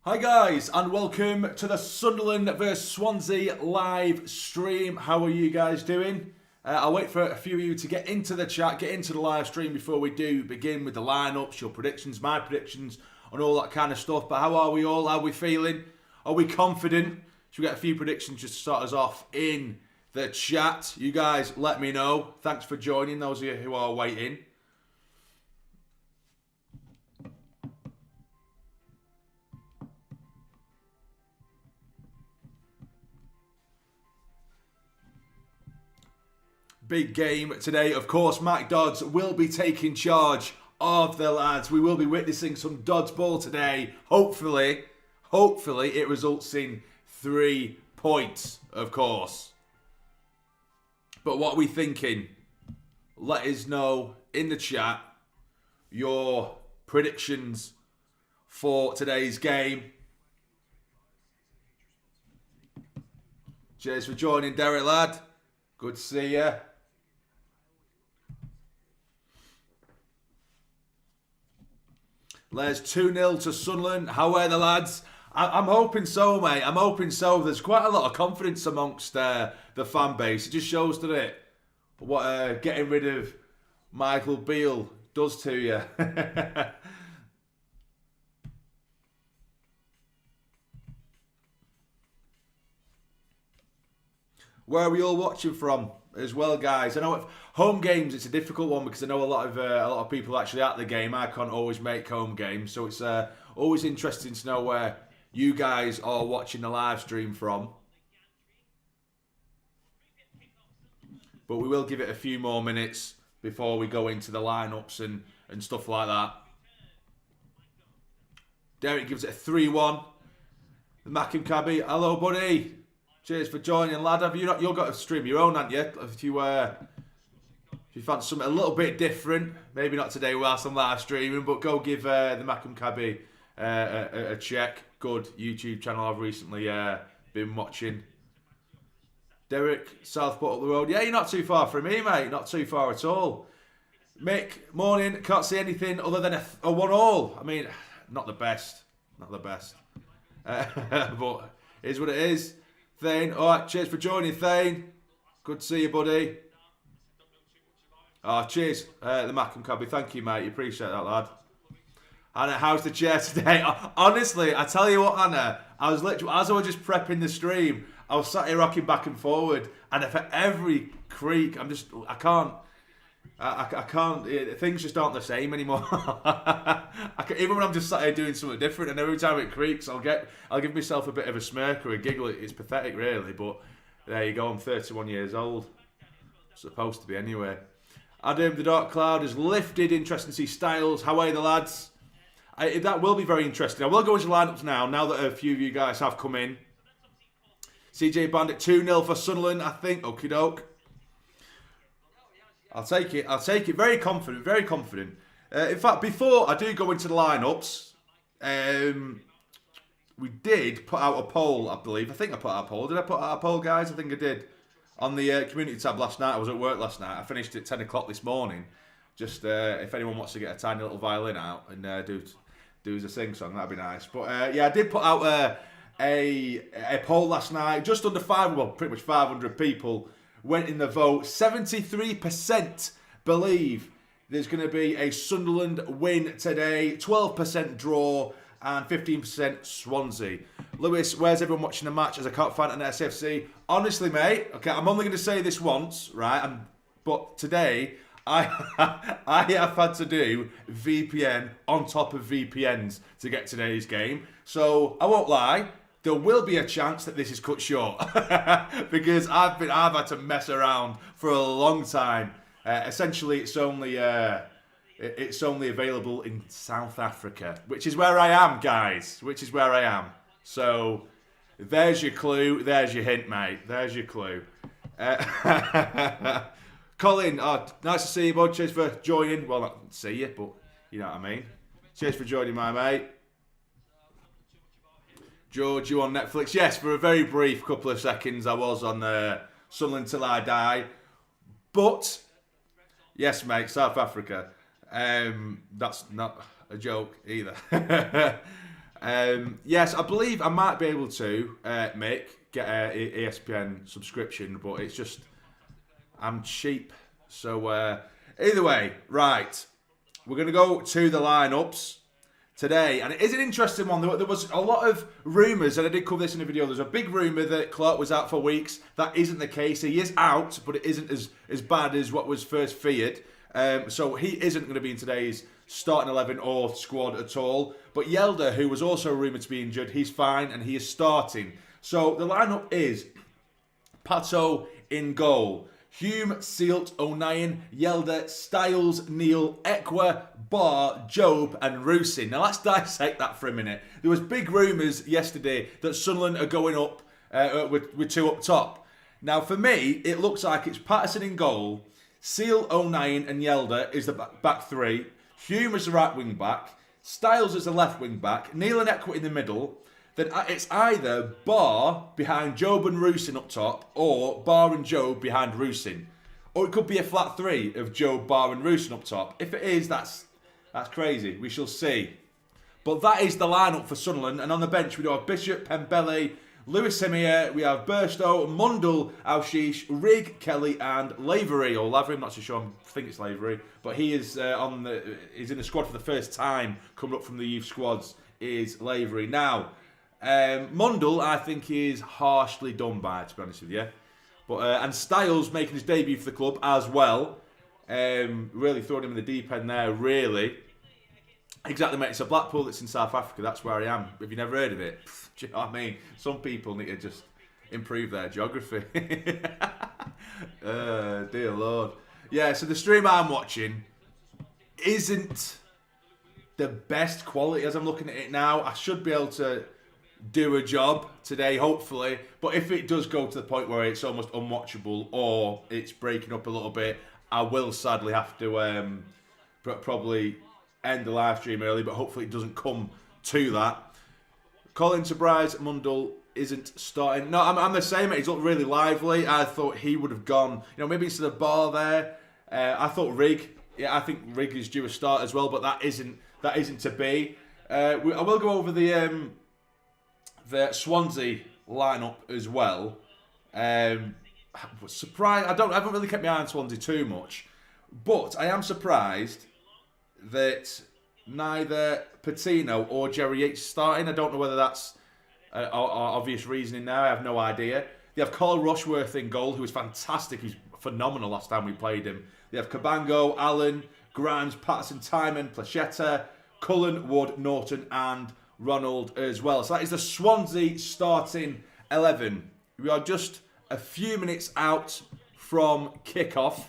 Hi guys, and welcome to the Sunderland vs Swansea live stream. How are you guys doing? I'll wait for a few of you to get into the chat, get into the live stream before we do begin with the lineups, your predictions, my predictions, and all that kind of stuff. But how are we all? How are we feeling? Are we confident? Should we get a few predictions just to start us off in the chat? You guys let me know. Thanks for joining, those of you who are waiting. Big game today. Of course, Mike Dodds will be taking charge of the lads. We will be witnessing some Dodds ball today. Hopefully it results in 3 points, of course. But what are we thinking? Let us know in the chat your predictions for today's game. Cheers for joining, Derek, lad. Good to see you. There's 2-0 to Sunderland. How are the lads? I'm hoping so, mate. I'm hoping so. There's quite a lot of confidence amongst the fan base. It just shows, doesn't it, what getting rid of Michael Beale does to you. Where are we all watching from as well, guys? I know home games, it's a difficult one because I know a lot of people actually at the game. I can't always make home games, so it's always interesting to know where you guys are watching the live stream from. But we will give it a few more minutes before we go into the lineups and stuff like that. Derek gives it a 3-1. The Mackin Cabby, hello, buddy. Cheers for joining, lad. Have you've got a stream your own, haven't you? If you fancy something a little bit different, maybe not today whilst I'm live streaming, but go give the Mackham Cabby a check. Good YouTube channel I've recently been watching. Derek, Southport up the road. Yeah, you're not too far from me, mate. Not too far at all. Mick, morning. Can't see anything other than a 1-1. I mean, not the best. Not the best. But it is what it is. Thane, alright, cheers for joining, Thane. Good to see you, buddy. Oh, cheers, the Mackham Cabby. Thank you, mate. You appreciate that, lad. Anna, how's the chair today? Honestly, I tell you what, Anna, I was literally, as I was just prepping the stream, I was sat here rocking back and forward, and for every creak, I can't, things just aren't the same anymore. Even when I'm just sat here doing something different, and every time it creaks, I'll give myself a bit of a smirk or a giggle. It's pathetic, really, but there you go. I'm 31 years old. Supposed to be anyway. Adam, the dark cloud is lifted. Interesting to see Styles. How are the lads? That will be very interesting. I will go into lineups now that a few of you guys have come in. CJ Bandit 2-0 for Sunderland, I think. Okie doke. I'll take it. Very confident. Very confident. In fact, before I do go into the lineups, we did put out a poll, I believe. I think I put out a poll. Did I put out a poll, guys? I think I did. On the community tab last night. I was at work last night. I finished at 10 o'clock this morning. Just if anyone wants to get a tiny little violin out and do as a sing song, that'd be nice. But yeah, I did put out a poll last night. Just under pretty much 500 people went in the vote. 73% believe there's going to be a Sunderland win today. 12% draw and 15% Swansea. Lewis, where's everyone watching the match as I can't find it on SFC? Honestly, mate, okay, I'm only going to say this once, right? But today, I have had to do VPN on top of VPNs to get today's game. So, I won't lie. There will be a chance that this is cut short because I've had to mess around for a long time. Essentially, it's only available in South Africa, which is where I am, guys. Which is where I am. So there's your clue. There's your hint, mate. There's your clue. Colin, nice to see you, bud. Cheers for joining. Well, not see you, but you know what I mean. Cheers for joining, my mate. George, you on Netflix? Yes, for a very brief couple of seconds, I was on Sunderland Till I Die. But, yes, mate, South Africa. That's not a joke either. Yes, I believe I might be able to get a ESPN subscription, but it's just I'm cheap. So either way, right, we're going to go to the lineups today, and it is an interesting one. There was a lot of rumours, and I did cover this in a video. There's a big rumour that Clark was out for weeks. That isn't the case. He is out, but it isn't as bad as what was first feared. So he isn't going to be in today's starting 11 or squad at all. But Yelda, who was also rumoured to be injured, he's fine and he is starting. So the lineup is Pato in goal. Hume, Sealt, O'Nien, Yelda, Styles, Neil, Ekwa, Barr, Job and Rusin. Now let's dissect that for a minute. There was big rumours yesterday that Sunderland are going up with two up top. Now for me, it looks like it's Patterson in goal, Sealt, O'Nien and Yelda is the back three, Hume as the right wing back, Styles as the left wing back, Neil and Ekwa in the middle. Then it's either Barr behind Job and Rusin up top, or Barr and Job behind Rusin. Or it could be a flat three of Job, Barr and Rusin up top. If it is, that's crazy. We shall see. But that is the lineup for Sunderland. And on the bench, we do have Bishop, Pembele, Lewis Hemia, we have Burstow, Mundle, Alshish, Rigg, Kelly and Lavery. Or Lavery, I'm not so sure. I think it's Lavery. But he is he's in the squad for the first time, coming up from the youth squads, is Lavery. Now, Mundle, I think, is harshly done by, to be honest with you. But and Styles making his debut for the club as well. Really throwing him in the deep end there, really. Exactly, mate. It's a Blackpool that's in South Africa. That's where I am. Have you never heard of it? Do you know what I mean? Some people need to just improve their geography. Dear Lord. Yeah, so the stream I'm watching isn't the best quality as I'm looking at it now. I should be able to do a job today, hopefully. But if it does go to the point where it's almost unwatchable or it's breaking up a little bit, I will sadly have to probably end the live stream early, but hopefully it doesn't come to that. Colin surprised Mundle isn't starting. No, I'm the same. He's looked really lively. I thought he would have gone, maybe instead of Barr there. I thought Rigg. Yeah, I think Rigg is due a start as well, but that isn't to be. I will go over the Swansea lineup as well. Surprised. I haven't really kept my eye on Swansea too much, but I am surprised that neither Patino or Jerry Yates starting. I don't know whether that's obvious reasoning now. I have no idea. They have Carl Rushworth in goal, who was fantastic. He's phenomenal last time we played him. They have Cabango, Allen, Grimes, Patterson, Timon, Plachetta, Cullen, Wood, Norton and Ronald as well. So that is the Swansea starting 11. We are just a few minutes out from kickoff.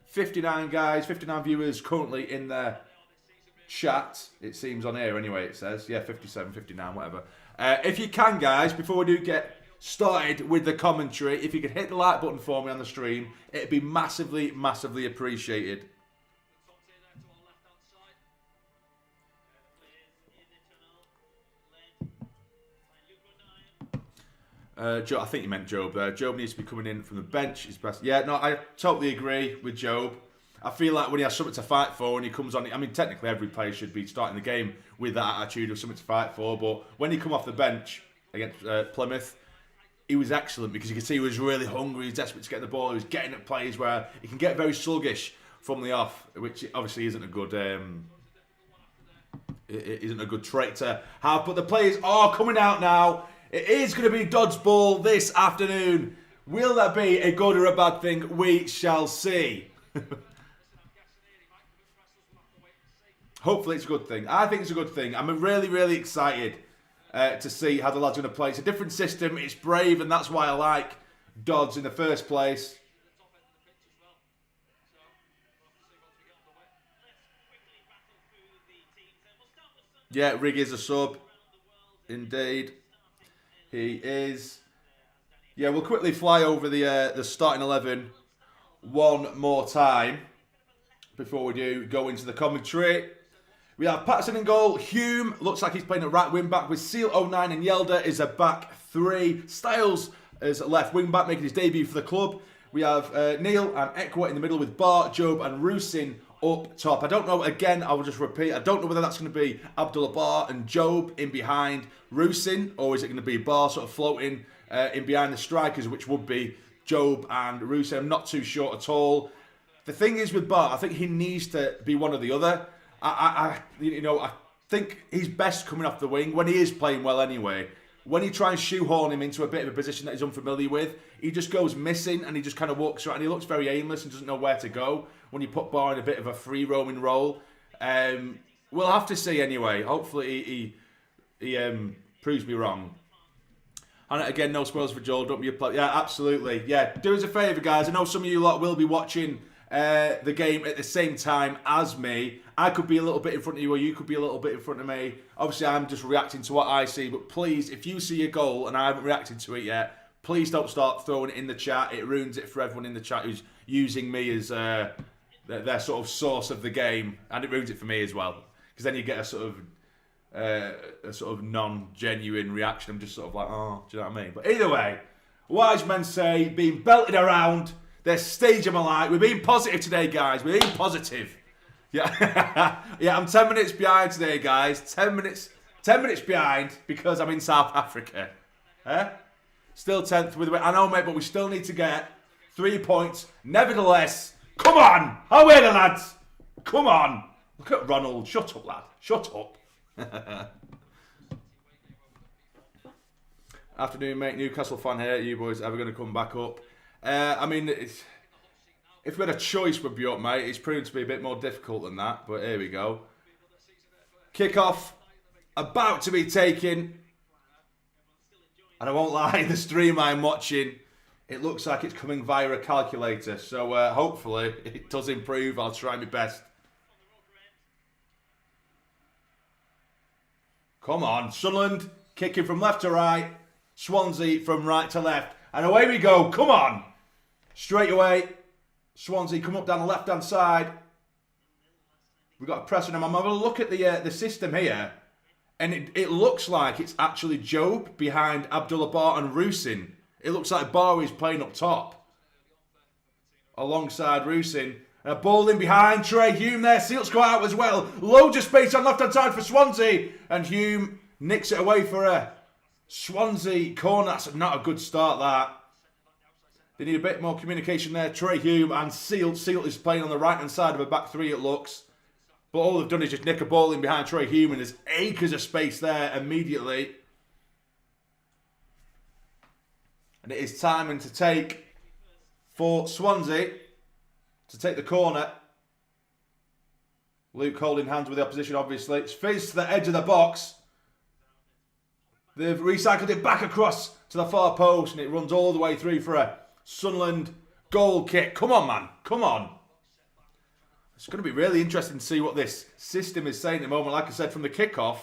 59 guys, 59 viewers currently in the chat. It seems on here anyway, it says. Yeah, 57, 59, whatever. If you can, guys, before we do get started with the commentary, if you could hit the like button for me on the stream, it'd be massively, massively appreciated. I think you meant Job there. Job needs to be coming in from the bench. His best. Yeah, no, I totally agree with Job. I feel like when he has something to fight for and he comes on, I mean, technically every player should be starting the game with that attitude of something to fight for. But when he come off the bench against Plymouth, he was excellent because you could see he was really hungry. He was desperate to get the ball. He was getting at plays where he can get very sluggish from the off, which obviously isn't a good trait to have. But the players are coming out now. It is going to be dodgeball this afternoon. Will that be a good or a bad thing? We shall see. Hopefully it's a good thing. I think it's a good thing. I'm really, really excited to see how the lads are going to play. It's a different system. It's brave, and that's why I like Dodds in the first place. Yeah, Rigg is a sub. Indeed. He is. Yeah, we'll quickly fly over the starting 11 one more time before we do go into the commentary. We have Patterson in goal. Hume looks like he's playing at right wing back with Sealt, O'Nien and Yelda is a back three. Styles is left wing back making his debut for the club. We have Neil and Ekwa in the middle with Barr, Job and Rusin up top. I don't know, again, I will just repeat, I don't know whether that's going to be Abdullah Bar and Job in behind Rusin, or is it going to be Bar sort of floating in behind the strikers, which would be Job and Rusin. I'm not too sure at all. The thing is with Bar, I think he needs to be one or the other. I think he's best coming off the wing when he is playing well anyway. When you try and shoehorn him into a bit of a position that he's unfamiliar with, he just goes missing and he just kind of walks around and he looks very aimless and doesn't know where to go when you put Bar in a bit of a free roaming role. We'll have to see anyway. Hopefully he proves me wrong. And again, no spoilers for Joel. Don't be a play. Yeah, absolutely. Yeah, do us a favour, guys. I know some of you lot will be watching the game at the same time as me. I could be a little bit in front of you, or you could be a little bit in front of me. Obviously, I'm just reacting to what I see. But please, if you see a goal and I haven't reacted to it yet, please don't start throwing it in the chat. It ruins it for everyone in the chat who's using me as their sort of source of the game, and it ruins it for me as well. Because then you get a sort of non-genuine reaction. I'm just sort of like, oh, do you know what I mean? But either way, wise men say, being belted around their stage of my life. We're being positive today, guys. We're being positive. Yeah, yeah. I'm 10 minutes behind today, guys. 10 minutes behind because I'm in South Africa. Still 10th with the win. I know, mate, but we still need to get 3 points. Nevertheless, come on, away the lads. Come on. Look at Ronald. Shut up, lad. Shut up. Afternoon, mate. Newcastle fan here. Are you boys ever going to come back up? I mean, if we had a choice, we'd be up, mate. It's proven to be a bit more difficult than that, but here we go. Kick-off about to be taken. And I won't lie, the stream I'm watching, it looks like it's coming via a calculator. So hopefully it does improve. I'll try my best. Come on, Sunderland kicking from left to right. Swansea from right to left. And away we go. Come on. Straight away. Swansea come up down the left-hand side. We've got a press on them. I'm having a look at the system here. And it looks like it's actually Job behind Abdullah Bar and Rusin. It looks like Bar is playing up top. Alongside Rusin. And a ball in behind. Trey Hume there. Sealt's got out as well. Loads of space on left-hand side for Swansea. And Hume nicks it away for a Swansea corner. That's not a good start, that. They need a bit more communication there. Trey Hume and Sealt. Sealt is playing on the right-hand side of a back three, it looks. But all they've done is just nick a ball in behind Trey Hume, and there's acres of space there immediately. And it is timing to take for Swansea to take the corner. Luke holding hands with the opposition, obviously. It's fizzed to the edge of the box. They've recycled it back across to the far post, and it runs all the way through for a Sunderland goal kick. Come on, man. Come on. It's going to be really interesting to see what this system is saying at the moment. Like I said, from the kickoff,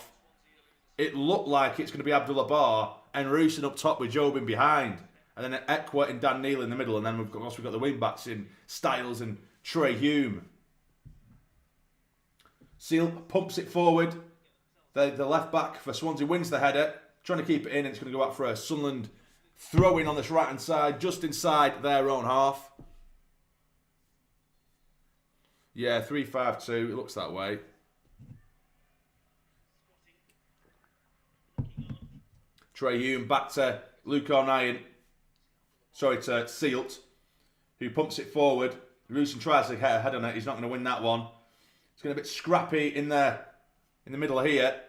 it looked like it's going to be Abdullah Bar and Rusin up top with Job in behind. And then Ekwa and Dan Neal in the middle. And then we've got the wing backs in Styles and Trey Hume. Seal pumps it forward. The left back for Swansea wins the header. Trying to keep it in, and it's going to go out for a Sunderland throw-in on this right-hand side, just inside their own half. Yeah, 3-5-2. It looks that way. Trey Hume back to Luke O'Nien. Sorry, to Sealt, who pumps it forward. Rusin tries to get a head on it. He's not going to win that one. It's going to be a bit scrappy in the middle here.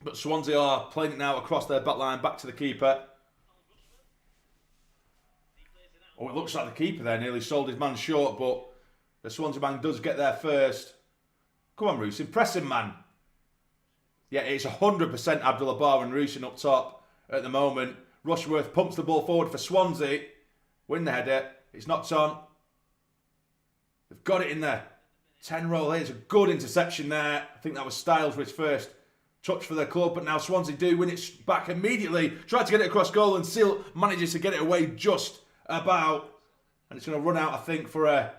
But Swansea are playing it now across their back line, back to the keeper. Oh, it looks like the keeper there nearly sold his man short, but the Swansea man does get there first. Come on, Rusin. Press him, man. Yeah, it's 100% Abdullah Bar and Rusin up top at the moment. Rushworth pumps the ball forward for Swansea. Win the header. It's knocked on. They've got it in there. 10 roll. There's a good interception there. I think that was Styles for his first touch for their club, but now Swansea do win it back immediately. Try to get it across goal, and Sealt manages to get it away just about. And it's going to run out, I think, for a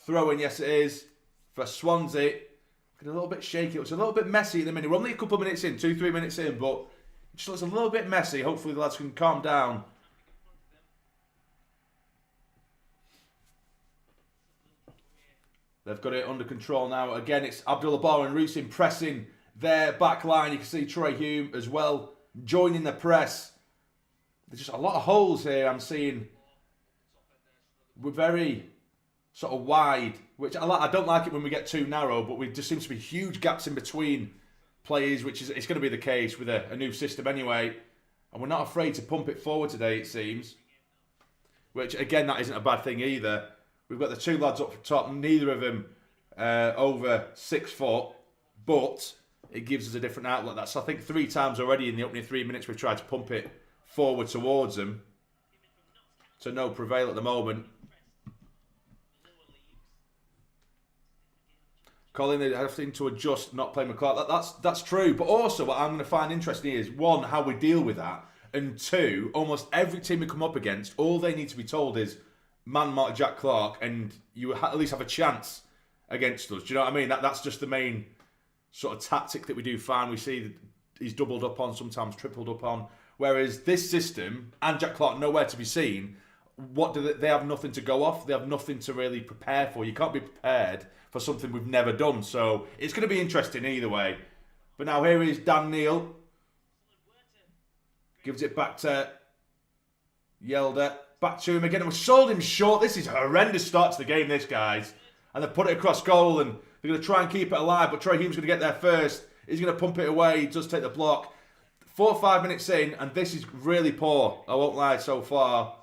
throw-in. Yes, it is. For Swansea. A little bit shaky. It was a little bit messy in the minute. We're only a couple of minutes in, 2-3 minutes in, but it just looks a little bit messy. Hopefully the lads can calm down. They've got it under control now. Again, it's Abdullah and Rusin pressing their back line. You can see Troy Hume as well joining the press. There's just a lot of holes here I'm seeing. We're very sort of wide, which I don't like it when we get too narrow, but there just seems to be huge gaps in between players, which is it's going to be the case with a new system anyway. And we're not afraid to pump it forward today, it seems. Which, again, that isn't a bad thing either. We've got the two lads up top, neither of them over 6 foot, but it gives us a different outlet. That's, I think, 3 times already in the opening 3 minutes we've tried to pump it forward towards them. So no prevail at the moment. Colin, they have to adjust not playing McClark. That's true. But also what I'm going to find interesting is, 1, how we deal with that. And 2, almost every team we come up against, all they need to be told is, man mark Jack Clark, and you at least have a chance against us. Do you know what I mean? That's just the main sort of tactic that we do find. We see that he's doubled up on, sometimes tripled up on. Whereas this system, and Jack Clark nowhere to be seen, what do they have nothing to go off. They have nothing to really prepare for. You can't be prepared for something we've never done. So it's going to be interesting either way. But now here is Dan Neil. Gives it back to Yelder. Back to him again. We sold him short. This is a horrendous start to the game, this, guys. And they've put it across goal, and they're going to try and keep it alive. But Troy Hume's going to get there first. He's going to pump it away. He does take the block. 4 or 5 minutes in, and this is really poor. I won't lie, so far.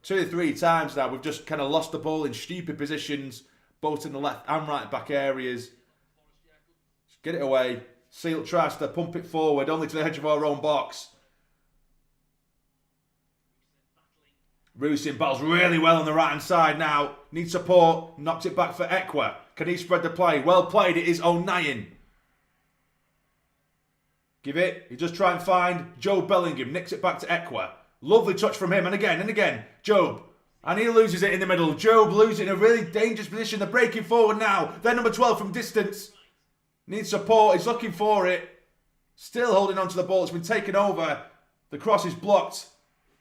2 or 3 times now, we've just kind of lost the ball in stupid positions, both in the left and right back areas. Just get it away. Seal tries to pump it forward, only to the edge of our own box. Rusin battles really well on the right-hand side now. Needs support. Knocks it back for Ekwa. Can he spread the play? Well played. It is O'Nien. Give it. He does try and find Joe Bellingham. Nicks it back to Ekwa. Lovely touch from him. And again. Job. And he loses it in the middle. Job loses it in a really dangerous position. They're breaking forward now. They're number 12 from distance. Needs support. He's looking for it. Still holding on to the ball. It's been taken over. The cross is blocked.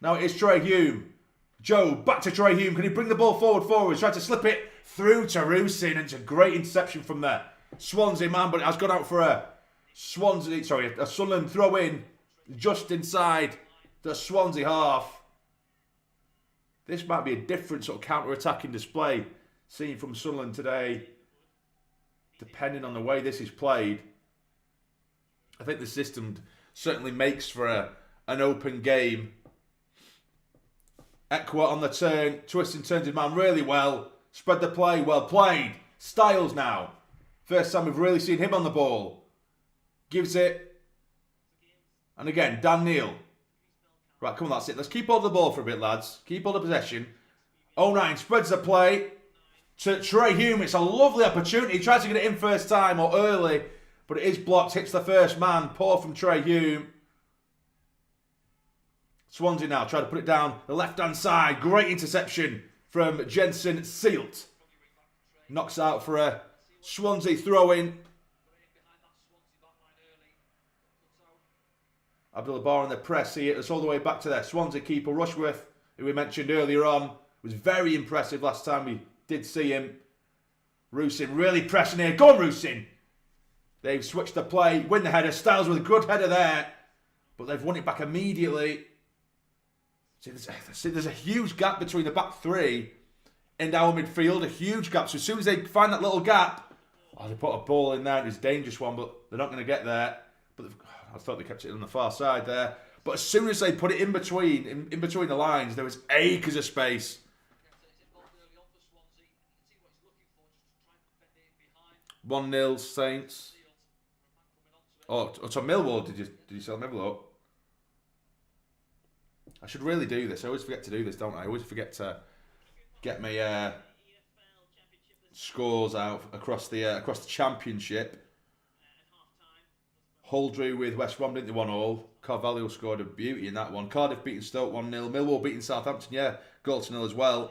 Now it is Troy Hume. Joe, back to Troy Hume. Can he bring the ball forward? He's tried to slip it through to Rusin. And it's a great interception from there. Swansea man, but it has gone out for a Sunderland throw in just inside the Swansea half. This might be a different sort of counter-attacking display seen from Sunderland today, depending on the way this is played. I think the system certainly makes for an open game. Ekwa on the turn, twists and turns his man really well. Spread the play, well played. Styles now. First time we've really seen him on the ball. Gives it. And again, Dan Neil. Right, come on, that's it. Let's keep hold of the ball for a bit, lads. Keep hold of possession. O'Nien spreads the play to Troy Hume. It's a lovely opportunity. He tries to get it in first time or early, but it is blocked. Hits the first man. Poor from Troy Hume. Swansea now try to put it down the left-hand side. Great interception from Jensen Sealt. Knocks out for a Swansea throw-in. Abdullah Barr on the press. See it. It's all the way back to their Swansea keeper, Rushworth, who we mentioned earlier on. Was very impressive last time we did see him. Rusin really pressing here. Go on, Rusin. They've switched the play. Win the header. Styles with a good header there. But they've won it back immediately. See, there's a huge gap between the back three and our midfield. A huge gap. So as soon as they find that little gap, they put a ball in there. It's a dangerous one, but they're not going to get there. But I thought they kept it on the far side there. But as soon as they put it in between the lines, there was acres of space. 1-0 Saints. Oh, to Millwall. Did you sell Millwall? I should really do this. I always forget to do this, don't I? I always forget to get my scores out across the championship. Hull drew with West Brom, didn't they? 1-1. Carvalho scored a beauty in that one. Cardiff beating Stoke 1-0. Millwall beating Southampton, goal to nil as well.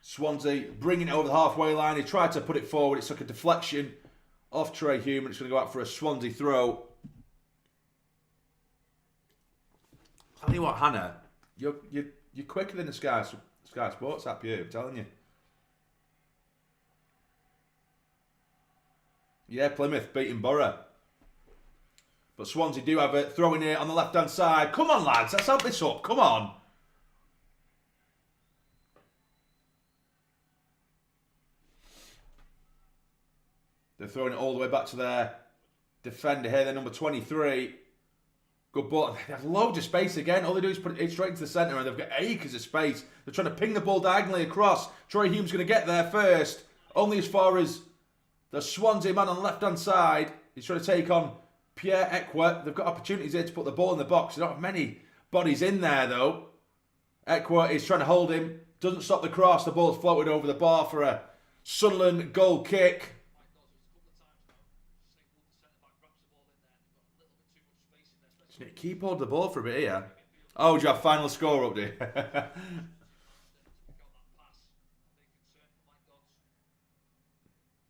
Swansea bringing it over the halfway line. He tried to put it forward. It took a deflection off Troy Hume. It's going to go out for a Swansea throw. Tell you what, Hannah, you're You're quicker than the Sky Sports app, you. I'm telling you. Yeah, Plymouth beating Borough. But Swansea do have it. Throwing it on the left-hand side. Come on, lads. Let's help this up. Come on. They're throwing it all the way back to their defender here. They're number 23. Good ball. They have loads of space again. All they do is put it straight into the centre and they've got acres of space. They're trying to ping the ball diagonally across. Troy Hume's going to get there first. Only as far as the Swansea man on the left-hand side. He's trying to take on Pierre Ekwa. They've got opportunities here to put the ball in the box. They don't have many bodies in there, though. Ekwa is trying to hold him. Doesn't stop the cross. The ball's floated over the bar for a Sunderland goal kick. Keep hold of the ball for a bit here. Oh, do you have final score up there?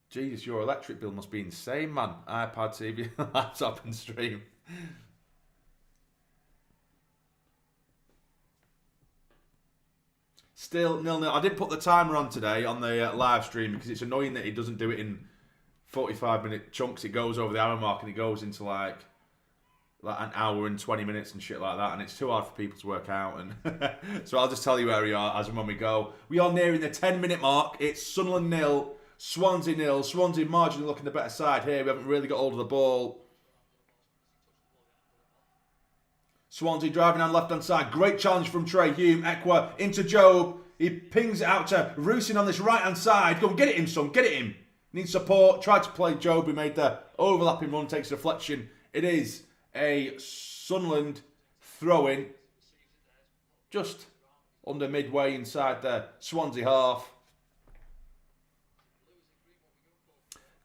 Jesus, your electric bill must be insane, man. iPad, TV, laptop and stream. Still 0-0. I did put the timer on today on the live stream because it's annoying that he doesn't do it in 45-minute chunks. It goes over the hour mark and it goes into like an hour and 20 minutes and shit like that, and it's too hard for people to work out. And so I'll just tell you where we are as and when we go. We are nearing the 10-minute mark. It's Sunderland 0, Swansea 0. Swansea marginally looking the better side here. We haven't really got hold of the ball. Swansea driving down left-hand side. Great challenge from Trey Hume. Ekwa into Job. He pings it out to Rusin on this right-hand side. Go and get it him, son. Get it him. Needs support. Tried to play Job. He made the overlapping run. Takes a deflection. It is a Sunderland throw-in just under midway inside the Swansea half.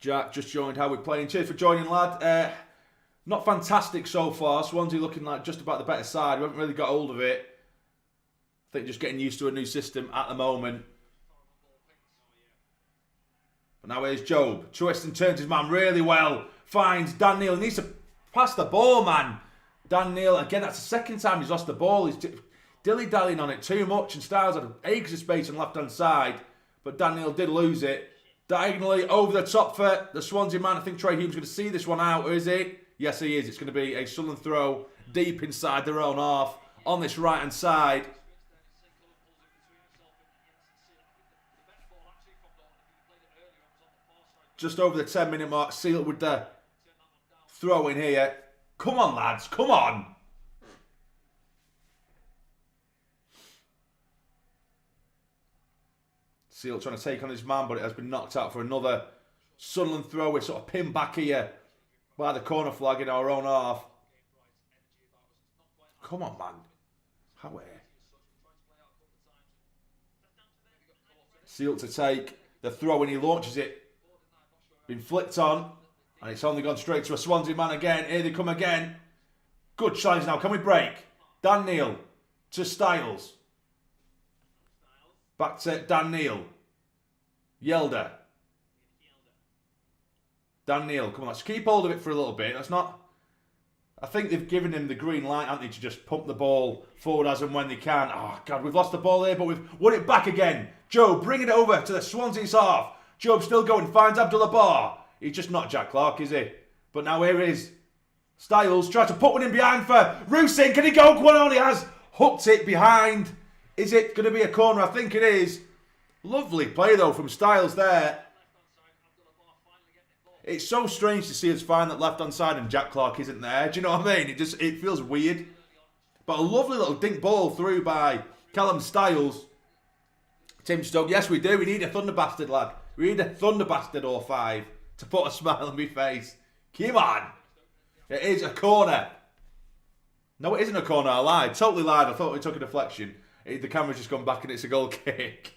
Jack just joined. How we're playing. Cheers for joining, lad. Not fantastic so far. Swansea looking like just about the better side. We haven't really got hold of it. I think just getting used to a new system at the moment. But now here's Job. Twists and turns his man really well. Finds Dan Neil. He needs to pass the ball, man. Dan Neil, again, that's the second time he's lost the ball. He's dilly-dallying on it too much, and Styles had acres of space on the left-hand side, but Dan Neil did lose it. Diagonally over the top for the Swansea man. I think Trey Hume's going to see this one out, or is he? Yes, he is. It's going to be a Sunderland throw deep inside their own half on this right-hand side. Just over the 10-minute mark, Seal with the throw in here. Come on, lads. Come on. Seal trying to take on his man, but it has been knocked out for another Sunderland throw. We're sort of pinned back here by the corner flag in our own half. Come on, man. How Seal to take the throw and he launches it. Been flicked on. And it's only gone straight to a Swansea man again. Here they come again. Good challenge now. Can we break? Dan Neil to Styles. Back to Dan Neil. Yelder. Dan Neil. Come on, let's keep hold of it for a little bit. That's not... I think they've given him the green light, haven't they, to just pump the ball forward as and when they can. Oh, God, we've lost the ball here, but we've won it back again. Joe, bringing it over to the Swansea's half. Job still going. Finds Abdullah Bar. He's just not Jack Clark, is he? But now here is Styles. Tries to put one in behind for Rusin. Can he go? Go on, he has. Hooked it behind. Is it going to be a corner? I think it is. Lovely play, though, from Styles there. It's so strange to see us find that left-hand side and Jack Clark isn't there. Do you know what I mean? It feels weird. But a lovely little dink ball through by Callum Styles. Tim Stokes. Yes, we do. We need a Thunder Bastard, lad. We need a Thunder Bastard or 5. To put a smile on my face. Come on. It is a corner. No, it isn't a corner. I lied. Totally lied. I thought we took a deflection. The camera's just gone back and it's a goal kick.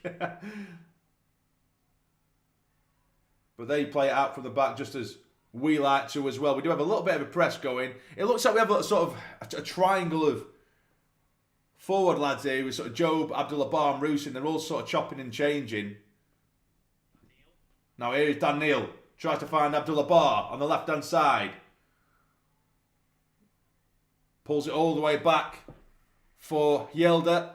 But they play it out from the back just as we like to as well. We do have a little bit of a press going. It looks like we have a sort of a triangle of forward lads here with sort of Job, Abdullah Bar and Rusin. They're all sort of chopping and changing. Now here is Dan Neil. Tries to find Abdullah Bar on the left-hand side. Pulls it all the way back for Yelder.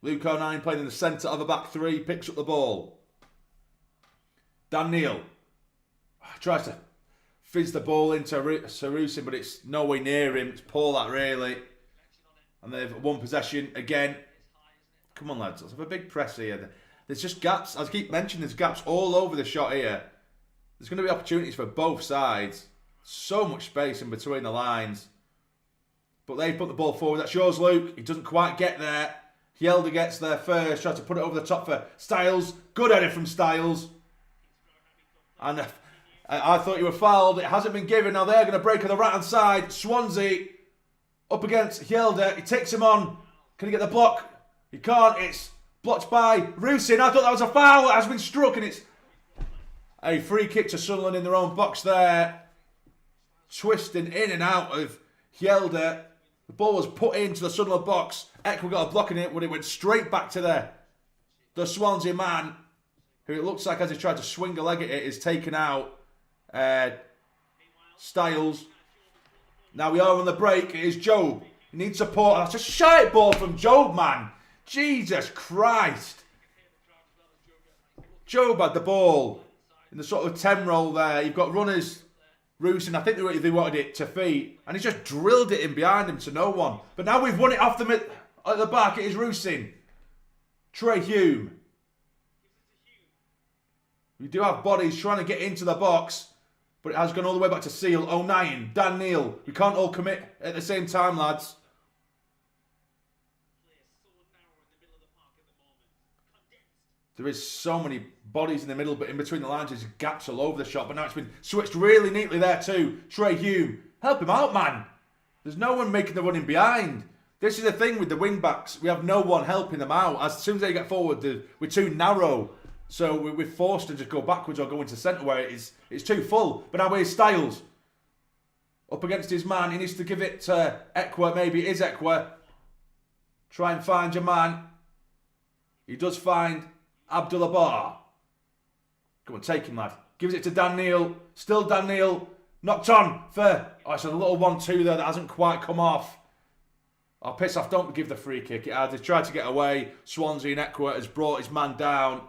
Luke O'Nien playing in the centre of a back three, picks up the ball. Dan Neil tries to fizz the ball into Sarusin, but it's nowhere near him. It's poor that really. And they've won possession again. Come on, lads. Let's have a big press here. There's just gaps. As I keep mentioning, there's gaps all over the shot here. There's going to be opportunities for both sides. So much space in between the lines. But they put the ball forward. That's yours, Luke. He doesn't quite get there. Hjelde gets there first. Tries to put it over the top for Styles. Good header from Styles. And I thought you were fouled. It hasn't been given. Now they're going to break on the right-hand side. Swansea up against Hjelde. He takes him on. Can he get the block? He can't. It's blocked by Rusin. I thought that was a foul. It has been struck, and it's a free kick to Sunderland in their own box there. Twisting in and out of Hjelde. The ball was put into the Sunderland box. Ekwa got a block in it, but it went straight back to the Swansea man, who it looks like as he tried to swing a leg at it, is taken out. Styles. Now we are on the break. It is Job. He needs support. That's a shite ball from Job, man. Jesus Christ. Job had the ball in the sort of 10 roll there. You've got runners. Rusin, I think they wanted it to feet. And he just drilled it in behind him to no one. But now we've won it off them at the back. It is Rusin. Trey Hume. We do have bodies trying to get into the box. But it has gone all the way back to Seal. O'Nien. Dan Neil. We can't all commit at the same time, lads. There is so many bodies in the middle, but in between the lines there's gaps all over the shot. But now it's been switched really neatly there too. Trey Hume. Help him out, man. There's no one making the running behind. This is the thing with the wing-backs. We have no one helping them out. As soon as they get forward, we're too narrow. So we're forced to just go backwards or go into centre where it's too full. But now here's Styles. Up against his man. He needs to give it to Ekwa. Maybe it is Ekwa. Try and find your man. He does find Abdullah Bar. Come on, take him, lad. Gives it to Dan Neil. Still Dan Neil. Knocked on for... Oh, it's a little 1-2 there that hasn't quite come off. Oh, piss off. Don't give the free kick. It has. They tried to get away. Swansea and Ekwa has brought his man down.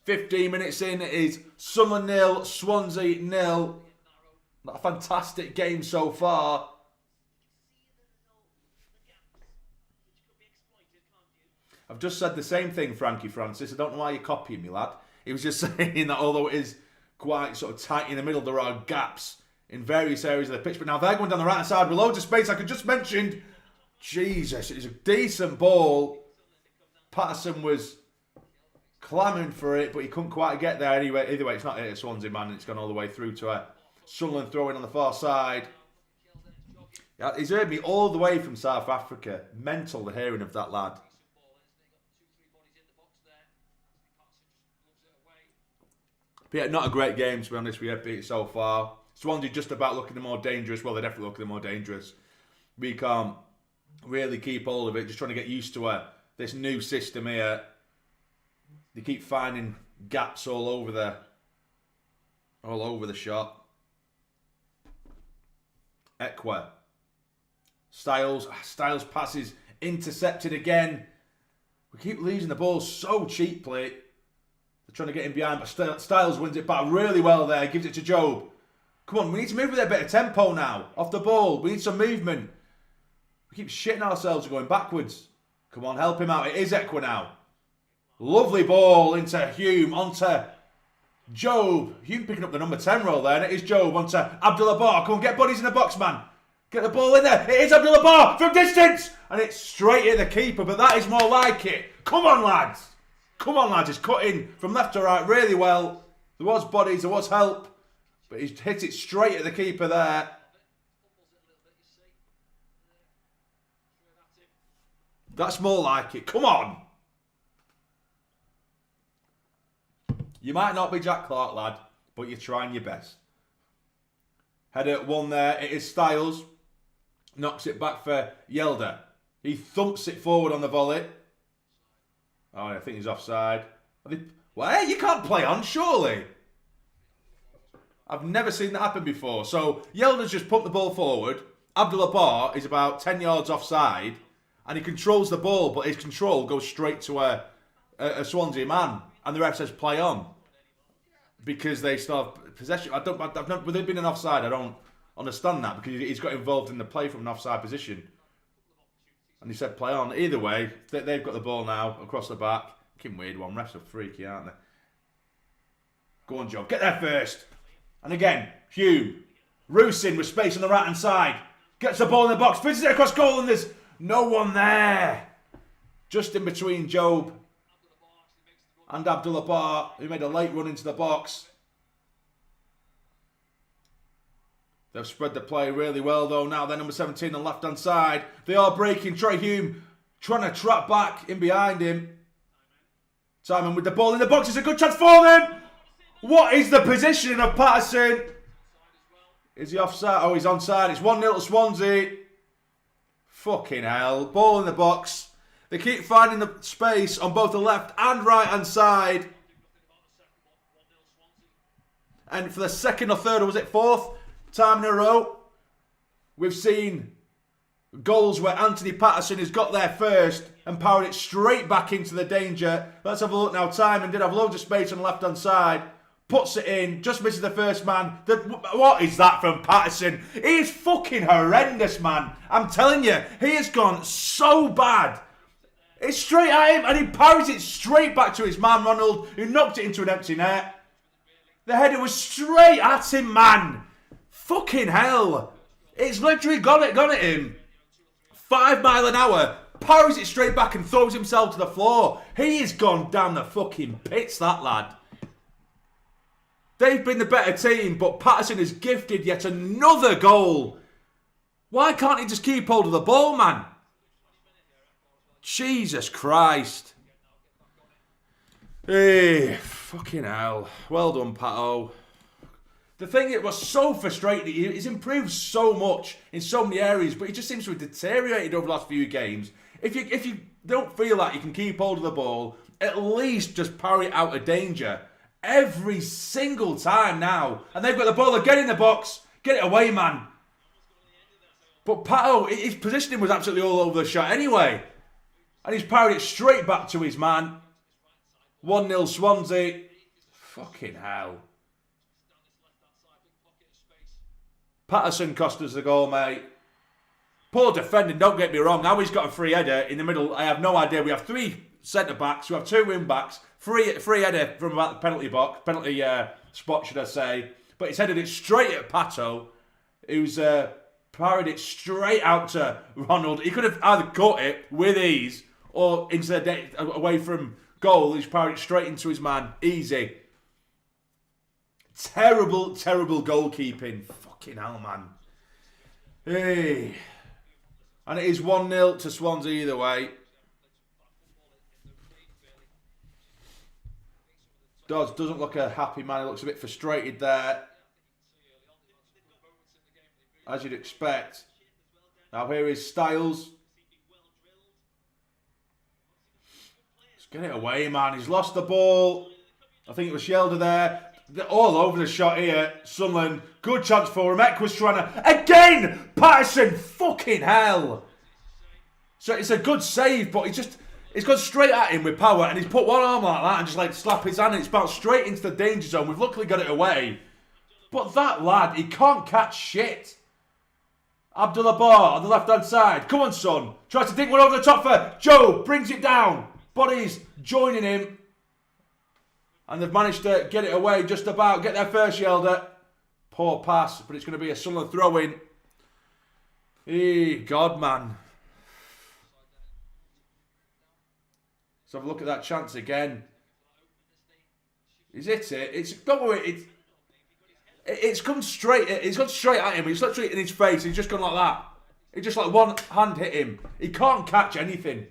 15 minutes in, it is Sunderland 0, Swansea 0. Not a fantastic game so far. I've just said the same thing, Frankie Francis. I don't know why you're copying me, lad. He was just saying that although it is quite sort of tight in the middle, there are gaps in various areas of the pitch. But now they're going down the right side with loads of space. Like I just mentioned, Jesus, it was a decent ball. Patterson was clamouring for it, but he couldn't quite get there anyway. Either way, it's not hit a Swansea man. It's gone all the way through to a Sunderland throw-in on the far side. Yeah, he's heard me all the way from South Africa. Mental, the hearing of that lad. But yeah, not a great game, to be honest. We have beat so far. Swansea just about looking the more dangerous. Well, they're definitely looking the more dangerous. We can't really keep hold of it. Just trying to get used to this new system here. They keep finding gaps all over the shot. Ekwa. Styles passes intercepted again. We keep losing the ball so cheaply. They're trying to get him behind, but Styles wins it back really well there. Gives it to Job. Come on, we need to move with a bit of tempo now. Off the ball. We need some movement. We keep shitting ourselves and going backwards. Come on, help him out. It is Ekwa now. Lovely ball into Hume, onto Job. Hume picking up the number 10 role there, and it is Job onto Abdullah Bar. Come on, get bodies in the box, man. Get the ball in there. It is Abdullah Bar from distance. And it's straight at the keeper, but that is more like it. Come on, lads. Come on, lads. It's cut in from left to right really well. There was bodies, there was help. But he's hit it straight at the keeper there. That's more like it. Come on. You might not be Jack Clark, lad, but you're trying your best. Header one there. It is Styles. Knocks it back for Hjelde. He thumps it forward on the volley. Oh, I think he's offside. Well, you can't play on, surely. I've never seen that happen before. So, Yelder's just put the ball forward. Abdullah Bar is about 10 yards offside. And he controls the ball, but his control goes straight to a Swansea man. And the ref says play on. Because they still have possession. With it being an offside, I don't understand that. Because he's got involved in the play from an offside position. And he said play on. Either way, they've got the ball now across the back. Fucking weird one. Refs are freaky, aren't they? Go on, Joe. Get there first. And again, Hume. Rusin with space on the right-hand side. Gets the ball in the box. Fits it across goal and there's no one there. Just in between Job and Abdullah Bar, who made a late run into the box. They've spread the play really well though now. They're number 17 on the left-hand side. They are breaking. Trey Hume trying to trap back in behind him. Simon with the ball in the box. It's a good chance for them. What is the positioning of Patterson? Is he offside? Oh, he's onside. It's 1-0 to Swansea. Fucking hell. Ball in the box. They keep finding the space on both the left and right hand side. And for the second or third, or was it fourth time in a row, we've seen goals where Anthony Patterson has got there first and powered it straight back into the danger. Let's have a look now. Timon did have loads of space on the left hand side. Puts it in, just misses the first man. What is that from Patterson? He is fucking horrendous, man. I'm telling you, he has gone so bad. It's straight at him and he parries it straight back to his man, Ronald, who knocked it into an empty net. The header was straight at him, man. Fucking hell. It's literally gone at him. 5 miles an hour. Parries it straight back and throws himself to the floor. He has gone down the fucking pits, that lad. They've been the better team, but Patterson has gifted yet another goal. Why can't he just keep hold of the ball, man? Jesus Christ. Hey, fucking hell. Well done, Pato. The thing, it was so frustrating. He's improved so much in so many areas, but he just seems to have deteriorated over the last few games. If you don't feel like you can keep hold of the ball, at least just parry it out of danger. Every single time now. And they've got the ball. They're getting in the box. Get it away, man. But Pato, his positioning was absolutely all over the shot anyway. And he's parried it straight back to his man. 1-0 Swansea. Fucking hell. Patterson cost us the goal, mate. Poor defending, don't get me wrong. Now he's got a free header in the middle. I have no idea. We have 3 centre-backs. We have 2 wing-backs. Free header from about the penalty box. Penalty spot, should I say. But he's headed it straight at Pato, who's parried it straight out to Ronald. He could have either caught it with ease or instead away from goal. He's parried it straight into his man. Easy. Terrible, terrible goalkeeping. Fucking hell, man. Hey. And it is 1-0 to Swansea either way. Dodds doesn't look a happy man. He looks a bit frustrated there. As you'd expect. Now here is Styles. Let's get it away, man. He's lost the ball. I think it was Shelder there. They're all over the shot here. Sunderland. Good chance for him. Eck was trying to... Again! Patterson! Fucking hell! So it's a good save, but he's gone straight at him with power and he's put one arm like that and just like slap his hand and it's bounced straight into the danger zone. We've luckily got it away. But that lad, he can't catch shit. Abdullah Bar on the left-hand side. Come on, son. Tries to dig one over the top for Joe. Brings it down. Bodies joining him. And they've managed to get it away just about. Get their first Yelder. Poor pass, but it's going to be a Sunderland throw-in. God, man. Let's have a look at that chance again. He's hit it. It's come straight. It's gone straight at him. It's literally in his face. He's just gone like that. He just like one hand hit him. He can't catch anything.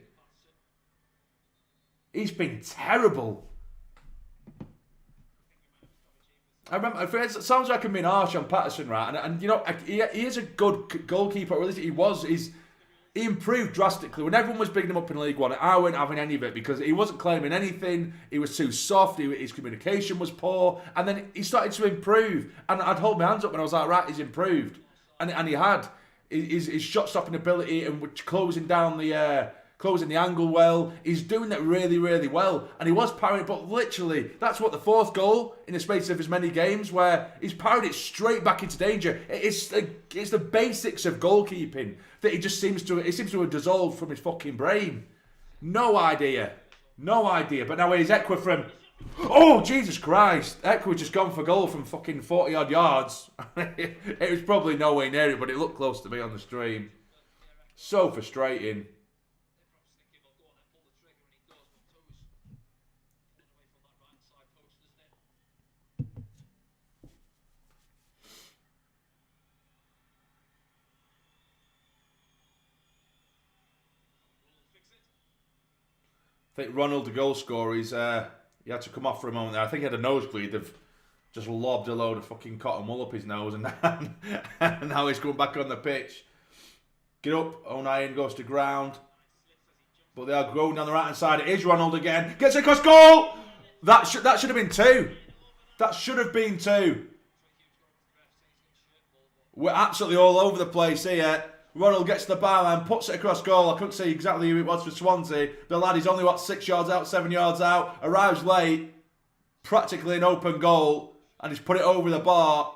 He's been terrible. I remember, it sounds like I'm being harsh on Patterson, right? And you know, he is a good goalkeeper, or at least he was. He improved drastically. When everyone was bigging him up in League One, I wasn't having any of it because he wasn't claiming anything. He was too soft. His communication was poor. And then he started to improve. And I'd hold my hands up and I was like, right, he's improved. And he had. his shot-stopping ability and closing the angle well. He's doing that really, really well. And he was parrying it, but literally, that's what the fourth goal in the space of as many games, where he's parried it straight back into danger. It's the basics of goalkeeping that it seems to have dissolved from his fucking brain. No idea. But now here's Ekwa from... Oh, Jesus Christ. Ekwa just gone for goal from fucking 40-odd yards. It was probably nowhere near it, but it looked close to me on the stream. So frustrating. I think Ronald, the goal scorer, he had to come off for a moment there. I think he had a nosebleed. They've just lobbed a load of fucking cotton wool up his nose, and now he's coming back on the pitch. Get up. O'Nien goes to ground. But they are growing down the right-hand side. It is Ronald again. Gets across goal! That should have been two. That should have been two. We're absolutely all over the place here. Ronald gets to the byline, puts it across goal. I couldn't see exactly who it was for Swansea. The lad is only, 6 yards out, 7 yards out. Arrives late. Practically an open goal. And he's put it over the bar.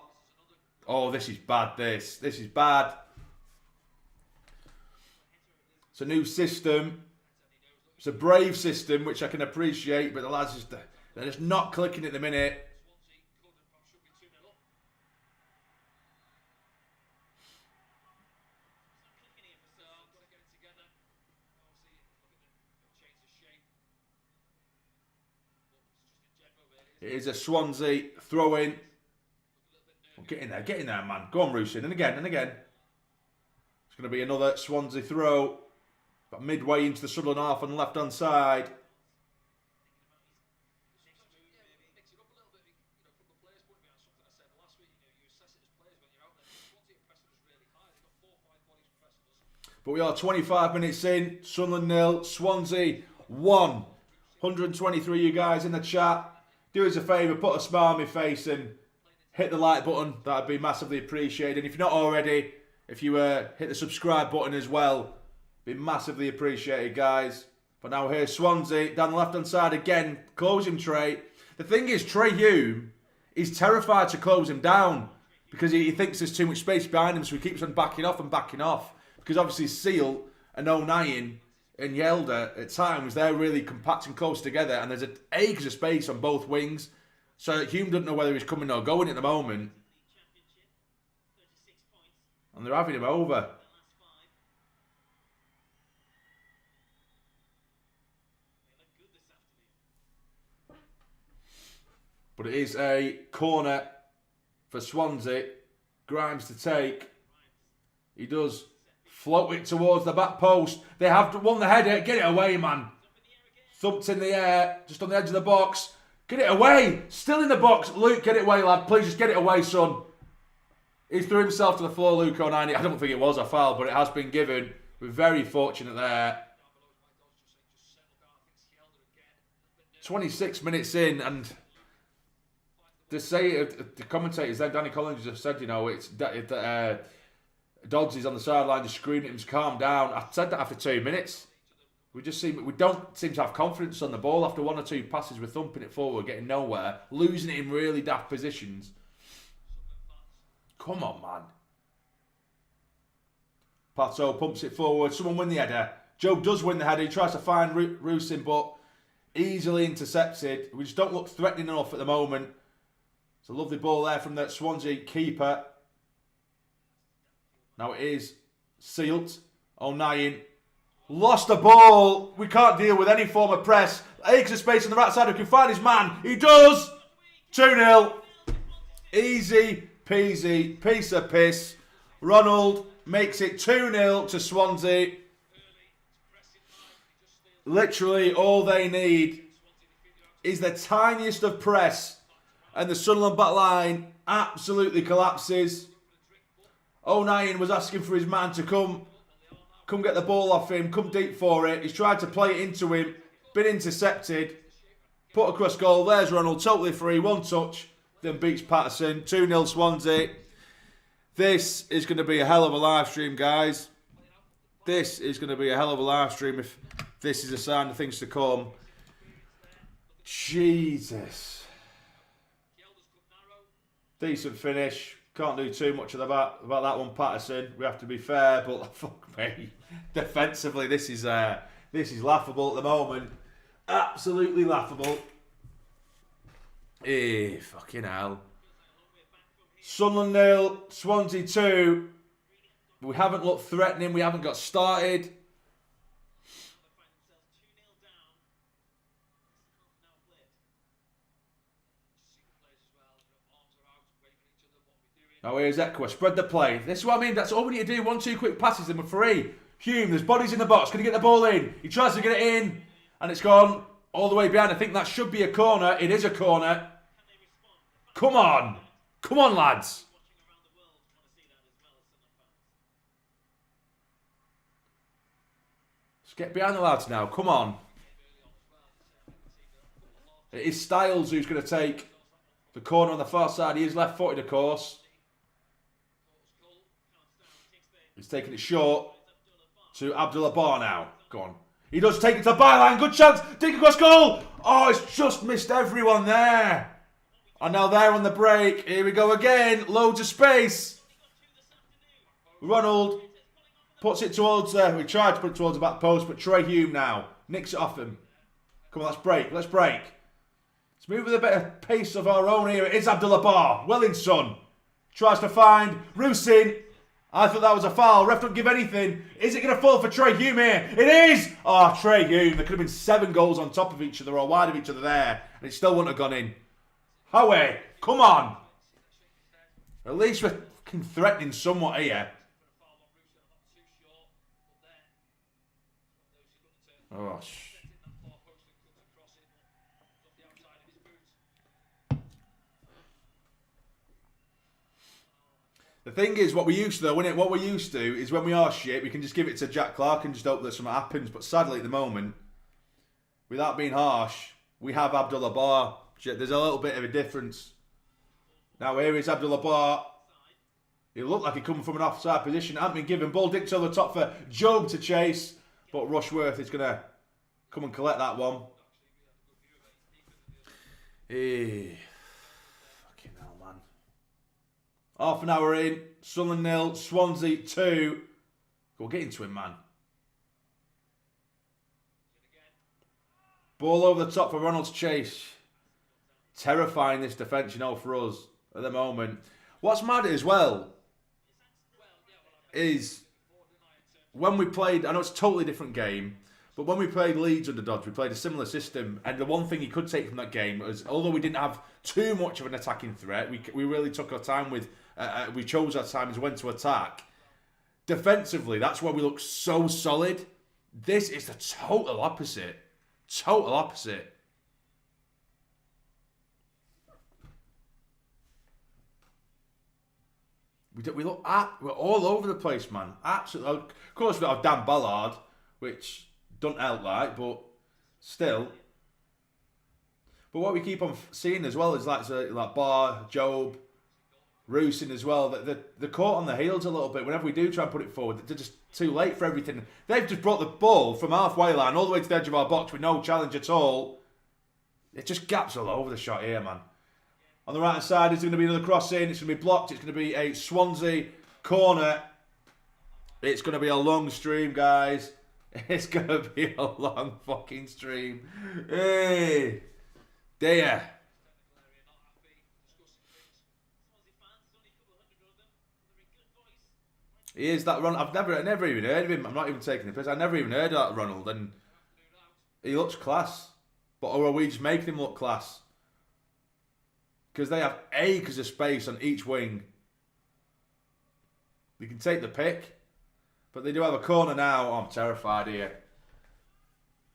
Oh, this is bad, this. This is bad. It's a new system. It's a brave system, which I can appreciate. But the lads, they're just not clicking at the minute. It is a Swansea throw-in. Oh, get in there, man. Go on, Rusyn. And again. It's going to be another Swansea throw. But midway into the Sunderland half on the left-hand side. But we are 25 minutes in. Sunderland 0, Swansea 1. 123 you guys in the chat. Do us a favour, put a smile on my face and hit the like button. That'd be massively appreciated. And if you're not already, if you hit the subscribe button as well, be massively appreciated, guys. But now here's Swansea down the left-hand side again. Close him, Trey. The thing is, Trey Hume is terrified to close him down because he thinks there's too much space behind him, so he keeps on backing off. Because obviously Seal and O'Nien and Yelder, at times, they're really compact and close together, and there's an acres of space on both wings. So Hume doesn't know whether he's coming or going at the moment. And they're having him over. But it is a corner for Swansea. Grimes to take. He does float it towards the back post. They have won the header. Get it away, man. Thumped in the air, just on the edge of the box. Get it away. Still in the box. Luke, get it away, lad. Please just get it away, son. He threw himself to the floor, Luke O'Nien. I don't think it was a foul, but it has been given. We're very fortunate there. 26 minutes in, and the commentators then, Danny Collins just said, it's Dodds is on the sideline just screaming at him to calm down. I said that after 2 minutes. We don't seem to have confidence on the ball. After one or two passes, we're thumping it forward, getting nowhere, losing it in really daft positions. Come on, man. Pato pumps it forward. Someone win the header. Joe does win the header. He tries to find Rusyn, but easily intercepted. We just don't look threatening enough at the moment. It's a lovely ball there from the Swansea keeper. Now it is Sealt. O'Nien lost the ball. We can't deal with any form of press. Acres of space on the right side. Who can find his man? He does. 2-0. Easy peasy. Piece of piss. Ronald makes it 2-0 to Swansea. Literally all they need is the tiniest of press, and the Sunderland back line absolutely collapses. O'Nien was asking for his man to come get the ball off him, come deep for it. He's tried to play it into him, been intercepted, put across goal. There's Ronald, totally free, one touch, then beats Patterson. 2-0 Swansea. This is going to be a hell of a live stream, guys. This is going to be a hell of a live stream if this is a sign of things to come. Jesus. Decent finish. Can't do too much about that one, Patterson. We have to be fair, but fuck me. Defensively, this is laughable at the moment. Absolutely laughable. Fucking hell. Sunderland 0, Swansea 2. We haven't looked threatening. We haven't got started. Now here's Equa. Spread the play. This is what I mean. That's all we need to do. 1-2 quick passes and we're free. Hume, there's bodies in the box. Can he get the ball in? He tries to get it in. And it's gone all the way behind. I think that should be a corner. It is a corner. Come on. Come on, lads. Let's get behind the lads now. Come on. It is Styles who's going to take the corner on the far side. He is left-footed, of course. He's taking it short to Abdullah Bar now. Go on. He does take it to the byline. Good chance. Dig across goal. Oh, it's just missed everyone there. And now they're on the break. Here we go again. Loads of space. Ronald puts it towards we tried to put it towards the back post, but Trey Hume now nicks it off him. Come on, let's break. Let's break. Let's move with a bit of pace of our own here. It is Abdullah Bar. Wellington tries to find Rusin. I thought that was a foul. Ref don't give anything. Is it going to fall for Trey Hume here? It is! Oh, Trey Hume. There could have been 7 goals on top of each other or wide of each other there. And it still wouldn't have gone in. Howie, come on. At least we're threatening somewhat here. Oh, the thing is, what we used to, though, isn't it? What we used to is when we are shit, we can just give it to Jack Clark and just hope that something happens. But sadly, at the moment, without being harsh, we have Abdullah Bar. There's a little bit of a difference. Now here is Abdullah Bar. He looked like he coming from an offside position. Hadn't been given. Ball dipped over the top for Job to chase. But Rushworth is going to come and collect that one. Fucking hell, man. Half an hour in. Sunderland 0, Swansea 2. Go get into him, man. Ball over the top for Ronald's chase. Terrifying, this defence, you know, for us at the moment. What's mad as well is when we played, I know it's a totally different game, but when we played Leeds under Dodds, we played a similar system. And the one thing you could take from that game was, although we didn't have too much of an attacking threat, we really took our time with, we chose our time as when to attack. Defensively, that's where we look so solid. This is the total opposite. Total opposite. We look we're all over the place, man. Absolutely. Of course, we've got Dan Ballard, which don't help, like, but still. But what we keep on seeing as well is like Bar, Job, Rusin as well. They're caught on the heels a little bit. Whenever we do try and put it forward, they're just too late for everything. They've just brought the ball from halfway line all the way to the edge of our box with no challenge at all. It just gaps all over the shot here, man. On the right hand side, it's going to be another cross in. It's going to be blocked. It's going to be a Swansea corner. It's going to be a long stream, guys. It's going to be a long fucking stream. Hey, dear. He is that Ronald. I've never even heard of him. I'm not even taking the piss. I never even heard of that Ronald, and he looks class. But or are we just making him look class? Because they have acres of space on each wing. They can take the pick. But they do have a corner now. Oh, I'm terrified here.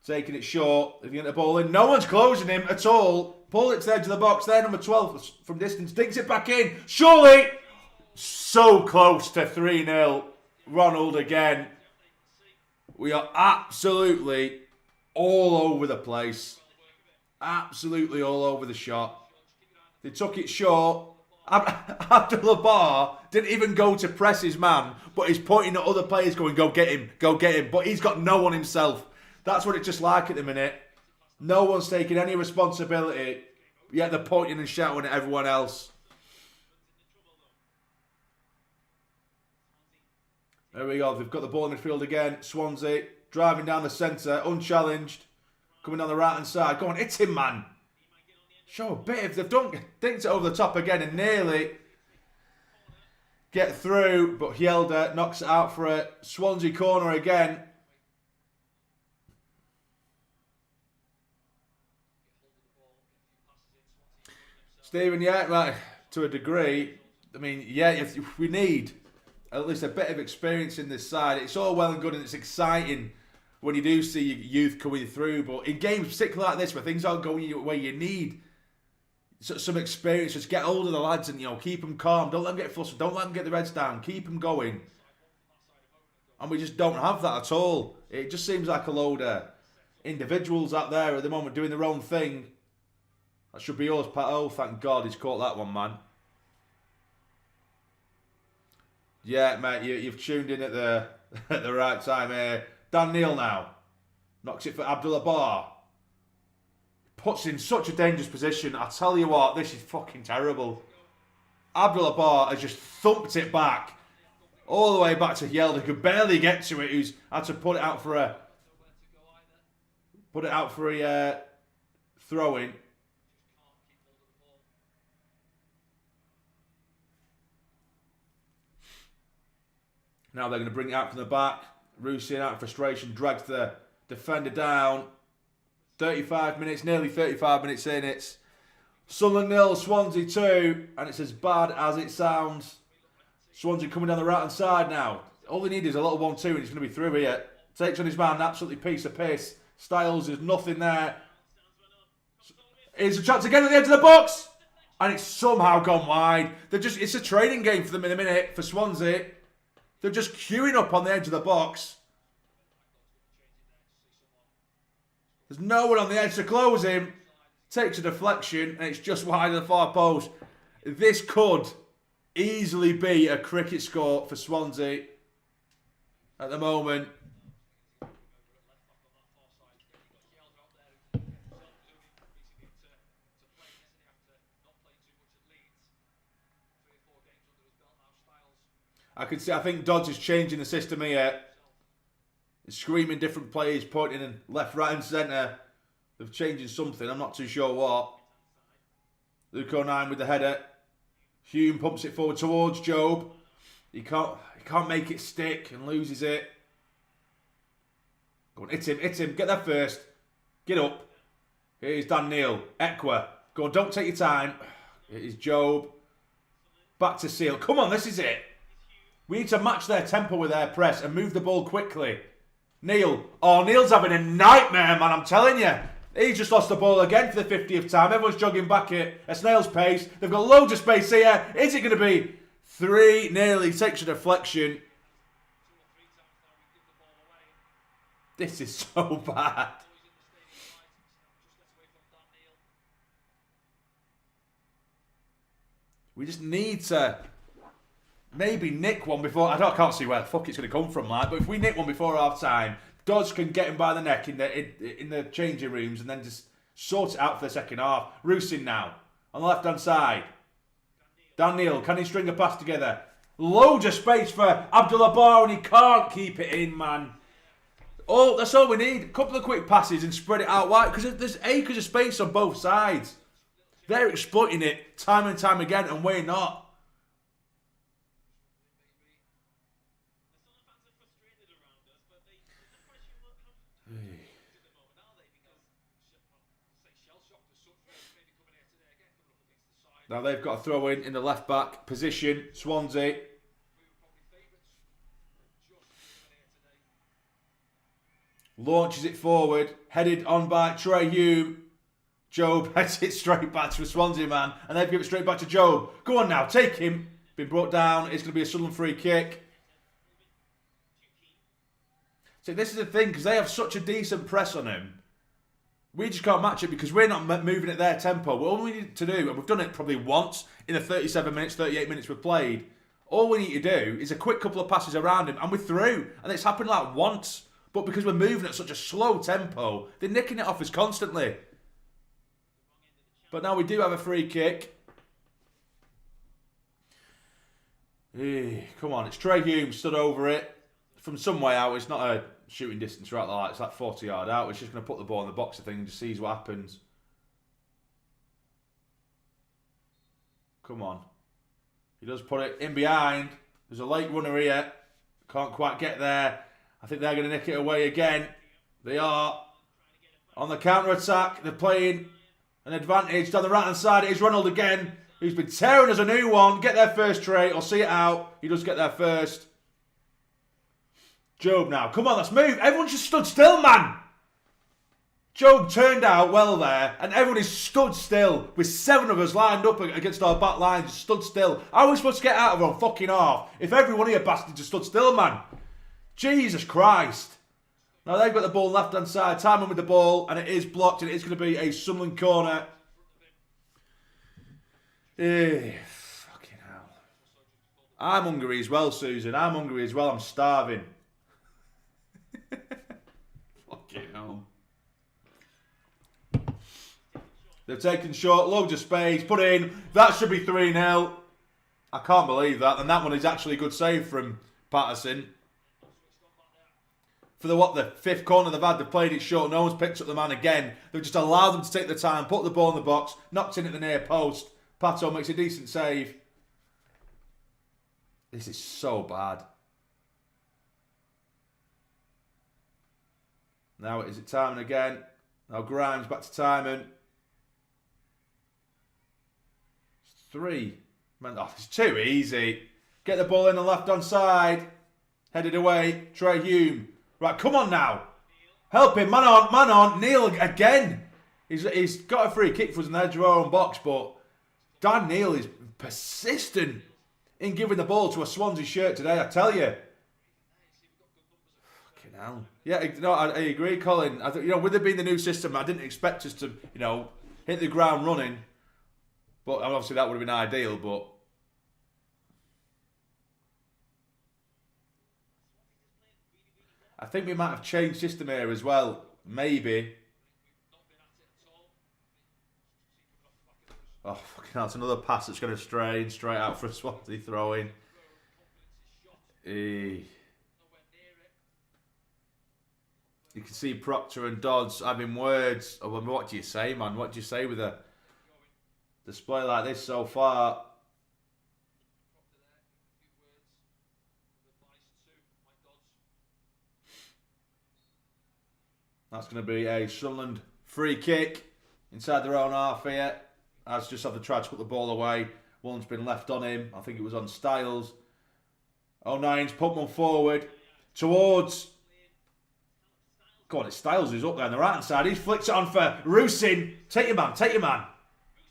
Taking it short. If you get the ball in. No one's closing him at all. Pull it to the edge of the box. There, number 12 from distance. Digs it back in. Surely. So close to 3-0. Ronald again. We are absolutely all over the place. Absolutely all over the shot. They took it short. Abdullah Bar didn't even go to press his man, but he's pointing at other players going, go get him, go get him. But he's got no one himself. That's what it's just like at the minute. No one's taking any responsibility, yet they're pointing and shouting at everyone else. There we go. They've got the ball in midfield again. Swansea driving down the centre, unchallenged. Coming down the right-hand side. Go on, hit him, man. Show a bit. If they've done, dinked it over the top again and nearly get through, but Hjelde knocks it out for a Swansea corner again. Stephen, yeah, right, to a degree. I mean, yeah, we need at least a bit of experience in this side. It's all well and good and it's exciting when you do see your youth coming through, but in games particularly like this where things aren't going your way, you need some experience. Just get hold of the lads and, you know, keep them calm. Don't let them get flustered. Don't let them get their heads down. Keep them going. And we just don't have that at all. It just seems like a load of individuals out there at the moment doing their own thing. That should be yours, Pat. Oh, thank God he's caught that one, man. Yeah, mate, you've tuned in at the at the right time here. Dan Neil now knocks it for Abdullah Bar. Puts in such a dangerous position. I tell you what, this is fucking terrible. Abdullah Bar has just thumped it back all the way back to Hjelde, could barely get to it. Who's had to put it out for a throw-in. Now they're going to bring it out from the back. Rusyn out of frustration drags the defender down. 35 minutes, nearly 35 minutes in. It's Sunderland 0, Swansea 2, and it's as bad as it sounds. Swansea coming down the right hand side now. All they need is a little 1-2 and he's going to be through here. Takes on his man, absolutely piece of piss. Styles, there's nothing there. Here's a chance again at the edge of the box, and it's somehow gone wide. It's a training game for them in a minute for Swansea. They're just queuing up on the edge of the box. There's no one on the edge to close him. Takes a deflection and it's just wide of the far post. This could easily be a cricket score for Swansea at the moment. I think Dodds is changing the system here. He's screaming different players, pointing in left, right and centre. They're changing something, I'm not too sure what. Luke O'Nien with the header. Hume pumps it forward towards Job. He can't make it stick and loses it. Go on, hit him, get there first. Get up. Here's Dan Neil. Ekwa. Go on, don't take your time. It is Job. Back to Seal. Come on, this is it. We need to match their tempo with their press and move the ball quickly. Neil. Oh, Neil's having a nightmare, man, I'm telling you. He's just lost the ball again for the 50th time. Everyone's jogging back at a snail's pace. They've got loads of space here. Is it going to be 3? Nearly takes a deflection. This is so bad. We just need to maybe nick one before. I can't see where the fuck it's going to come from, lad. But if we nick one before half time, Dodge can get him by the neck in the changing rooms and then just sort it out for the second half. Rusyn now on the left hand side. Dan Neil, can he string a pass together? Loads of space for Abdullah Bar and he can't keep it in, man. Oh, that's all we need. A couple of quick passes and spread it out wide because there's acres of space on both sides. They're exploiting it time and time again and we're not. Now they've got a throw in the left back position. Swansea. Launches it forward. Headed on by Trey Hume. Job heads it straight back to a Swansea man. And they've given it straight back to Job. Go on now, take him. Been brought down. It's going to be a Sunderland free kick. So this is the thing, because they have such a decent press on him. We just can't match it because we're not moving at their tempo. All we need to do, and we've done it probably once in the 37 minutes, 38 minutes we've played, all we need to do is a quick couple of passes around him and we're through. And it's happened like once. But because we're moving at such a slow tempo, they're nicking it off us constantly. But now we do have a free kick. Come on, it's Trey Hume stood over it. From some way out, it's not a shooting distance right like it's like 40 yard out. It's just going to put the ball in the box, I think, and just sees what happens. Come on. He does put it in behind. There's a late runner here. Can't quite get there. I think they're going to nick it away again. They are. On the counter-attack, they're playing an advantage. Down the right-hand side, it is Ronald again, who's been tearing us a new one. Get there first, Trey, or see it out. He does get there first. Job now. Come on, let's move. Everyone just stood still, man. Job turned out well there, and everyone is stood still, with 7 of us lined up against our back line, just stood still. How are we supposed to get out of our fucking half if every one of you bastards just stood still, man? Jesus Christ. Now they've got the ball left-hand side, timing with the ball, and it is blocked, and it is going to be a Sunderland corner. Fucking hell. I'm hungry as well, Susan. I'm hungry as well. I'm starving. Fucking hell. They've taken short, loads of space, put in. That should be 3-0. I can't believe that. And that one is actually a good save from Patterson. For the 5th corner they've had, they've played it short. No one's picked up the man again. They've just allowed them to take the time, put the ball in the box, knocked in at the near post. Pato makes a decent save. This is so bad. Now is it Timon again? Now Grimes back to Timon. 3. Man, oh, it's too easy. Get the ball in the left-hand side. Headed away. Trey Hume. Right, come on now. Help him. Man on, man on. Neil again. He's got a free kick for us in the edge of our own box, but Dan Neil is persistent in giving the ball to a Swansea shirt today, I tell you. Fucking hell. Yeah, no, I agree, Colin. I think, with it being the new system, I didn't expect us to, hit the ground running. But obviously that would have been ideal, but... I think we might have changed system here as well. Maybe. Oh, fucking hell. It's another pass that's going to stray straight out for a Swansea throw-in. You can see Proctor and Dodds having words. Oh, what do you say, man? What do you say with a display like this so far? That's going to be a Sunderland free kick inside their own half here. As just have to try to put the ball away. One's been left on him. I think it was on Styles. O'Nine's put one forward towards... Go on, it's Styles who's up there on the right hand side. He flicks it on for Rusin. Take your man, take your man.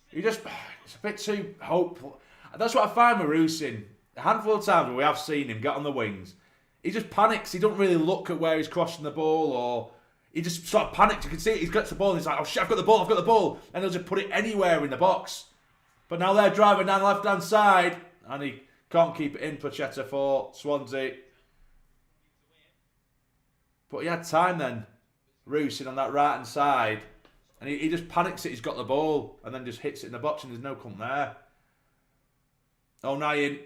He just... It's a bit too hopeful. That's what I find with Rusin. A handful of times where we have seen him get on the wings, he just panics. He don't really look at where he's crossing the ball, or... He just sort of panics. You can see it. He gets the ball and he's like, oh shit, I've got the ball, I've got the ball. And he'll just put it anywhere in the box. But now they're driving down the left-hand side. And he can't keep it in, Pochetta for Swansea. But he had time then. Roosing on that right-hand side. And he just panics it. He's got the ball. And then just hits it in the box and there's no come there. O'Nien.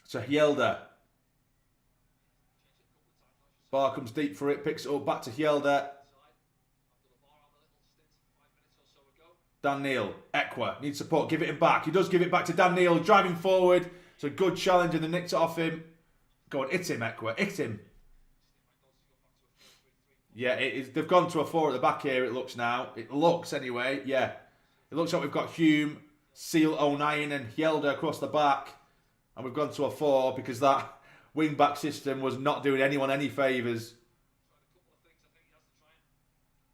To Hjelde. Bar comes deep for it, picks it up, back to Hjelde. Dan Neil, Ekwa, needs support, give it him back. He does give it back to Dan Neil, driving forward. It's a good challenge and they nicked it off him. Go on, hit him, Ekwa, hit him. Yeah, they've gone to a 4 at the back here, it looks now. It looks anyway, yeah. It looks like we've got Hume, Seal, O'Nien and Hjelde across the back. And we've gone to a 4 because that wing-back system was not doing anyone any favours.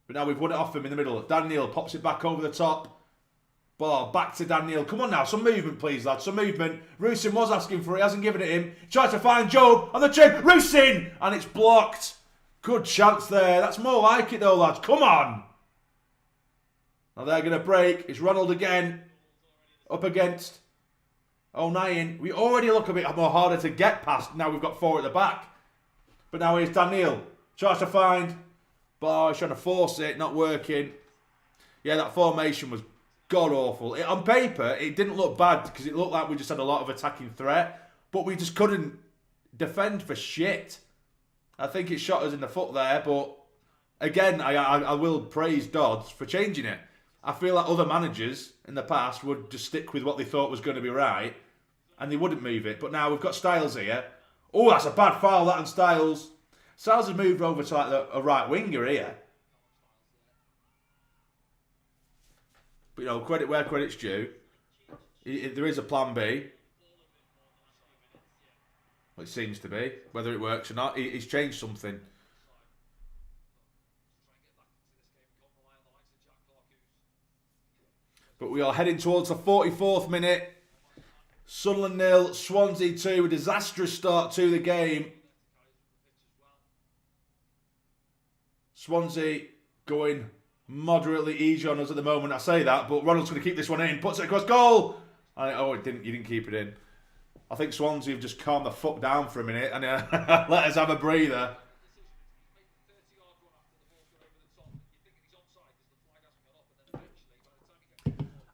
But now we've won it off him in the middle. Dan Neil pops it back over the top. Ball back to Dan Neil. Come on now, some movement please, lads, some movement. Rusin was asking for it, hasn't given it him. Tries to find Job on the trip. Rusin! And it's blocked. Good chance there. That's more like it though, lads. Come on. Now they're going to break. It's Ronald again. Up against O'Nien. We already look a bit more harder to get past. Now we've got 4 at the back. But now here's Daniel. Tries to find. But he's trying to force it. Not working. Yeah, that formation was god-awful. On paper, it didn't look bad because it looked like we just had a lot of attacking threat. But we just couldn't defend for shit. I think it shot us in the foot there. But again, I will praise Dodds for changing it. I feel like other managers in the past would just stick with what they thought was going to be right. And they wouldn't move it. But now we've got Styles here. Oh, that's a bad foul, that on Styles. Styles has moved over to like a right winger here. But, you know, credit where credit's due. There is a plan B. Well, it seems to be. Whether it works or not, he's changed something. But we are heading towards the 44th minute. Sunderland 0, Swansea 2. A disastrous start to the game. Swansea going moderately easy on us at the moment. I say that, but Ronald's going to keep this one in. Puts it across goal. You didn't keep it in. I think Swansea have just calmed the fuck down for a minute and let us have a breather.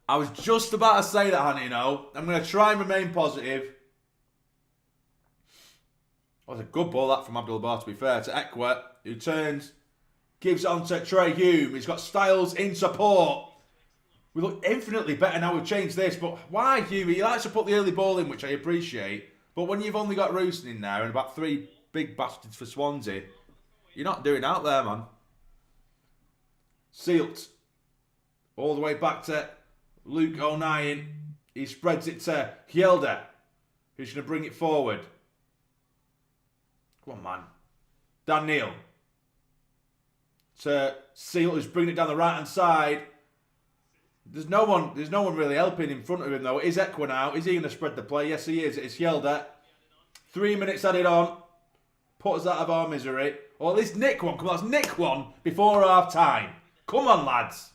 I was just about to say that, honey, you know. I'm going to try and remain positive. That was a good ball, that from Abdul-Bar, to be fair, to Ekwa, who turns, gives it on to Trey Hume. He's got Styles in support. We look infinitely better now we've changed this, but why, Hume? He likes to put the early ball in, which I appreciate, but when you've only got Rooston in there and about 3 big bastards for Swansea, you're not doing out there, man. Sealt. All the way back to Luke O'Nien. He spreads it to Hjelde, who's going to bring it forward. Come on, man. Daniel. To Sealt, who's bringing it down the right-hand side. There's no one really helping in front of him, though. It is Ekwa now. Is he going to spread the play? Yes, he is. It's Hjelde. 3 minutes added on. Put us out of our misery. Or at least nick one. Come on, let's nick one before half-time. Come on, lads.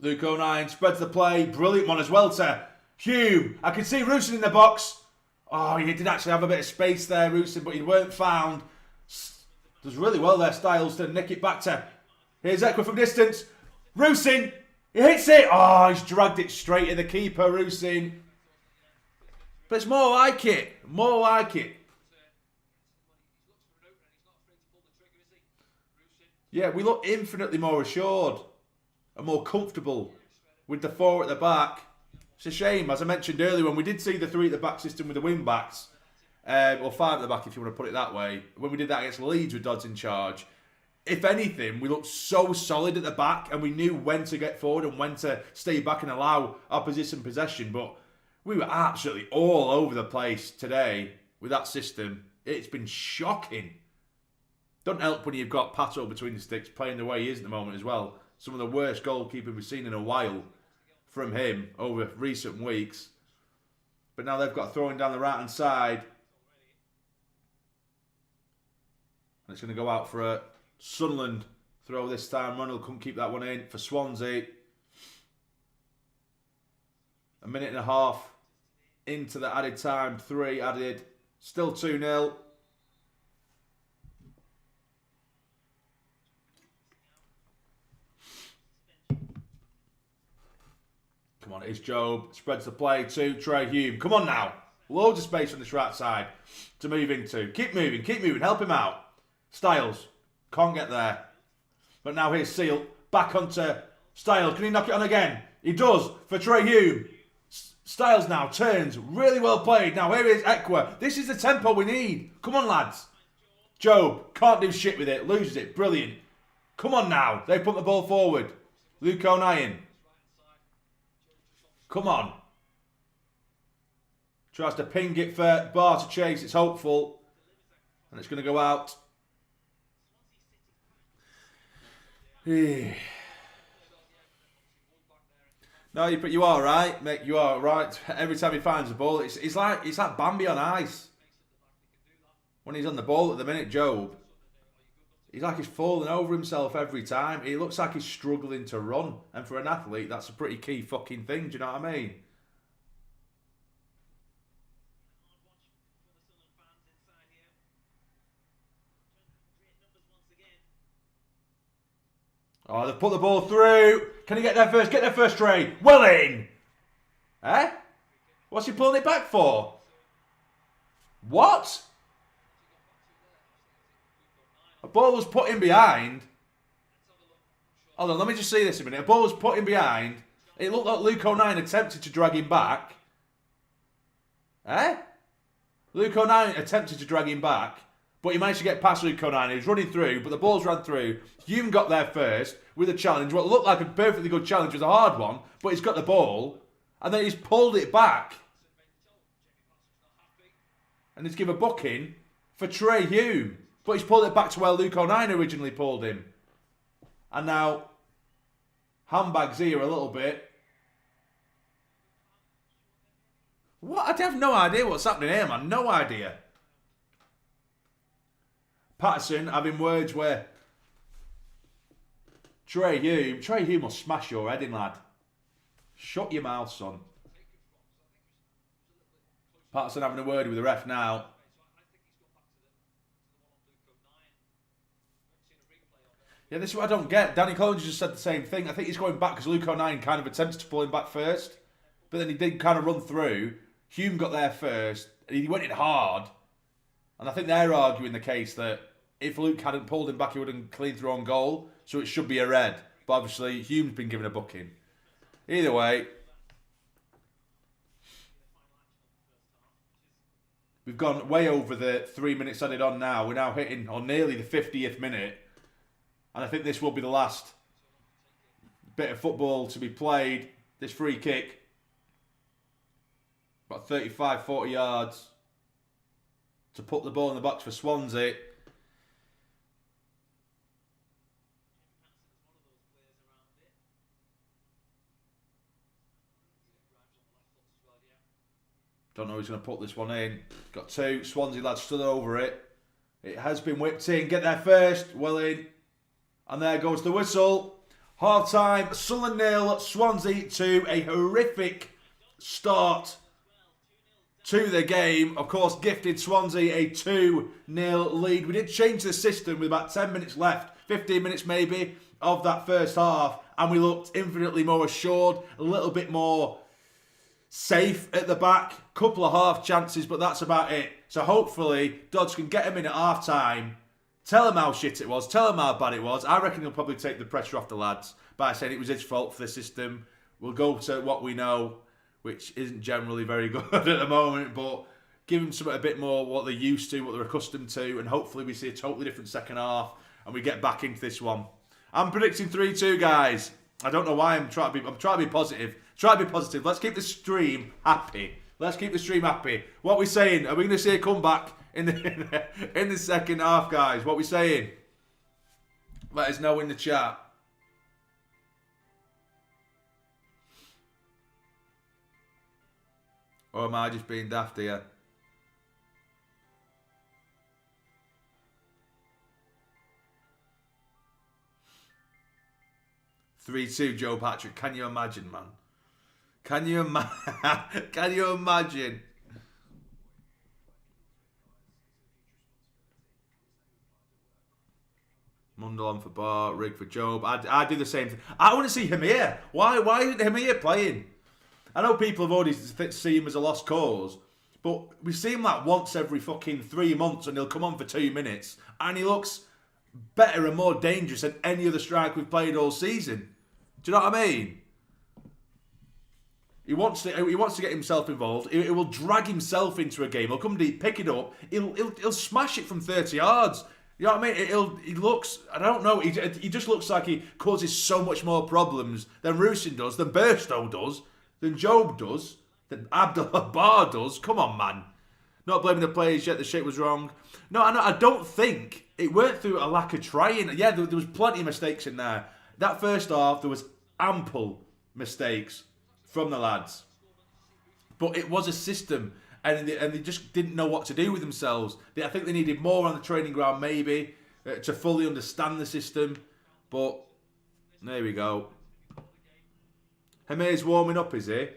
Luke O'Nien spreads the play. Brilliant one as well to Hume. I can see Rooston in the box. Oh, he did actually have a bit of space there, Rooston, but he weren't found. Does really well there, Styles, to nick it back to... Here's Ekwa from distance. Rooston. He hits it. Oh, he's dragged it straight to the keeper, Rooston. But it's more like it. More like it. Yeah, we look infinitely more assured and more comfortable with the 4 at the back. It's a shame, as I mentioned earlier, when we did see the 3 at the back system with the wing backs, or 5 at the back if you want to put it that way, when we did that against Leeds with Dodds in charge, if anything, we looked so solid at the back and we knew when to get forward and when to stay back and allow opposition possession, but we were absolutely all over the place today with that system. It's been shocking. Don't help when you've got Pato between the sticks playing the way he is at the moment as well. Some of the worst goalkeeping we've seen in a while from him over recent weeks. But now they've got throwing down the right-hand side. And it's going to go out for a Sunderland throw this time. Ronald couldn't keep that one in for Swansea. A minute and a half into the added time. 3 added. Still 2-0. Come on, it's Job. Spreads the play to Trey Hume. Come on now. Loads of space on this right side to move into. Keep moving, keep moving. Help him out. Styles. Can't get there. But now here's Sealt. Back onto Styles. Can he knock it on again? He does for Trey Hume. Styles now turns. Really well played. Now here is Ekwa. This is the tempo we need. Come on, lads. Job. Can't do shit with it. Loses it. Brilliant. Come on now. They put the ball forward. Luke O'Nien. Come on. Tries to ping it for Bar to chase. It's hopeful. And it's going to go out. No, you are right, mate. You are right. Every time he finds the ball, it's like Bambi on ice. When he's on the ball at the minute, Job. He's like he's falling over himself every time. He looks like he's struggling to run. And for an athlete, that's a pretty key fucking thing. Do you know what I mean? Oh, they've put the ball through. Can he get there first? Get there first, Trey. Well in. Eh? What's he pulling it back for? What? A ball was put in behind. Hold on, let me just see this a minute. A ball was put in behind. It looked like Luke O'Nien attempted to drag him back. Eh? Luke O'Nien attempted to drag him back, but he managed to get past Luke O'Nien. He was running through, but the ball's ran through. Hume got there first with a challenge. What looked like a perfectly good challenge was a hard one, but he's got the ball, and then he's pulled it back. And he's given a booking for Trey Hume. But he's pulled it back to where Luke O'Nien originally pulled him. And now, handbags here a little bit. What? I have no idea what's happening here, man. No idea. Patterson having words where Trey Hume will smash your head in, lad. Shut your mouth, son. Patterson having a word with the ref now. Yeah, this is what I don't get. Danny Collins just said the same thing. I think he's going back because Luke O'Nien kind of attempted to pull him back first. But then he did kind of run through. Hume got there first. And he went in hard. And I think they're arguing the case that if Luke hadn't pulled him back, he would have cleaned through on goal. So it should be a red. But obviously, Hume's been given a booking. Either way, we've gone way over the 3 minutes added on now. We're now hitting on nearly the 50th minute. And I think this will be the last bit of football to be played. This free kick. About 35, 40 yards. To put the ball in the box for Swansea. Don't know who's going to put this one in. Got two. Swansea lads stood over it. It has been whipped in. Get there first. Well in. And there goes the whistle. Half time, Sunderland 0, Swansea 2. A horrific start to the game. Of course, gifted Swansea a 2-0 lead. We did change the system with about 10 minutes left, 15 minutes maybe, of that first half. And we looked infinitely more assured, a little bit more safe at the back. Couple of half chances, but that's about it. So hopefully, Dodds can get him in at half time. Tell him how shit it was. Tell him how bad it was. I reckon he'll probably take the pressure off the lads by saying it was his fault for the system. We'll go to what we know, which isn't generally very good at the moment, but give them something a bit more what they're used to, what they're accustomed to, and hopefully we see a totally different second half and we get back into this one. I'm predicting 3-2, guys. I don't know why I'm trying to be positive. Try to be positive. Let's keep the stream happy. Let's keep the stream happy. What are we saying? Are we going to see a comeback in the second half, guys? What are we saying? Let us know in the chat. Or am I just being daft here? (3-2) Joe Patrick. Can you imagine, man? Can you imagine? Mundell on for Bar, Rig for Job. I do the same thing. I want to see him here. Why isn't him here playing? I know people have already seen him as a lost cause, but we see him like once every fucking 3 months and he'll come on for 2 minutes and he looks better and more dangerous than any other striker we've played all season. Do you know what I mean? He wants to get himself involved. He will drag himself into a game. He'll come deep, pick it up. He'll smash it from 30 yards. You know what I mean? He looks, I don't know, he just looks like he causes so much more problems than Rusyn does, than Burstow does, than Job does, than Abdullah Bar does. Come on, man. Not blaming the players yet, the shit was wrong. No, I don't think it weren't through a lack of trying. Yeah, there was plenty of mistakes in there. That first half, there was ample mistakes from the lads. But it was a system, and they just didn't know what to do with themselves. I think they needed more on the training ground, maybe. to fully understand the system. But there we go. Jame's warming up, is he?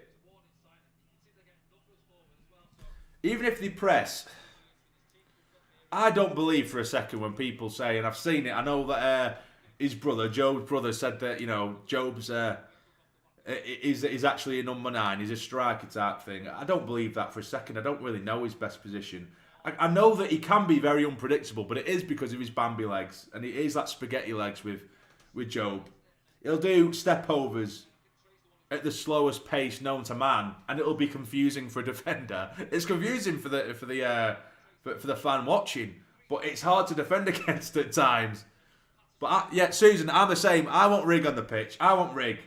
Even if they press, I don't believe for a second when people say, and I've seen it, I know that his brother, Job's brother, said that, Job's is actually a number 9, he's a striker type thing. I don't believe that for a second. I don't really know his best position. I know that he can be very unpredictable, but it is because of his Bambi legs, and it is that spaghetti legs with Job. He'll do step overs at the slowest pace known to man, and it'll be confusing for a defender. It's confusing for the fan watching, but it's hard to defend against at times. But Susan, I'm the same. I want Rig on the pitch. I want Rig.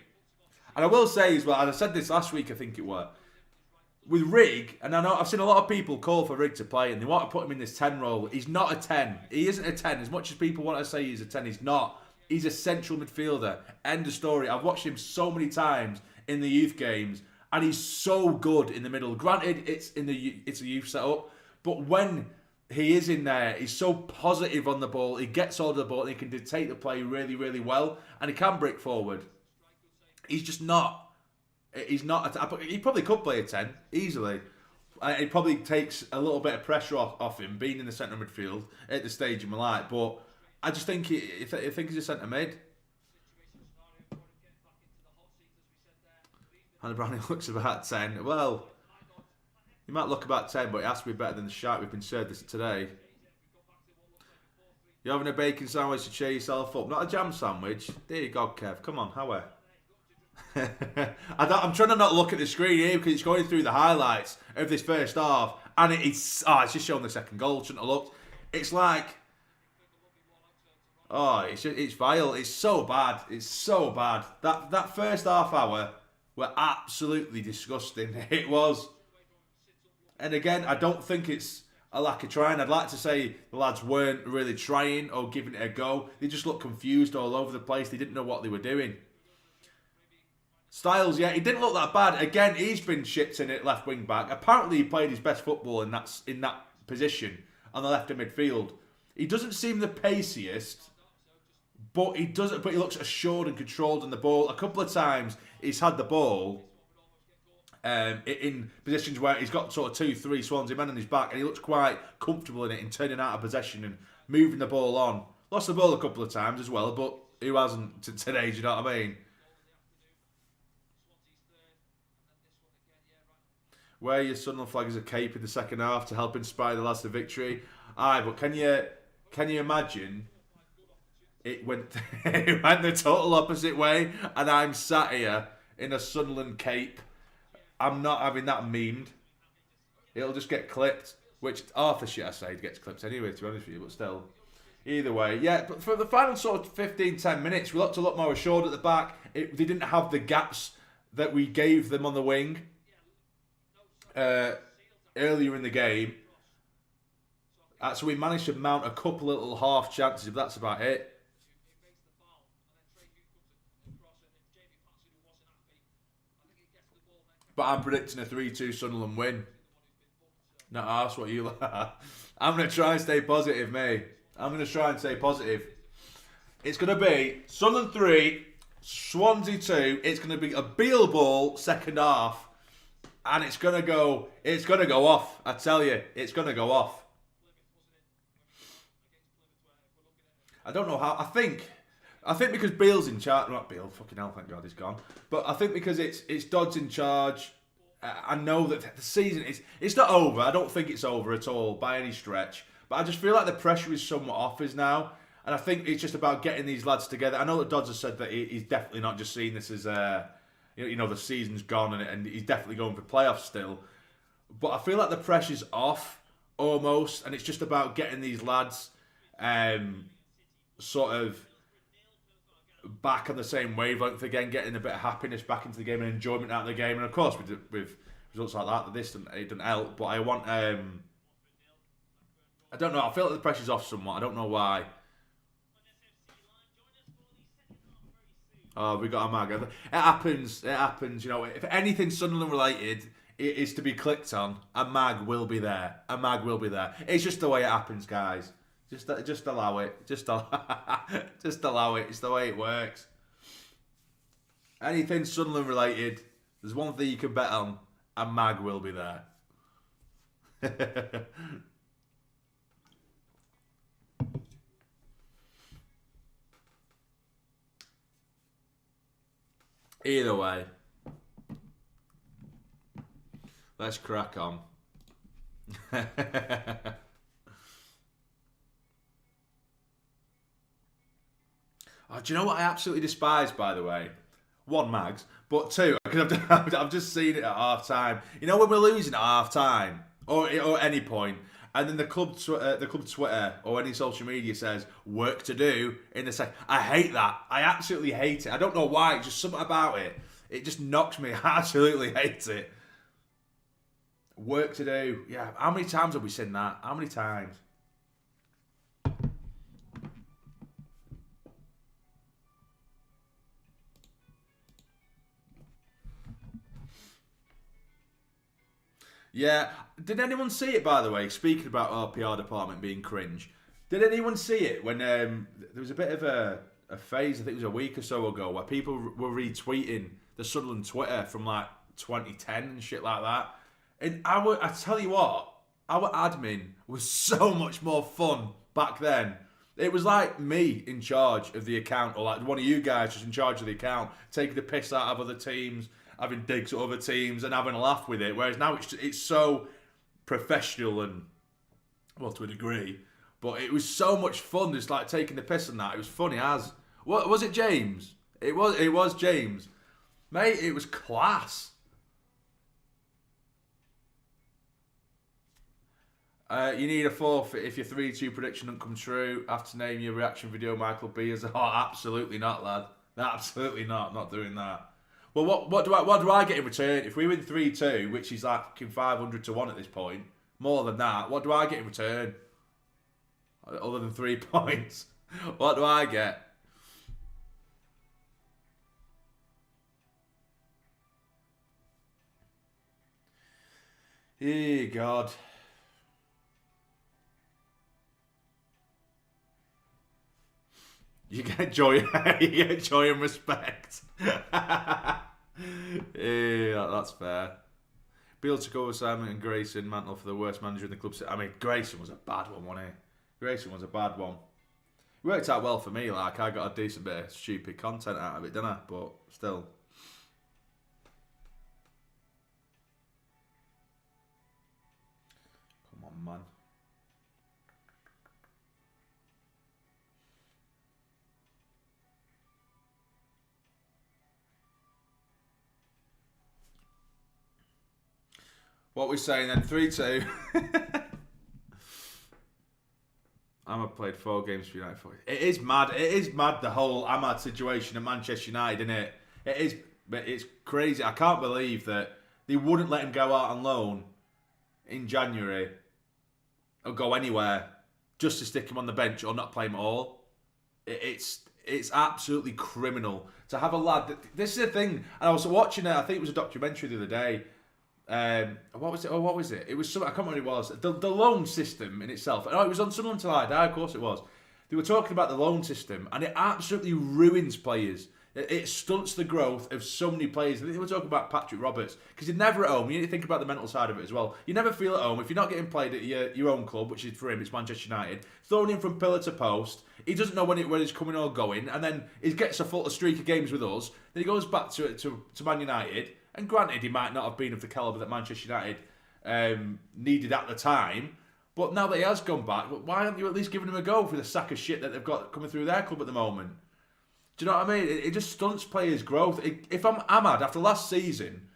And I will say as well, and I said this last week, I think it was, with Rig, and I know I've seen a lot of people call for Rig to play, and they want to put him in this 10 role. He's not a 10. He isn't a 10. As much as people want to say he's a 10, he's not. He's a central midfielder. End of story. I've watched him so many times in the youth games, and he's so good in the middle. Granted, it's a youth setup, but when he is in there, he's so positive on the ball. He gets hold of the ball, and he can dictate the play really, really well, and he can break forward. He's just not. He's not. He probably could play a 10 easily. It probably takes a little bit of pressure off him being in the centre midfield at the stage in my life. But I just think I think he's a centre mid. Hannah Browning looks about 10. Well, he might look about 10, but it has to be better than the shite we've been served this today. You're having a bacon sandwich to cheer yourself up, not a jam sandwich. There you go, Kev. Come on, how are? I'm trying to not look at the screen here because it's going through the highlights of this first half, and it's just showing the second goal. Shouldn't have looked. It's like, it's vile. It's so bad. It's so bad. That first half hour were absolutely disgusting. It was. And again, I don't think it's a lack of trying. I'd like to say the lads weren't really trying or giving it a go. They just looked confused all over the place. They didn't know what they were doing. Styles, yeah, he didn't look that bad. Again, he's been shipped in at left wing back. Apparently, he played his best football in that position on the left of midfield. He doesn't seem the paciest, but he looks assured and controlled on the ball. A couple of times he's had the ball in positions where he's got sort of 2-3 Swansea men on his back, and he looks quite comfortable in it, in turning out of possession and moving the ball on. Lost the ball a couple of times as well, but who hasn't today? Do you know what I mean? Wear your Sunderland flag as a cape in the second half to help inspire the lads to victory. Aye, but can you imagine it went the total opposite way, and I'm sat here in a Sunderland cape. I'm not having that memed. It'll just get clipped, which half the shit I say gets clipped anyway, to be honest with you, but still. Either way, yeah, but for the final sort of 15-10 minutes, we looked a lot more assured at the back. They didn't have the gaps that we gave them on the wing earlier in the game. So we managed to mount a couple little half chances, but that's about it. But I'm predicting a 3-2 Sunderland win. No, that's what you are. I'm going to try and stay positive, mate. I'm going to try and stay positive. It's going to be Sunderland 3, Swansea 2. It's going to be a Beale ball second half. And it's going to go off. I tell you, it's going to go off. I don't know how. I think because Beale's in charge. Not Beale, fucking hell, thank God he's gone. But I think because it's Dodd's in charge. I know that the season it's not over. I don't think it's over at all by any stretch. But I just feel like the pressure is somewhat off us now. And I think it's just about getting these lads together. I know that Dodds has said that he's definitely not just seeing this as the season's gone and he's definitely going for playoffs still. But I feel like the pressure's off almost, and it's just about getting these lads sort of back on the same wavelength again, getting a bit of happiness back into the game and enjoyment out of the game. And of course, with results like that, it doesn't help. But I want, I don't know, I feel like the pressure's off somewhat. I don't know why. Oh, we got a mag. It happens. If anything Sunderland related it is to be clicked on, a mag will be there. It's just the way it happens, guys. Just allow it. Just just allow it. It's the way it works. Anything Sunderland related, there's one thing you can bet on, and Mag will be there. Either way, let's crack on. Oh, do you know what I absolutely despise, by the way? One, Mags, but two, because I've just seen it at half time. You know when we're losing at half time, or any point, and then the club Twitter or any social media says work to do in the second. I hate that. I absolutely hate it. I don't know why. Just something about it. It just knocks me. I absolutely hate it. Work to do. Yeah. How many times have we seen that? How many times? Yeah. Did anyone see it, by the way? Speaking about our PR department being cringe, did anyone see it when there was a bit of a phase, I think it was a week or so ago, where people were retweeting the Sunderland Twitter from like 2010 and shit like that? And I tell you what, our admin was so much more fun back then. It was like me in charge of the account, or like one of you guys just in charge of the account, taking the piss out of other teams, having digs at other teams, and having a laugh with it. Whereas now it's so professional and, well, to a degree, but it was so much fun just like taking the piss and that. It was funny as. What was it, James? It was James. Mate, it was class. You need a forfeit if your 3-2 prediction doesn't come true. Have to name your reaction video Michael B as. Oh, absolutely not, lad. Absolutely not. Not doing that. Well, what do I get in return if we win 3-2, which is like fucking 500 to 1 at this point? More than that, what do I get in return? Other than 3 points, what do I get? Hey God. You get joy. You get joy and respect. Yeah, that's fair. Beale took over Simon and Grayson mantle for the worst manager in the club. I mean, Grayson was a bad one, wasn't he? Grayson was a bad one. It worked out well for me. Like, I got a decent bit of stupid content out of it, didn't I? But still. Come on, man. What we're saying then, 3-2. Ahmad played 4 games for United. It is mad. It is mad, the whole Ahmad situation at Manchester United, isn't it? It is. It's crazy. I can't believe that they wouldn't let him go out on loan in January or go anywhere just to stick him on the bench or not play him at all. It's absolutely criminal to have a lad. This is the thing. And I was watching I think it was a documentary the other day. What was it? Oh, what was it? It was something, I can't remember what it was. The loan system in itself. Oh, it was on Sunderland Till I Die, of course it was. They were talking about the loan system, and it absolutely ruins players. It stunts the growth of so many players. They were talking about Patrick Roberts, because you're never at home. You need to think about the mental side of it as well. You never feel at home. If you're not getting played at your own club, which is for him, it's Manchester United, thrown in from pillar to post, he doesn't know when he's coming or going, and then he gets a full streak of games with us, then he goes back to Man United. And granted, he might not have been of the calibre that Manchester United needed at the time. But now that he has gone back, why aren't you at least giving him a go for the sack of shit that they've got coming through their club at the moment? Do you know what I mean? It just stunts players' growth. If I'm Ahmad, after last season,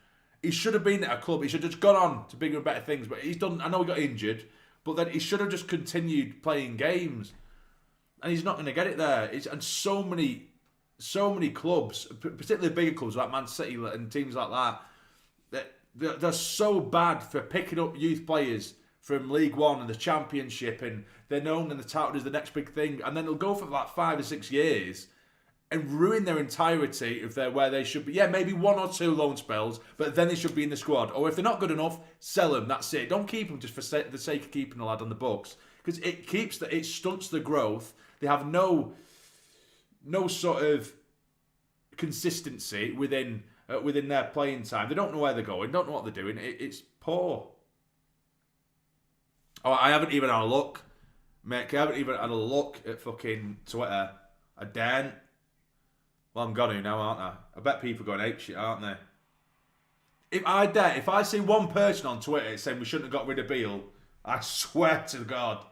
he should have been at a club. He should have just gone on to bigger and better things. But he's done. I know he got injured, but then he should have just continued playing games. And he's not going to get it there. And so many clubs, particularly bigger clubs like Man City and teams like that, they're so bad for picking up youth players from League One and the Championship, and they're known and they're touted as the next big thing, and then they'll go for like 5 or 6 years and ruin their entirety if they're where they should be. Yeah, maybe 1 or 2 loan spells, but then they should be in the squad. Or if they're not good enough, sell them. That's it. Don't keep them just for the sake of keeping a lad on the books. because it stunts the growth. They have no sort of consistency within their playing time. They don't know where they're going, don't know what they're doing. It's poor. Oh, I haven't even had a look, mate. I haven't even had a look at fucking Twitter. I daren't. Well, I'm gonna now, aren't I? I bet people are going apeshit, aren't they? If I see one person on Twitter saying we shouldn't have got rid of Beale, I swear to God.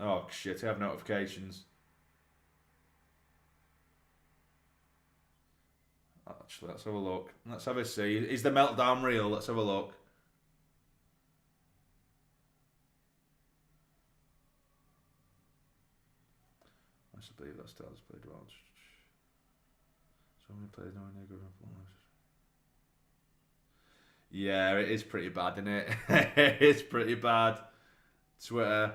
Oh shit! I have notifications. Actually, let's have a look. Let's have a see. Is the meltdown real? Let's have a look. I believe that still has played well. So many players knowing they're good. Yeah, it is pretty bad, isn't it? It's pretty bad. Twitter.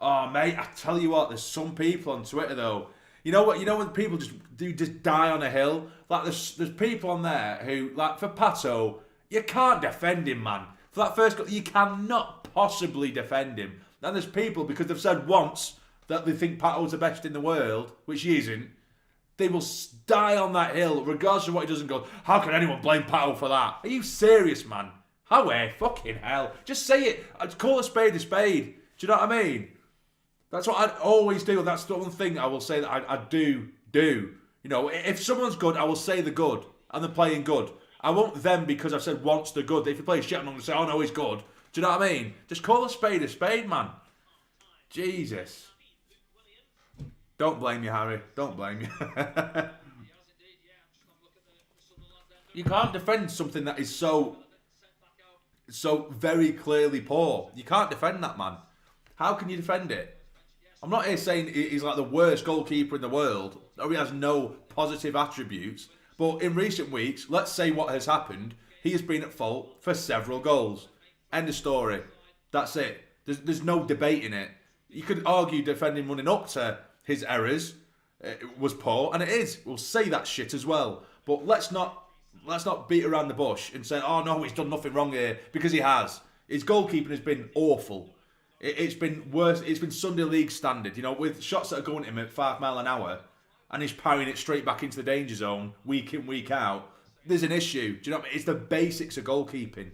Oh, mate, I tell you what, there's some people on Twitter though. You know what? You know when people just die on a hill. Like there's people on there who, like, for Pato, you can't defend him, man. For that first goal, you cannot possibly defend him. And there's people, because they've said once that they think Pato's the best in the world, which he isn't, they will die on that hill, regardless of what he does, and go, how can anyone blame Pato for that? Are you serious, man? How fucking hell? Just say it. I'd call a spade a spade. Do you know what I mean? That's what I'd always do. That's the one thing I will say that I do. You know, if someone's good, I will say they're good, and they're playing good. I won't them because I've said once they're good. If you play shit, I'm not going to say, oh no, he's good. Do you know what I mean? Just call a spade, man. Jesus. Don't blame you, Harry. Don't blame you. You can't defend something that is so very clearly poor. You can't defend that, man. How can you defend it? I'm not here saying he's like the worst goalkeeper in the world, or he has no positive attributes. But in recent weeks, let's say what has happened, he has been at fault for several goals. End of story. That's it. There's no debate in it. You could argue defending running up to his errors was poor, and it is. We'll say that shit as well. But let's not beat around the bush and say, oh no, he's done nothing wrong here, because he has. His goalkeeping has been awful. It's been worse. It's been Sunday League standard, you know, with shots that are going at him at 5 miles an hour, and he's parrying it straight back into the danger zone week in, week out. There's an issue. Do you know what I mean? It's the basics of goalkeeping.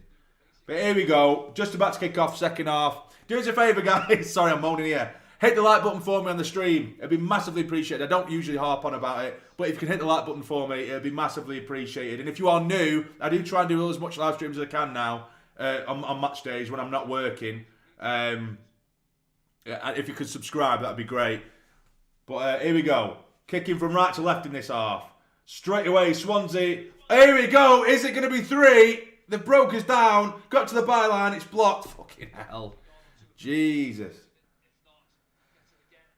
But here we go. Just about to kick off second half. Do us a favour, guys. Sorry, I'm moaning here. Hit the like button for me on the stream. It'd be massively appreciated. I don't usually harp on about it, but if you can hit the like button for me, it'd be massively appreciated. And if you are new, I do try and do as much live streams as I can now on match days when I'm not working. If you could subscribe, that'd be great. But here we go. Kicking from right to left in this half. Straight away, Swansea. Here we go. Is it going to be 3? They've broke us down. Got to the byline. It's blocked. Fucking hell. Jesus.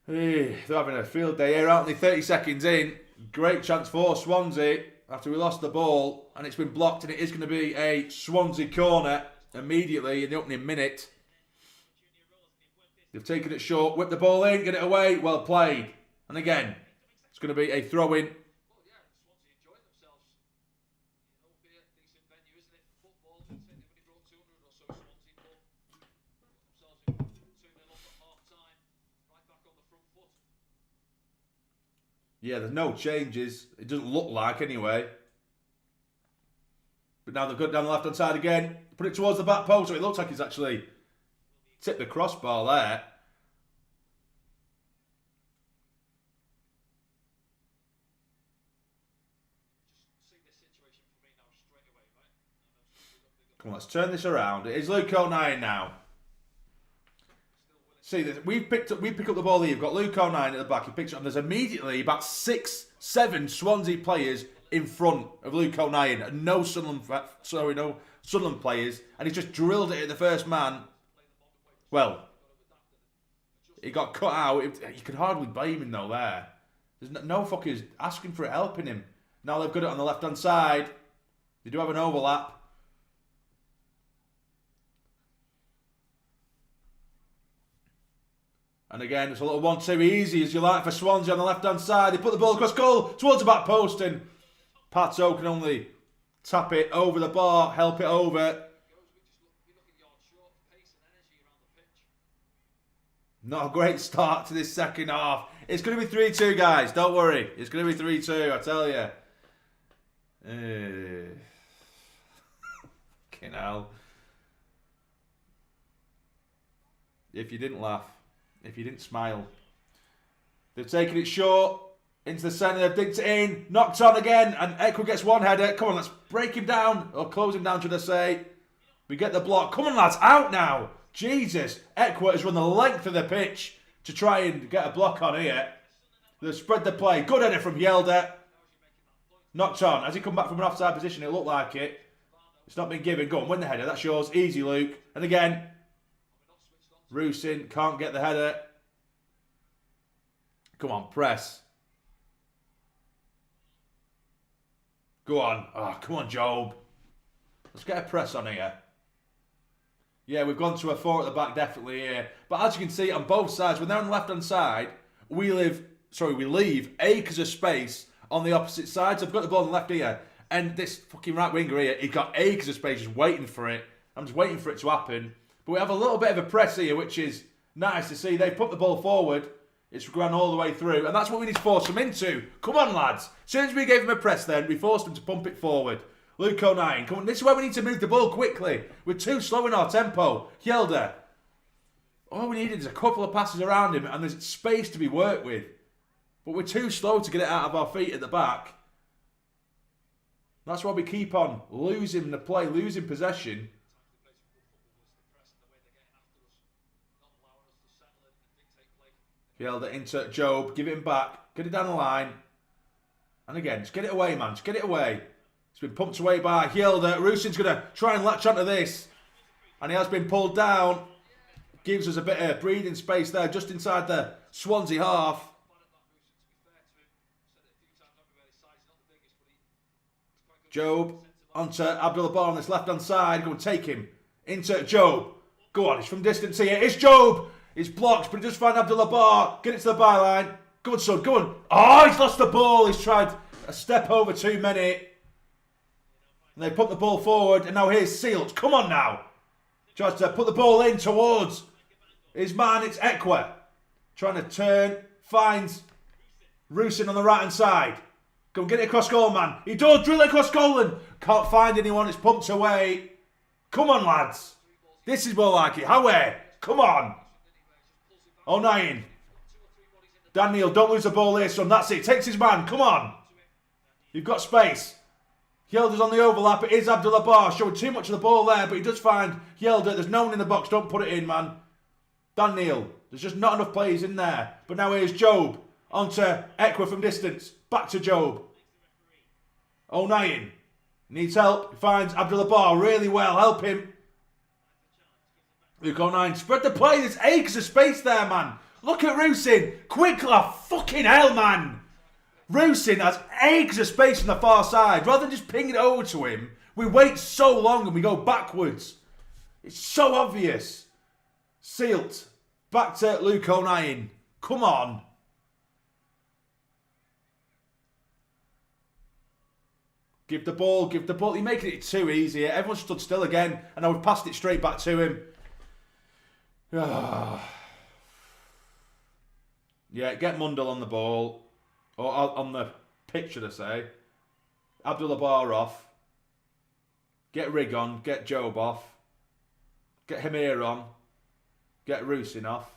Hey, they're having a field day here, aren't they? 30 seconds in. Great chance for Swansea after we lost the ball. And it's been blocked, and it is going to be a Swansea corner immediately in the opening minute. They've taken it short. Whip the ball in. Get it away. Well played. And again, it's going to be a throw-in. Yeah, there's no changes. It doesn't look like, anyway. But now they've got down the left-hand side again. Put it towards the back post, so it looks like he's actually tipped the crossbar there. Come on, let's turn this around. It is Luke O'Nien now. See, we pick up the ball here. You've got Luke O'Nien at the back. He picks it up. There's immediately about 6, 7 Swansea players in front of Luke O'Nien. And no Sunderland players. And he's just drilled it at the first man. Well, he got cut out. You could hardly blame him though there. There's no fuckers asking for it, helping him. Now they've got it on the left-hand side. They do have an overlap. And again, it's a little 1-2 easy, as you like, for Swansea on the left-hand side. They put the ball across goal towards the back post, and Pato can only tap it over the bar, help it over. Not a great start to this second half. It's going to be 3-2, guys. Don't worry. It's going to be 3-2, I tell you. Fucking hell. If you didn't laugh, if you didn't smile. They've taken it short into the centre. They've digged it in. Knocked on again. And Ekwa gets one header. Come on, let's break him down. Or close him down, should I say. We get the block. Come on, lads. Out now. Jesus. Ekwa has run the length of the pitch to try and get a block on here. They've spread the play. Good header from Yelder. Knocked on. Has he come back from an offside position? It looked like it. It's not been given. Go on, win the header. That's yours. Easy, Luke. And again. Rusin can't get the header. Come on, press. Go on. Oh, come on, Job. Let's get a press on here. Yeah, we've gone to a 4 at the back, definitely here. But as you can see, on both sides, when they're on the left-hand side, we leave acres of space on the opposite side. So I've got the ball on the left here. And this fucking right winger here, he's got acres of space just waiting for it. I'm just waiting for it to happen. But we have a little bit of a press here, which is nice to see. They put the ball forward. It's gone all the way through. And that's what we need to force them into. Come on, lads. As soon as we gave them a press then, we forced them to pump it forward. Luke O'Nien, come on. This is where we need to move the ball quickly. We're too slow in our tempo. Yelder. All we needed is a couple of passes around him and there's space to be worked with. But we're too slow to get it out of our feet at the back. That's why we keep on losing the play, losing possession. Yelder into Job, give it him back, get it down the line. And again, just get it away, man, just get it away. It's been pumped away by Yelder. Rusin's going to try and latch onto this. And he has been pulled down. Gives us a bit of breathing space there, just inside the Swansea half. Job onto Abdullah Bar on this left-hand side. Go and take him into Job. Go on, it's from distance here. It's Job. It's blocked, but he does find Abdullah Bar. Get it to the byline. Go on, son. Go on. Oh, he's lost the ball. He's tried a step over too many. And they put the ball forward. And now here's Sealt. Come on now. Tries to put the ball in towards his man. It's Ekwa. Trying to turn. Finds Rusin on the right-hand side. Go and get it across goal, man. He does. Drill it across goal and can't find anyone. It's pumped away. Come on, lads. This is more like it. Howe. Come on. O'Nien. Daniel, don't lose the ball here, son. That's it. Takes his man. Come on. You've got space. Yelder's on the overlap. It is Abdullah Bar. Showing too much of the ball there, but he does find Yelder. There's no one in the box. Don't put it in, man. Daniel. There's just not enough players in there. But now here's Job. Onto Ekwa from distance. Back to Job. O'Nien. Needs help. He finds Abdullah Bar really well. Help him. Luke O'Nien, spread the play. There's acres of space there, man. Look at Rusin. Quickly. Fucking hell, man. Rusin has acres of space on the far side. Rather than just ping it over to him, we wait so long and we go backwards. It's so obvious. Sealt. Back to Luke O'Nien. Come on. Give the ball, give the ball. You're making it too easy. Everyone stood still again, and now we've passed it straight back to him. Yeah, get Mundell on the ball. Or on the pitch, should I say. Abdullah Bar off. Get Rig on, get Job off. Get Hamir on. Get Rusin off.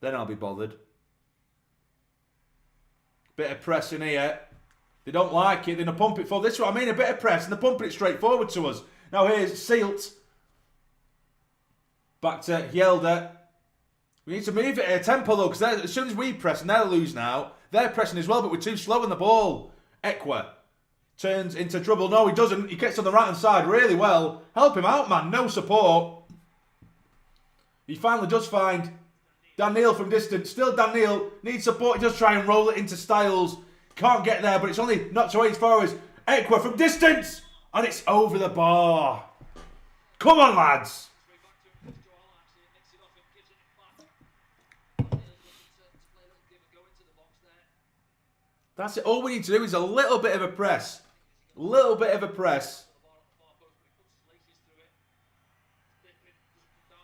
Then I'll be bothered. Bit of press in here. They don't like it. They're going to pump it forward. This is what I mean. A bit of press and they're pumping it straight forward to us. Now here's Sealt. Back to Yelder. We need to move it at a tempo though, because as soon as we press, and they'll lose now, they're pressing as well, but we're too slow in the ball. Ekwa turns into trouble. No, he doesn't. He gets on the right-hand side really well. Help him out, man. No support. He finally does find Daniel from distance. Still Daniel needs support. He does try and roll it into Styles. Can't get there, but it's only knocked away as far as Ekwa from distance. And it's over the bar. Come on, lads. That's it. All we need to do is a little bit of a press. A little bit of a press.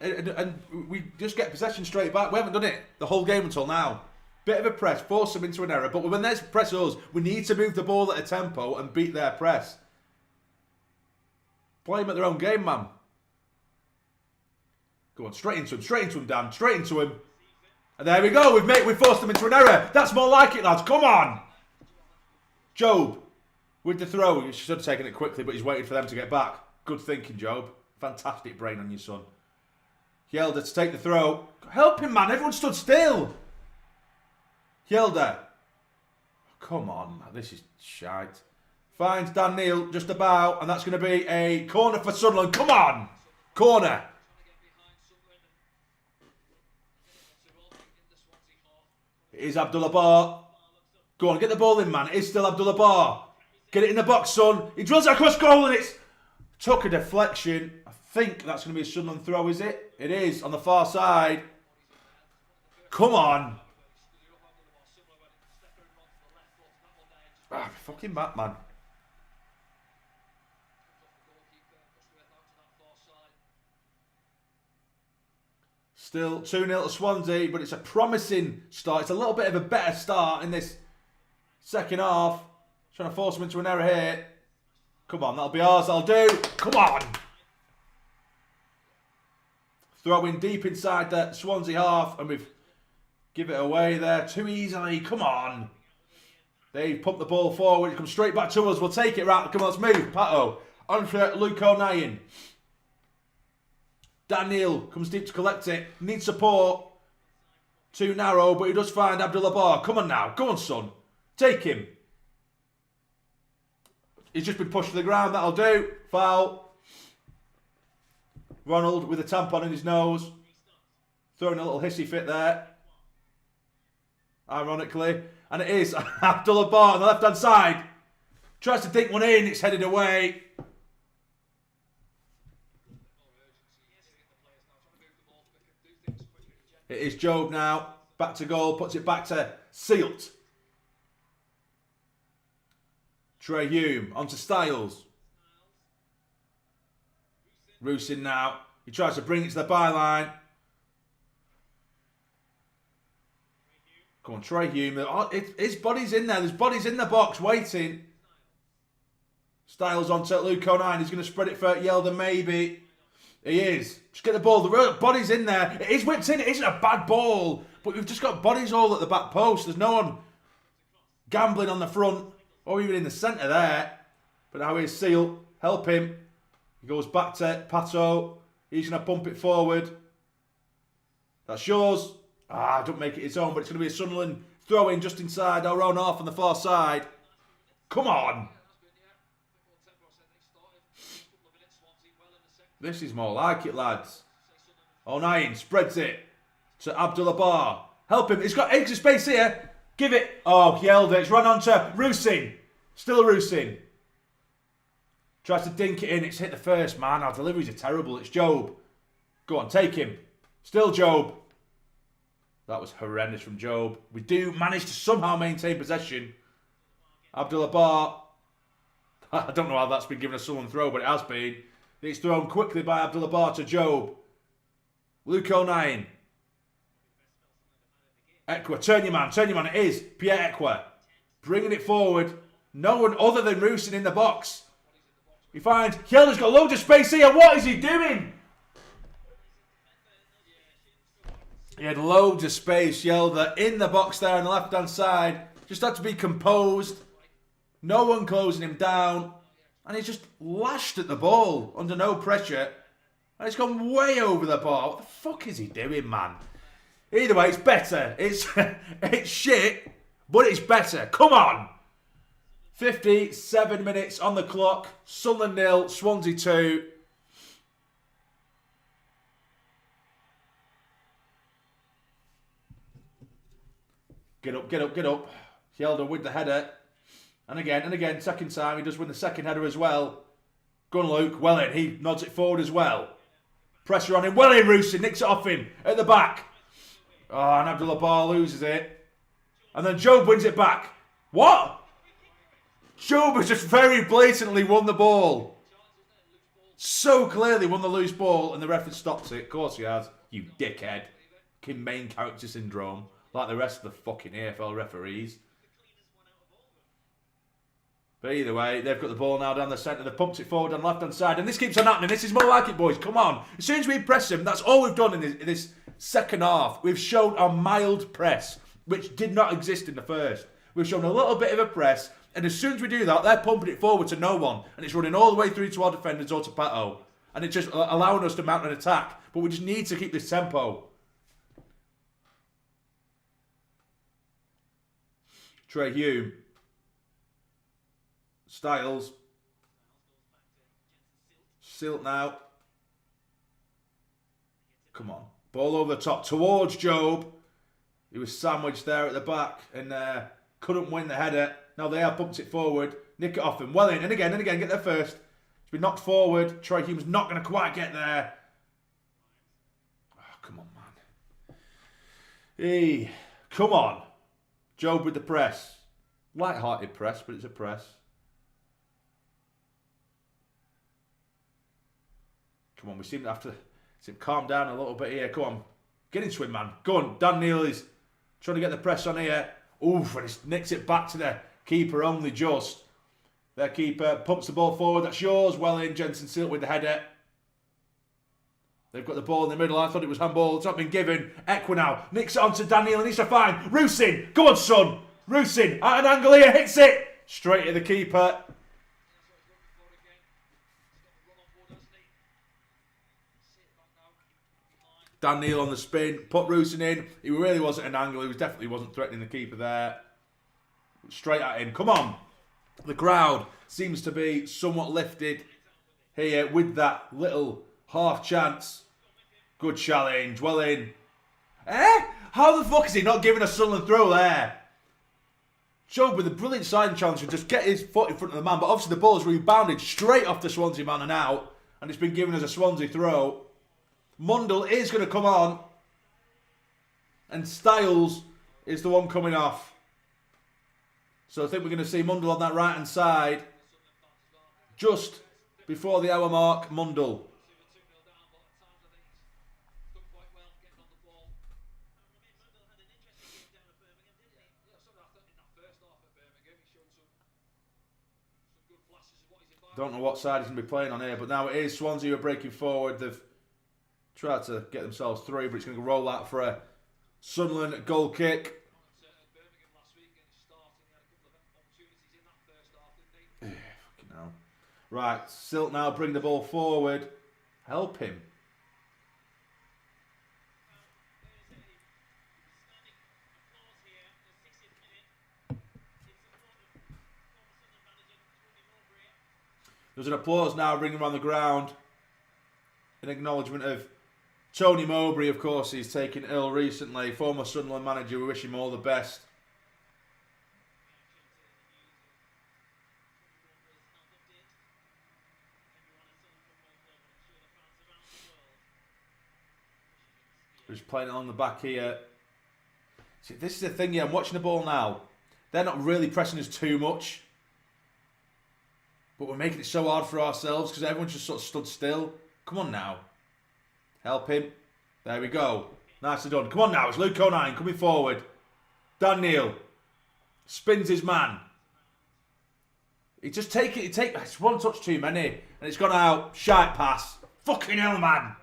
And we just get possession straight back. We haven't done it the whole game until now. Bit of a press, force them into an error. But when they press us, we need to move the ball at a tempo and beat their press. Play them at their own game, man. Go on, straight into him, Dan. Straight into him. And there we go. We've forced them into an error. That's more like it, lads. Come on. Job with the throw. He should have taken it quickly, but he's waiting for them to get back. Good thinking, Job. Fantastic brain on your son. Yelder to take the throw. Help him, man. Everyone stood still. Yelder. Come on, man. This is shite. Finds Dan Neil just about, and that's going to be a corner for Sunderland. Come on. Corner. It is Abdullah Bar. Go on, get the ball in, man. It is still Abdullah Bar. Get it in the box, son. He drills it across goal, and it's took a deflection. I think that's going to be a Sunderland throw, is it? It is, on the far side. Come on. Ah, fucking back, man. Still 2-0 to Swansea, but it's a promising start. It's a little bit of a better start in this second half. Trying to force them into an error here. Come on, that'll be ours, that'll do. Come on. Throw in deep inside the Swansea half, and we've give it away there too easily. Come on. They've pumped the ball forward. It comes straight back to us. We'll take it right. Come on, let's move. Pato. On for Luke O'Nien. Daniel comes deep to collect it. Needs support. Too narrow, but he does find Abdullah Bar. Come on now. Go on, son. Take him. He's just been pushed to the ground. That'll do. Foul. Ronald with a tampon in his nose. Throwing a little hissy fit there. Ironically. And it is Abdullah Bar on the left-hand side. Tries to dink one in. It's headed away. It is Job now. Back to goal. Puts it back to Sealt. Trey Hume onto Styles. Rusin now. He tries to bring it to the byline. Come on, Trey Hume. Oh, his body's in there. There's bodies in the box waiting. Styles onto Luke O'Nien. He's going to spread it for Yelder, maybe. He is. Just get the ball. The body's in there. It is whipped in. It isn't a bad ball. But we've just got bodies all at the back post. There's no one gambling on the front or even in the centre there. But now here's Seal. Help him. He goes back to Pato. He's going to pump it forward. That's yours. Don't make it his own, but it's going to be a Sunderland throw-in just inside our own half on the far side. Come on. This is more like it, lads. O'Nien spreads it to Abdullah Bar. Help him. He's got eggs of space here. Give it. Oh, Yelder. It's run on to Rusin. Still Rusin. Tries to dink it in. It's hit the first man. Our deliveries are terrible. It's Job. Go on, take him. Still Job. That was horrendous from Job. We do manage to somehow maintain possession. Abdullah Bar. I don't know how that's been given a Sunderland throw, but it has been. It's thrown quickly by Abdullah Bar to Job. Luke O'Nien. Ekwa, turn your man. It is Pierre Ekwa. Bringing it forward. No one other than Rusin in the box. He finds Yelder's got loads of space here. What is he doing? He had loads of space, Yelder, in the box there on the left-hand side. Just had to be composed. No one closing him down. And he's just lashed at the ball under no pressure. And it's gone way over the bar. What the fuck is he doing, man? Either way, it's better. It's shit, but it's better. Come on. 57 minutes on the clock. Sunderland 0, Swansea 2. Get up. Yelder with the header. And again, second time, he does win the second header as well. Go on, Luke. Well in. He nods it forward as well. Pressure on him. Well in, Rusin. Nicks it off him. At the back. Oh, and Abdullah Bar loses it. And then Job wins it back. What? Job has just very blatantly won the ball. So clearly won the loose ball and the referee stops it. Of course he has. You dickhead. Fucking main character syndrome. Like the rest of the fucking AFL referees. But either way, they've got the ball now down the centre. They've pumped it forward on the left-hand side. And this keeps on happening. This is more like it, boys. Come on. As soon as we press them, that's all we've done in this second half. We've shown a mild press, which did not exist in the first. We've shown a little bit of a press. And as soon as we do that, they're pumping it forward to no one. And it's running all the way through to our defenders or to Pato. And it's just allowing us to mount an attack. But we just need to keep this tempo. Trey Hume. Styles. Silt now. Come on. Ball over the top towards Job. He was sandwiched there at the back and couldn't win the header. Now they have pumped it forward. Nick it off him. Well in and again, get there first. It's been knocked forward. Troy Hume's not going to quite get there. Oh, come on, man. Hey, come on. Job with the press. Light-hearted press, but it's a press. Come on, we seem to have to calm down a little bit here. Come on. Get into it, man. Go on. Dan Neal is trying to get the press on here. Oof, and he nicks it back to the keeper only just. Their keeper pumps the ball forward. That's yours. Well in. Jensen Silt with the header. They've got the ball in the middle. I thought it was handball. It's not been given. Equa now nicks it onto Daniel and he's to find Rusin. Go on, son. Rusin at an angle here. Hits it. Straight to the keeper. Dan Neal on the spin. Put Rusin in. He really wasn't an angle. He definitely wasn't threatening the keeper there. Straight at him. Come on. The crowd seems to be somewhat lifted here with that little half chance. Good challenge. Well in. How the fuck is he not giving a Sunderland throw there? Job with a brilliant side challenge to just get his foot in front of the man. But obviously the ball is rebounded straight off the Swansea man and out. And it's been given as a Swansea throw. Mundle is going to come on. And Styles is the one coming off. So I think we're going to see Mundle on that right-hand side. Just before the hour mark, Mundle. Don't know what side he's going to be playing on here, but now it is Swansea who are breaking forward. They've tried to get themselves through, but it's going to roll out for a Sunderland goal kick. Right, Silt now bring the ball forward. Help him. There's an applause now ringing around the ground in acknowledgement of Tony Mowbray. Of course, he's taken ill recently. Former Sunderland manager, we wish him all the best. Just playing it on the back here. See, this is the thing here. I'm watching the ball now. They're not really pressing us too much. But we're making it so hard for ourselves because everyone's just sort of stood still. Come on now. Help him. There we go. Nicely done. Come on now. It's Luke O'Nien coming forward. Dan Neal spins his man. He just it's one touch too many. And it's gone out. Shite pass. Fucking hell, man.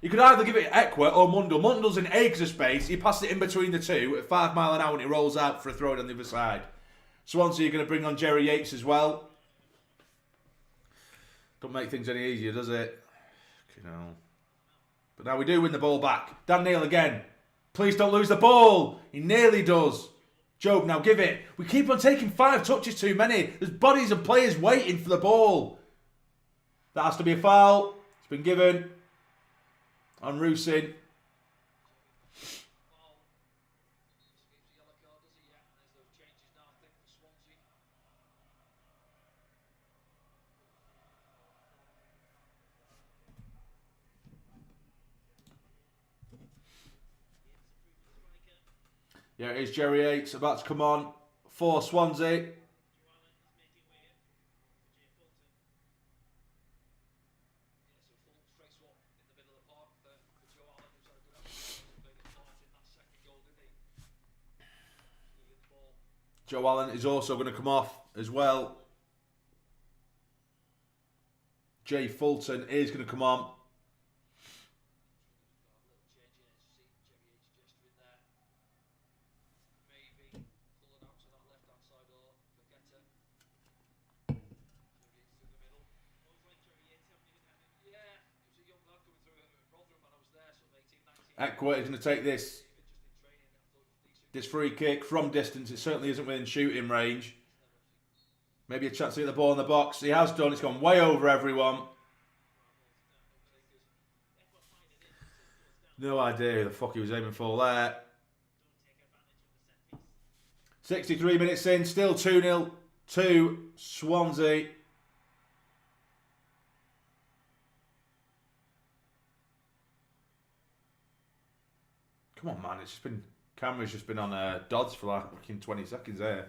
You could either give it Equa or Mundle. Mundle's in acres of space. He passed it in between the two at 5 mile an hour and it rolls out for a throw on the other side. Swansea are going to bring on Jerry Yates as well. Don't make things any easier, does it? You know. But now we do win the ball back. Dan Neal again. Please don't lose the ball. He nearly does. Job, now give it. We keep on taking 5 touches too many. There's bodies of players waiting for the ball. That has to be a foul. It's been given on Rusin. Yeah, it is Jerry Yates about to come on for Swansea. Joe Allen is also going to come off as well. Jay Fulton is going to come on. Ekwa is going to take this free kick from distance. It certainly isn't within shooting range. Maybe a chance to get the ball in the box. He has done. It's gone way over everyone. No idea who the fuck he was aiming for there. 63 minutes in. Still 2-0 to Swansea. Come on, man. It's just been... Camera's just been on Dodds for like fucking 20 seconds there.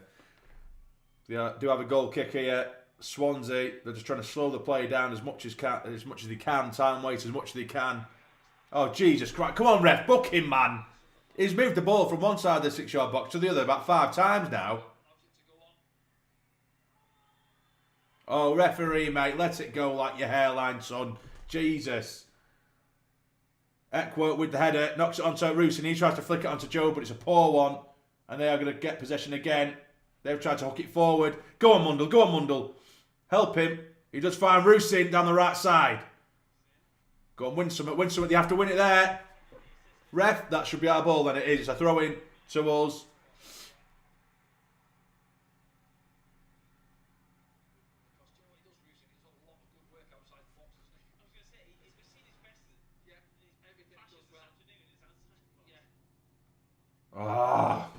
They do have a goal kick here. Swansea. They're just trying to slow the play down as much as they can. Time waste as much as they can. Oh, Jesus Christ. Come on, ref. Book him, man. He's moved the ball from one side of the 6-yard box to the other about 5 times now. Oh, referee, mate. Let it go like your hairline, son. Jesus. Ekwa with the header. Knocks it onto Roos and he tries to flick it onto Joe, but it's a poor one. And they are going to get possession again. They've tried to hook it forward. Go on, Mundle. Go on, Mundle. Help him. He does find Roosing down the right side. Go on, win some. Win some. They have to win it there. Ref, that should be our ball then. It is. It's a throw in to us. Ah,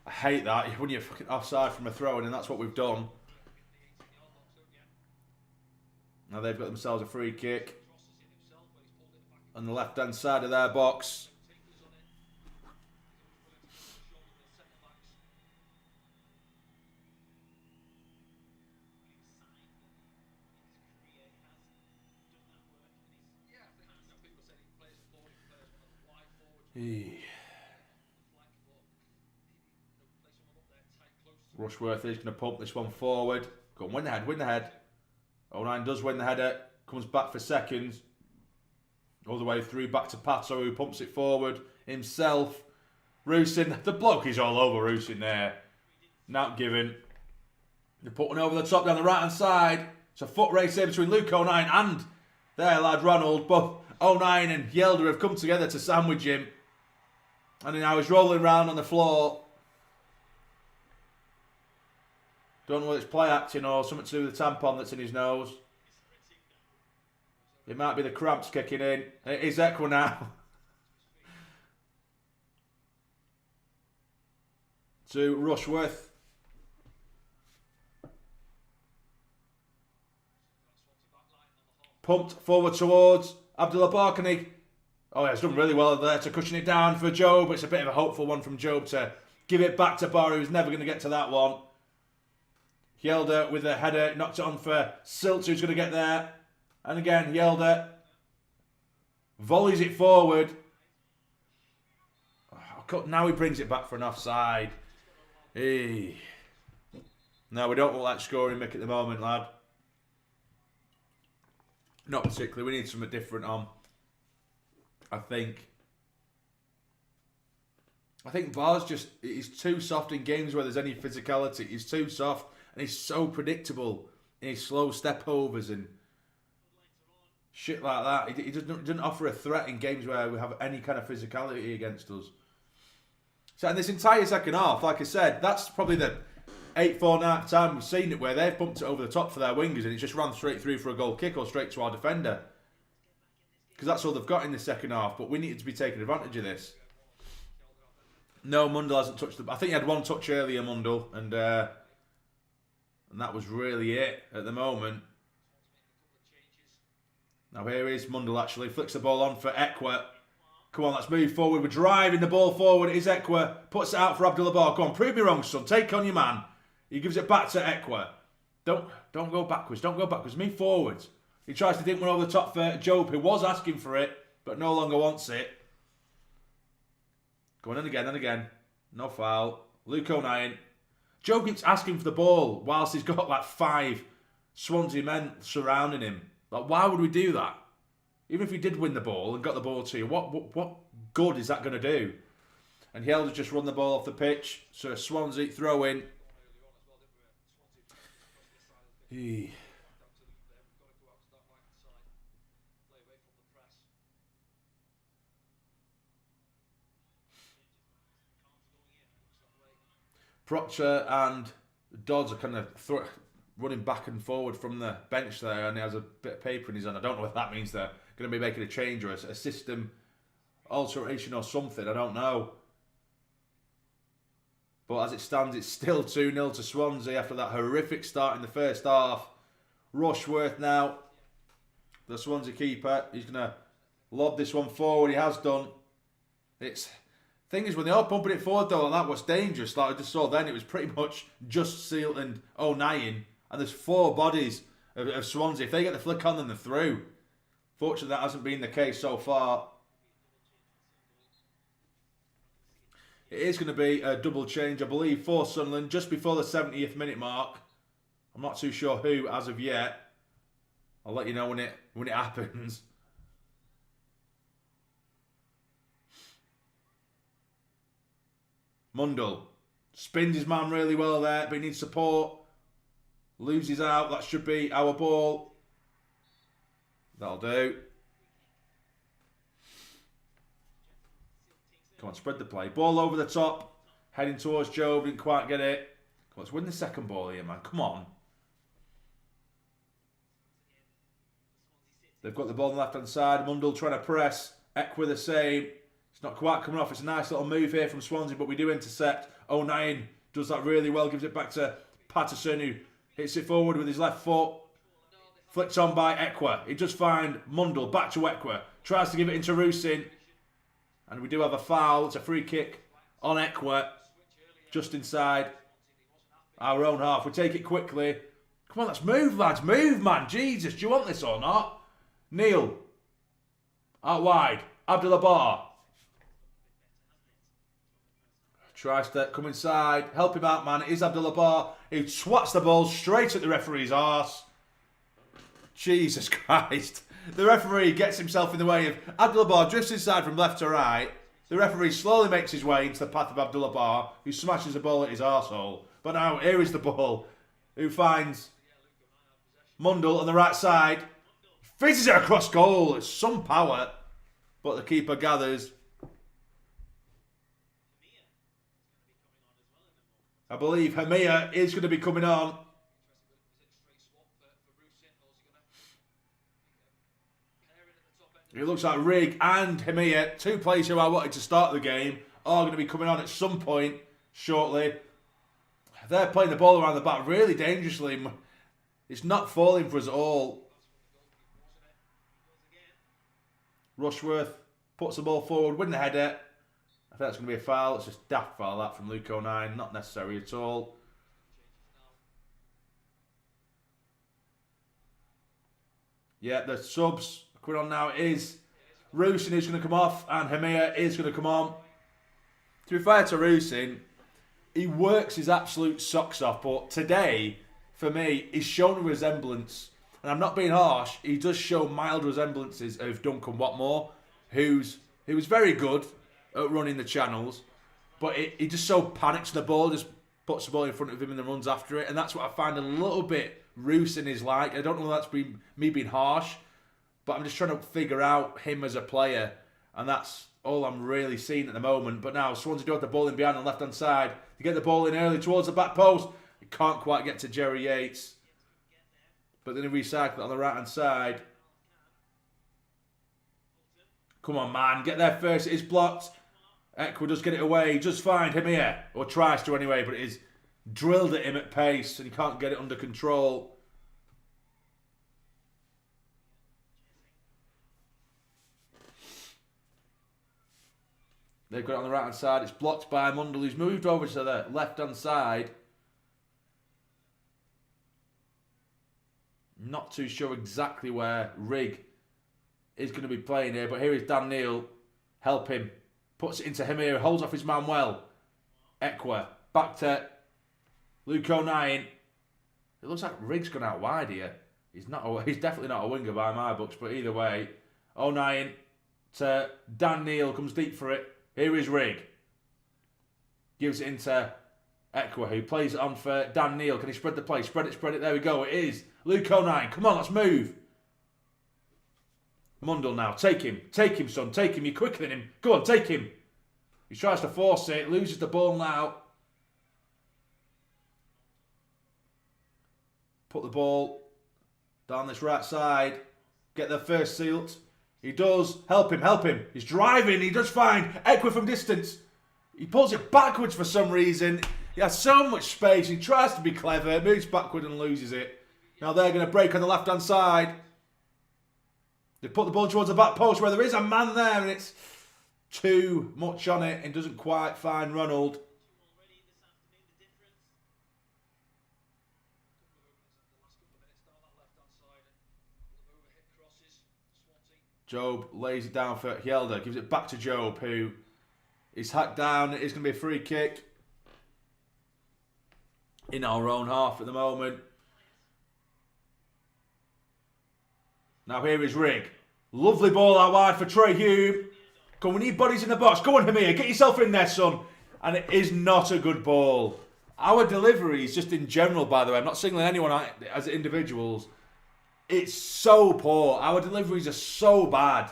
I hate that. When you're fucking offside from a throw in, and that's what we've done. Now they've got themselves a free kick on the left-hand side of their box. Rushworth is going to pump this one forward. Go on, win the head, win the head. 09 does win the header. Comes back for seconds. All the way through back to Pato, who pumps it forward himself. Roosin, the bloke is all over Roosin there. Not given. They're putting over the top down the right hand side. It's a foot race here between Luke 09 and their lad Ronald. Both 09 and Yelder have come together to sandwich him. And now he's rolling around on the floor. Don't know whether it's play acting or something to do with the tampon that's in his nose. It might be the cramps kicking in. It is Ekwa now. To Rushworth. Pumped forward towards Abdullah Barkani. Oh yeah, he's done really well there to cushion it down for Job. It's a bit of a hopeful one from Job to give it back to Barry, who's never going to get to that one. Yelder with a header, knocked it on for Silts, who's going to get there. And again, Yelder volleys it forward. Now he brings it back for an offside. Hey. No, we don't look like scoring Mick at the moment, lad. Not particularly. We need something different on. I think VAR's just... He's too soft in games where there's any physicality. He's too soft. And he's so predictable in his slow step overs and shit like that. He doesn't offer a threat in games where we have any kind of physicality against us. So in this entire second half, like I said, that's probably the 8-4 time we've seen it where they've pumped it over the top for their wingers and it's just run straight through for a goal kick or straight to our defender. Because that's all they've got in the second half. But we needed to be taking advantage of this. No, Mundle hasn't touched the... I think he had one touch earlier, Mundle, and that was really it at the moment. Now here is Mundle actually. Flicks the ball on for Ekwa. Come on, let's move forward. We're driving the ball forward. It is Ekwa. Puts it out for Abdullah Bar. Go on, prove me wrong, son. Take on your man. He gives it back to Ekwa. Don't go backwards. Don't go backwards. Move forwards. He tries to dink one over the top for Job, who was asking for it, but no longer wants it. Going in again and again. No foul. Luke O'Nien. Joe keeps asking for the ball whilst he's got like 5 Swansea men surrounding him. Like, why would we do that? Even if we did win the ball and got the ball to you, what good is that going to do? And Hjelder's just run the ball off the pitch. So Swansea throw in. Proctor and Dodds are kind of running back and forward from the bench there, and he has a bit of paper in his hand. I don't know what that means. They're going to be making a change or a system alteration or something. I don't know. But as it stands, it's still 2-0 to Swansea after that horrific start in the first half. Rushworth now, the Swansea keeper, he's going to lob this one forward. He has done. Thing is, when they are pumping it forward though, that was dangerous. Like I just saw then, it was pretty much just Seal and O'Nien, and there's 4 bodies of Swansea. If they get the flick on them, they're through. Fortunately, that hasn't been the case so far. It is going to be a double change, I believe, for Sunderland just before the 70th minute mark. I'm not too sure who as of yet. I'll let you know when it happens. Mundle spins his man really well there, but he needs support. Loses out. That should be our ball. That'll do. Come on, spread the play. Ball over the top. Heading towards Joe. Didn't quite get it. Come on, let's win the second ball here, man. Come on. They've got the ball on the left-hand side. Mundle trying to press. Ekwa the same. It's not quite coming off. It's a nice little move here from Swansea, but we do intercept. O'Nien does that really well. Gives it back to Patterson, who hits it forward with his left foot. Flicked on by Ekwa. He does find Mundle. Back to Ekwa. Tries to give it into Rusin. And we do have a foul. It's a free kick on Ekwa. Just inside our own half. We take it quickly. Come on, let's move, lads. Move, man. Jesus, do you want this or not? Neil. Out wide. Abdullah Bar. Tries to come inside. Help him out, man. It is Abdullah Bar. He swats the ball straight at the referee's arse. Jesus Christ. The referee gets himself in the way of Abdullah Bar, drifts inside from left to right. The referee slowly makes his way into the path of Abdullah Bar, who smashes the ball at his arsehole. But now, here is the ball, who finds Mundle on the right side. Fizzes it across goal. It's some power. But the keeper gathers. I believe Hamia is going to be coming on. It looks like Rigg and Hamia, 2 players who I wanted to start the game, are going to be coming on at some point shortly. They're playing the ball around the back really dangerously. It's not falling for us at all. Rushworth puts the ball forward, win the header. I think that's going to be a foul. It's just daft foul that from Luke O'Nien. Not necessary at all. Yeah, the subs coming on now is Rusin is going to come off and Hamia is going to come on. To be fair to Rusin, he works his absolute socks off, but today, for me, he's shown a resemblance, and I'm not being harsh, he does show mild resemblances of Duncan Watmore, who was very good at running the channels, but he just so panics the ball, just puts the ball in front of him and then runs after it, and that's what I find a little bit Rusin is like. I don't know if that's been me being harsh, but I'm just trying to figure out him as a player, and that's all I'm really seeing at the moment. But now Swansea do have the ball in behind on the left-hand side. They get the ball in early towards the back post. He can't quite get to Jerry Yates. But then he recycles it on the right-hand side. Come on, man. Get there first. It is blocked. Ekwa does get it away. He does find him here. Or tries to anyway, but it is drilled at him at pace and he can't get it under control. They've got it on the right-hand side. It's blocked by Mundle, who's moved over to the left-hand side. Not too sure exactly where Rigg is going to be playing here, but here is Dan Neil. Help him. Puts it into him here. Holds off his man well. Ekwa. Back to Luke O'Nien. It looks like Riggs gone out wide here. He's definitely not a winger by my books, but either way, O'Nien to Dan Neil, comes deep for it. Here is Rigg. Gives it into Ekwa, who plays it on for Dan Neil. Can he spread the play? Spread it. There we go. It is Luke O'Nien. Come on, let's move. Mundle now. Take him, son. Take him. You're quicker than him. Go on, take him. He tries to force it. Loses the ball now. Put the ball down this right side. Get the first sealed. He does. Help him. He's driving. He does fine. Ekwa from distance. He pulls it backwards for some reason. He has so much space. He tries to be clever. Moves backward and loses it. Now they're going to break on the left-hand side. They put the ball towards the back post where there is a man there and it's too much on it and doesn't quite find Ronald. Job lays it down for Hjelde. Gives it back to Job, who is hacked down. It is going to be a free kick in our own half at the moment. Now here is Rigg. Lovely ball out wide for Trey Hume. Come on, we need bodies in the box. Go on, Hamir. Get yourself in there, son. And it is not a good ball. Our deliveries, just in general, by the way, I'm not singling anyone out as individuals. It's so poor. Our deliveries are so bad.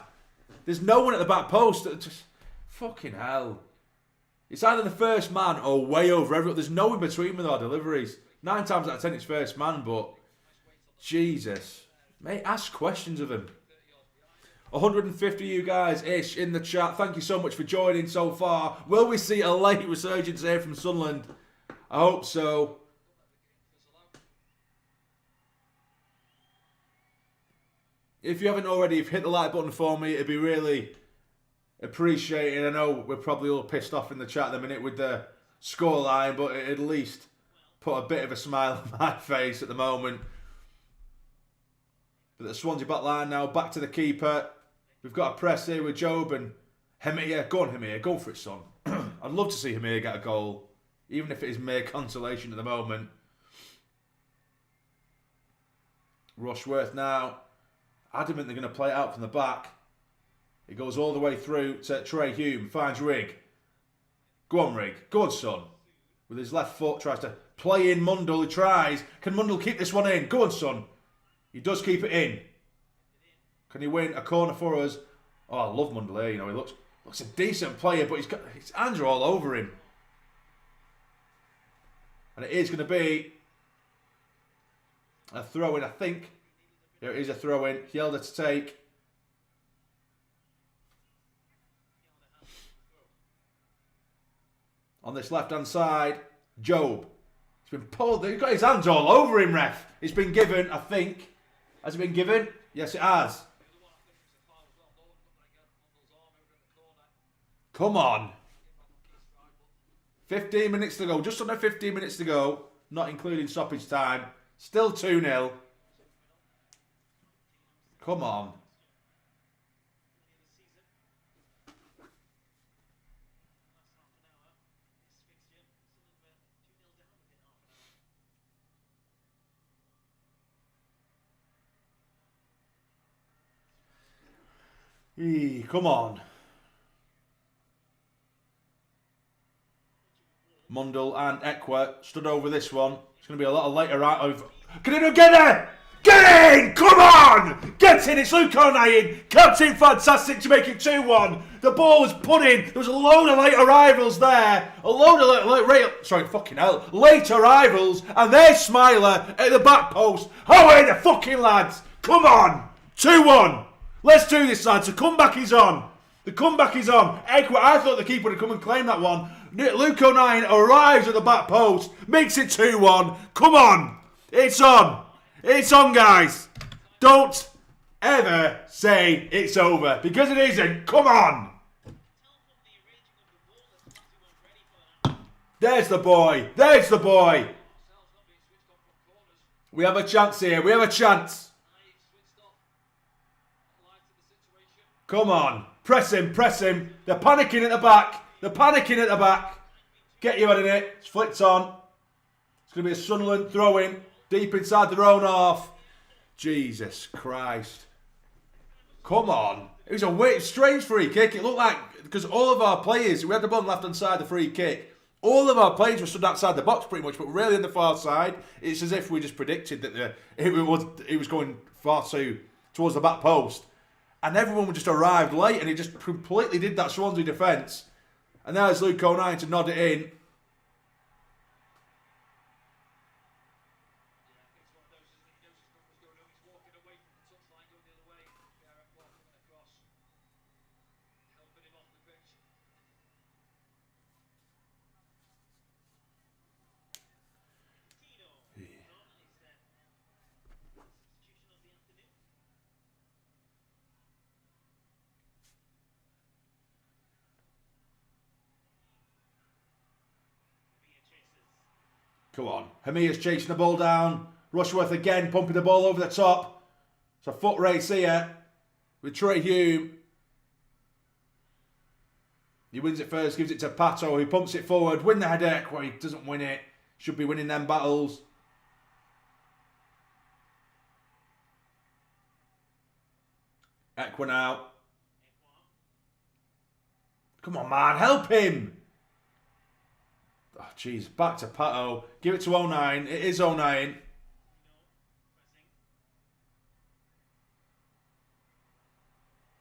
There's no one at the back post. Just fucking hell. It's either the first man or way over everyone. There's no in between with our deliveries. 9 times out of 10 it's first man, but Jesus. Mate, ask questions of him. 150 you guys-ish in the chat. Thank you so much for joining so far. Will we see a late resurgence here from Sunderland? I hope so. If you haven't already, hit the like button for me. It'd be really appreciated. I know we're probably all pissed off in the chat at the minute with the scoreline, but it at least put a bit of a smile on my face at the moment. But the Swansea back line now, back to the keeper. We've got a press here with Job and Hamir. Go on, Hamir. Go for it, son. I'd love to see Hamir get a goal, even if it is mere consolation at the moment. Rushworth now. Adamant they're going to play it out from the back. It goes all the way through to Trey Hume. Finds Rigg. Go on, Rigg. Good, son. With his left foot, tries to play in Mundle. He tries. Can Mundle keep this one in? Go on, son. He does keep it in. Can he win a corner for us? Oh, I love Mundle here. You know, he looks a decent player, but his hands are all over him. And it is going to be a throw-in, I think. There is a throw-in. Hjelde to take. On this left-hand side, Job. He's been pulled. He's got his hands all over him, ref. It's been given, I think. Has it been given? Yes, it has. Come on. 15 minutes to go. Just under 15 minutes to go. Not including stoppage time. Still 2-0. Come on. Come on. Mundle and Ekwa stood over this one. It's going to be a lot of later out of... Can he get there? Get in! Come on! Get in! It's Luke O'Nien. Captain fantastic to make it 2-1. The ball was put in. There was a load of late arrivals there. A load of late arrivals. And there's Smiler at the back post. Away the fucking lads. Come on. 2-1. Let's do this, lads. The comeback is on. The comeback is on. Ekwa, I thought the keeper would come and claim that one. Luke O'Nien arrives at the back post. Makes it 2-1. Come on. It's on. It's on, guys. Don't ever say it's over, because it isn't. Come on. There's the boy. There's the boy. We have a chance here. We have a chance. Come on. Press him. Press him. They're panicking at the back. They're panicking at the back. Get your head in it. It's flicked on. It's going to be a Sunderland throw-in deep inside their own half. Jesus Christ. Come on. It was a weird, strange free kick. It looked like, because all of our players, we had the ball on the left-hand side of the free kick. All of our players were stood outside the box pretty much, but really on the far side, it's as if we just predicted that it was going far too towards the back post. And everyone just arrived late, and he just completely did that Swansea defence. And now it's Luke O'Nien to nod it in. Come on. Hamia's chasing the ball down. Rushworth again pumping the ball over the top. It's a foot race here with Trey Hume. He wins it first, gives it to Pato, who pumps it forward. Win the headache. Well, he doesn't win it. Should be winning them battles. Ekwa now. Come on, man. Help him. Oh, jeez. Back to Pato. Give it to O'Nien. It is O'Nien.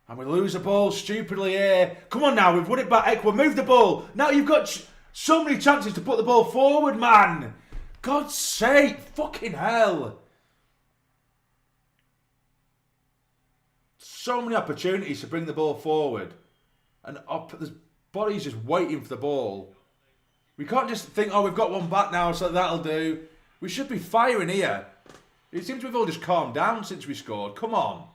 And we lose the ball stupidly here. Come on now. We've won it back. Ekwa, move the ball. Now you've got so many chances to put the ball forward, man. God's sake. Fucking hell. So many opportunities to bring the ball forward. And there's bodies just waiting for the ball. We can't just think, oh, we've got one back now, so that'll do. We should be firing here. It seems we've all just calmed down since we scored. Come on.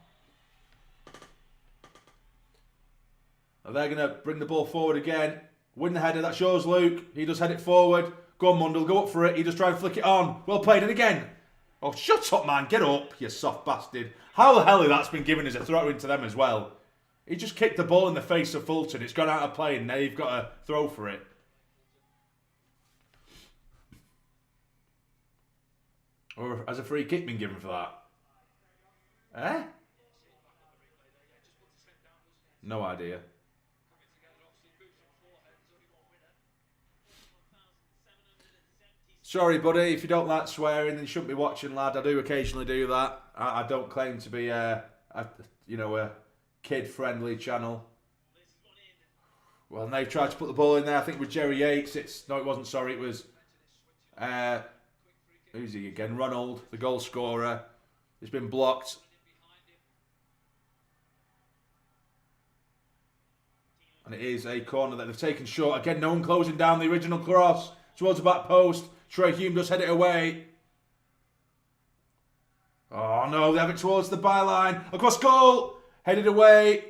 Now they're going to bring the ball forward again. Win the header. That's yours, Luke. He does head it forward. Go on, Mundle. Go up for it. He does try and flick it on. Well played. And again. Oh, shut up, man. Get up, you soft bastard. How the hell has that been given as a throw into them as well? He just kicked the ball in the face of Fulton. It's gone out of play, and now you've got to throw for it. Or has a free kick been given for that? Eh? No idea. Sorry, buddy, if you don't like swearing, then you shouldn't be watching, lad. I do occasionally do that. I don't claim to be a kid-friendly channel. Well, and they've tried to put the ball in there. I think with Jerry Yates. No, it wasn't. Sorry, it was. Who's he again? Ronald, the goal scorer. He's been blocked. And it is a corner that they've taken short. Again, no one closing down the original cross towards the back post. Trey Hume does head it away. Oh no, they have it towards the byline. Across goal. Headed away.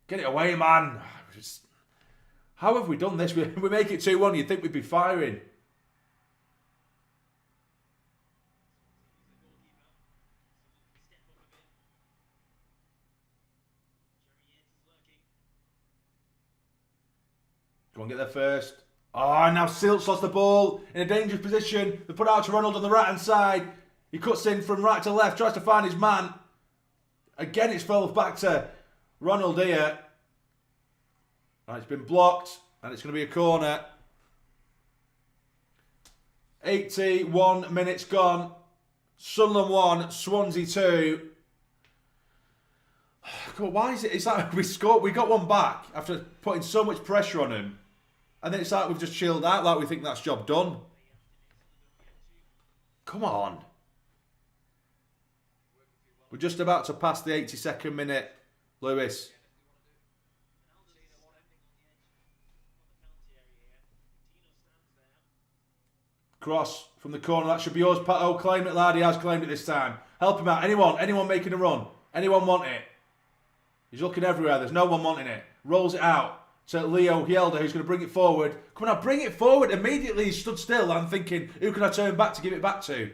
Get it away, man. How have we done this? We make it 2-1. You'd think we'd be firing. Go and get there first. Oh, now Silt's lost the ball in a dangerous position. They put it out to Ronald on the right-hand side. He cuts in from right to left, tries to find his man. Again, it's fell back to Ronald here. And it's been blocked, and it's going to be a corner. 81 minutes gone. Sunderland 1, Swansea 2. God, why is it? It's like we scored. We got one back after putting so much pressure on him. And then it's like we've just chilled out, like we think that's job done. Come on. We're just about to pass the 82nd minute, Lewis. Cross from the corner. That should be yours, Pato. Claim it, lad. He has claimed it this time. Help him out. Anyone making a run. Anyone want it? He's looking everywhere. There's no one wanting it. Rolls it out to Leo Hielder, who's going to bring it forward. Come on, now, bring it forward. Immediately he stood still. I'm thinking, who can I turn back to give it back to?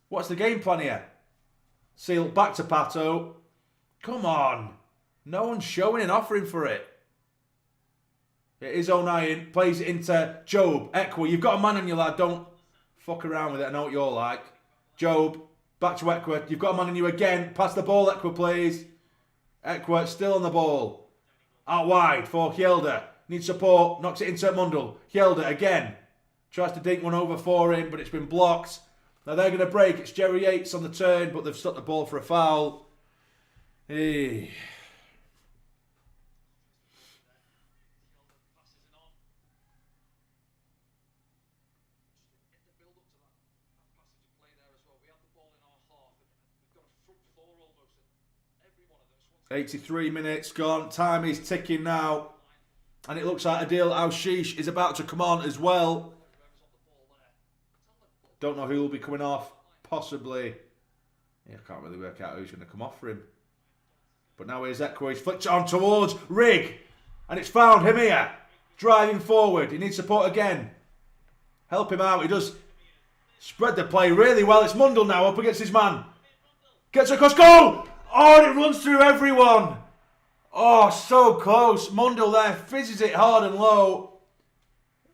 What's the game plan here? Seal back to Pato. Come on. No one's showing and offering for it. It is O'Nien. Plays it into Job. Ekwa, you've got a man on you, lad. Don't fuck around with it. I know what you're like. Job, back to Ekwa. You've got a man on you again. Pass the ball, Ekwa, please. Ekwa still on the ball. Out wide for Hjelde. Needs support. Knocks it into Mundell. Hjelde again. Tries to dink one over for him, but it's been blocked. Now they're going to break. It's Jerry Yates on the turn, but they've stuck the ball for a foul. Hey. $83 minutes gone. Time is ticking now. And it looks like Adil Al-Shish is about to come on as well. Don't know who will be coming off. Possibly. Yeah, I can't really work out who's going to come off for him. But now here's Ekwa. He's flicked it on towards Rigg. And it's found Hemir. Driving forward. He needs support again. Help him out. He does spread the play really well. It's Mundell now up against his man. Gets across goal. Oh, and it runs through everyone. Oh, so close. Mundell there fizzes it hard and low.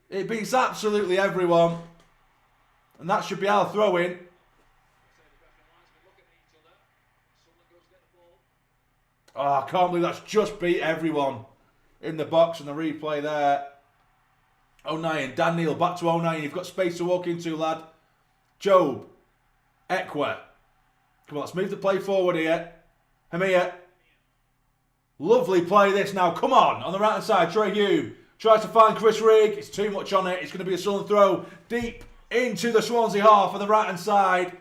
It beats absolutely everyone. And that should be our throw-in. Oh, I can't believe that's just beat everyone in the box and the replay there. O'Nien, Dan Neil, back to O'Nien. You've got space to walk into, lad. Job. Ekwa. Come on, let's move the play forward here. Hemir. Lovely play this now. Come on the right-hand side. Trey Hume tries to find Chris Rigg. It's too much on it. It's going to be a Sunderland throw deep into the Swansea half on the right-hand side.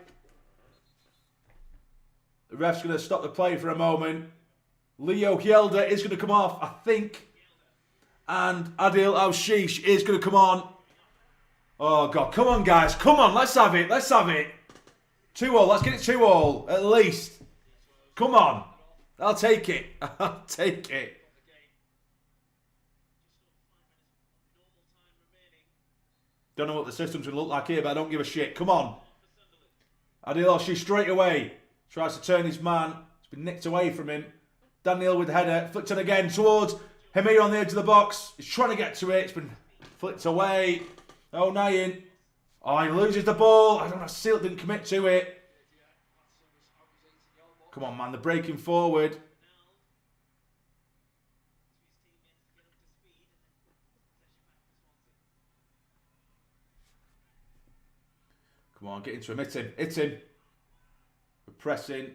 The ref's going to stop the play for a moment. Leo Hjelde is going to come off, I think. And Adil Al-Shish is going to come on. Oh, God. Come on, guys. Come on. Let's have it. Let's have it. 2-2. Let's get it 2-2 at least. Come on. I'll take it. I'll take it. Don't know what the system's going to look like here, but I don't give a shit. Come on. Adil Al-Shish straight away. Tries to turn his man. It's been nicked away from him. Daniel with the header. Flicked it again towards Hemir on the edge of the box. He's trying to get to it. It's been flicked away. O'Nien. Oh, he loses the ball. I don't know. Seal didn't commit to it. Come on, man. They're breaking forward. Come on, get into him. Hit him. We're pressing.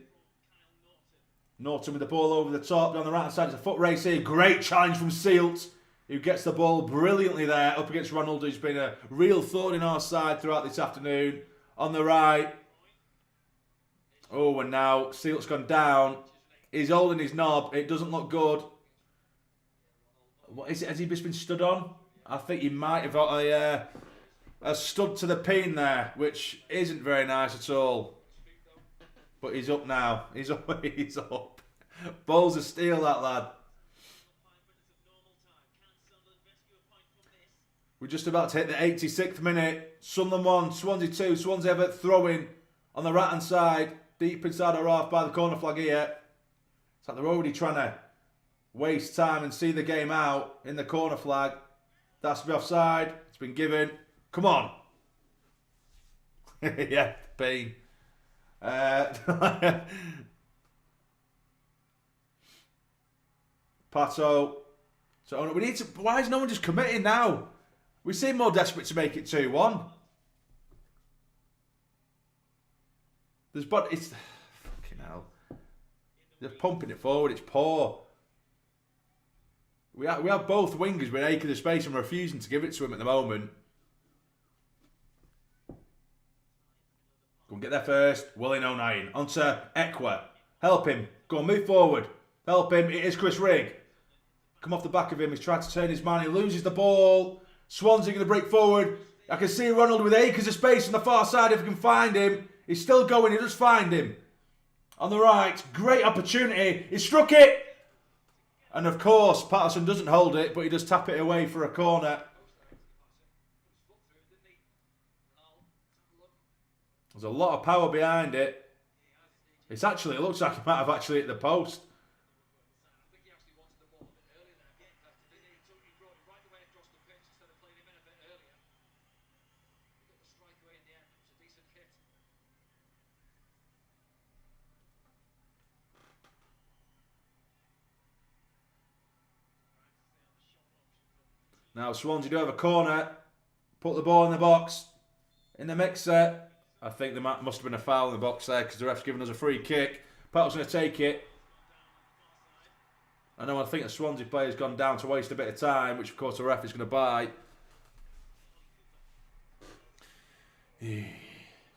Norton with the ball over the top. Down the right-hand side, it's a foot race here. Great challenge from Sealt, who gets the ball brilliantly there up against Ronald, who's been a real thorn in our side throughout this afternoon. On the right. Oh, and now Sealt's gone down. He's holding his knob. It doesn't look good. What is it? Has he just been stood on? I think he might have got a stud to the pin there, which isn't very nice at all. But he's up now. He's up. He's up. Balls of steel, that lad. We're just about to hit the 86th minute. Sunderland 1, Swansea 2. Swansea have it throwing on the right-hand side. Deep inside our half by the corner flag here. It's like they're already trying to waste time and see the game out in the corner flag. That's the offside. It's been given. Come on. Yeah, pain. Pato. So we need to. Why is no one just committing now? We seem more desperate to make it 2-1. It's fucking hell. They're pumping it forward. It's poor. We have both wingers with acres of space and refusing to give it to him at the moment. Go and get there first. Willing O'Nien. Onto Ekwa. Help him. Go on, move forward. Help him. It is Chris Rigg. Come off the back of him. He's tried to turn his man. He loses the ball. Swansea going to break forward. I can see Ronald with acres of space on the far side if he can find him. He's still going. He does find him. On the right. Great opportunity. He struck it. And of course, Patterson doesn't hold it, but he does tap it away for a corner. There's a lot of power behind it. It looks like he might have actually hit the post. Now Swansea do have a corner. Put the ball in the box. In the mixer. I think there must have been a foul in the box there because the ref's given us a free kick. Pelt's going to take it. I think the Swansea player's gone down to waste a bit of time, which of course the ref is going to buy.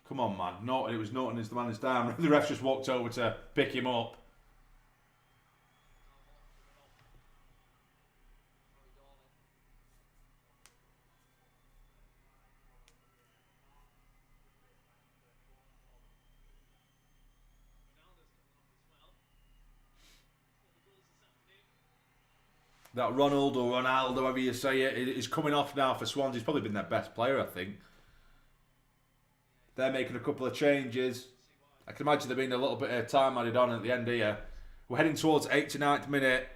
Come on, man. Norton, it was Norton as the man is down. The ref just walked over to pick him up. That Ronald or Ronaldo, however you say it, is coming off now for Swansea. He's probably been their best player, I think. They're making a couple of changes. I can imagine there being a little bit of time added on at the end here. We're heading towards 89th minute.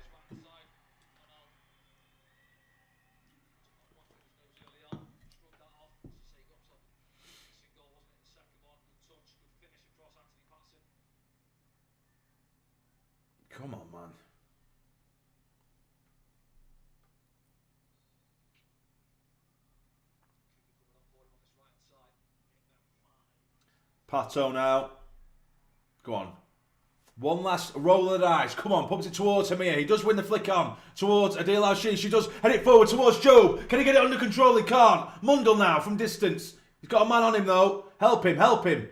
Come on, man. Pato now. Go on. One last roll of the dice. Come on, pumps it towards him here. He does win the flick on. Towards Adil Al-Shish. He does head it forward towards Job. Can he get it under control? He can't. Mundell now from distance. He's got a man on him though. Help him, help him.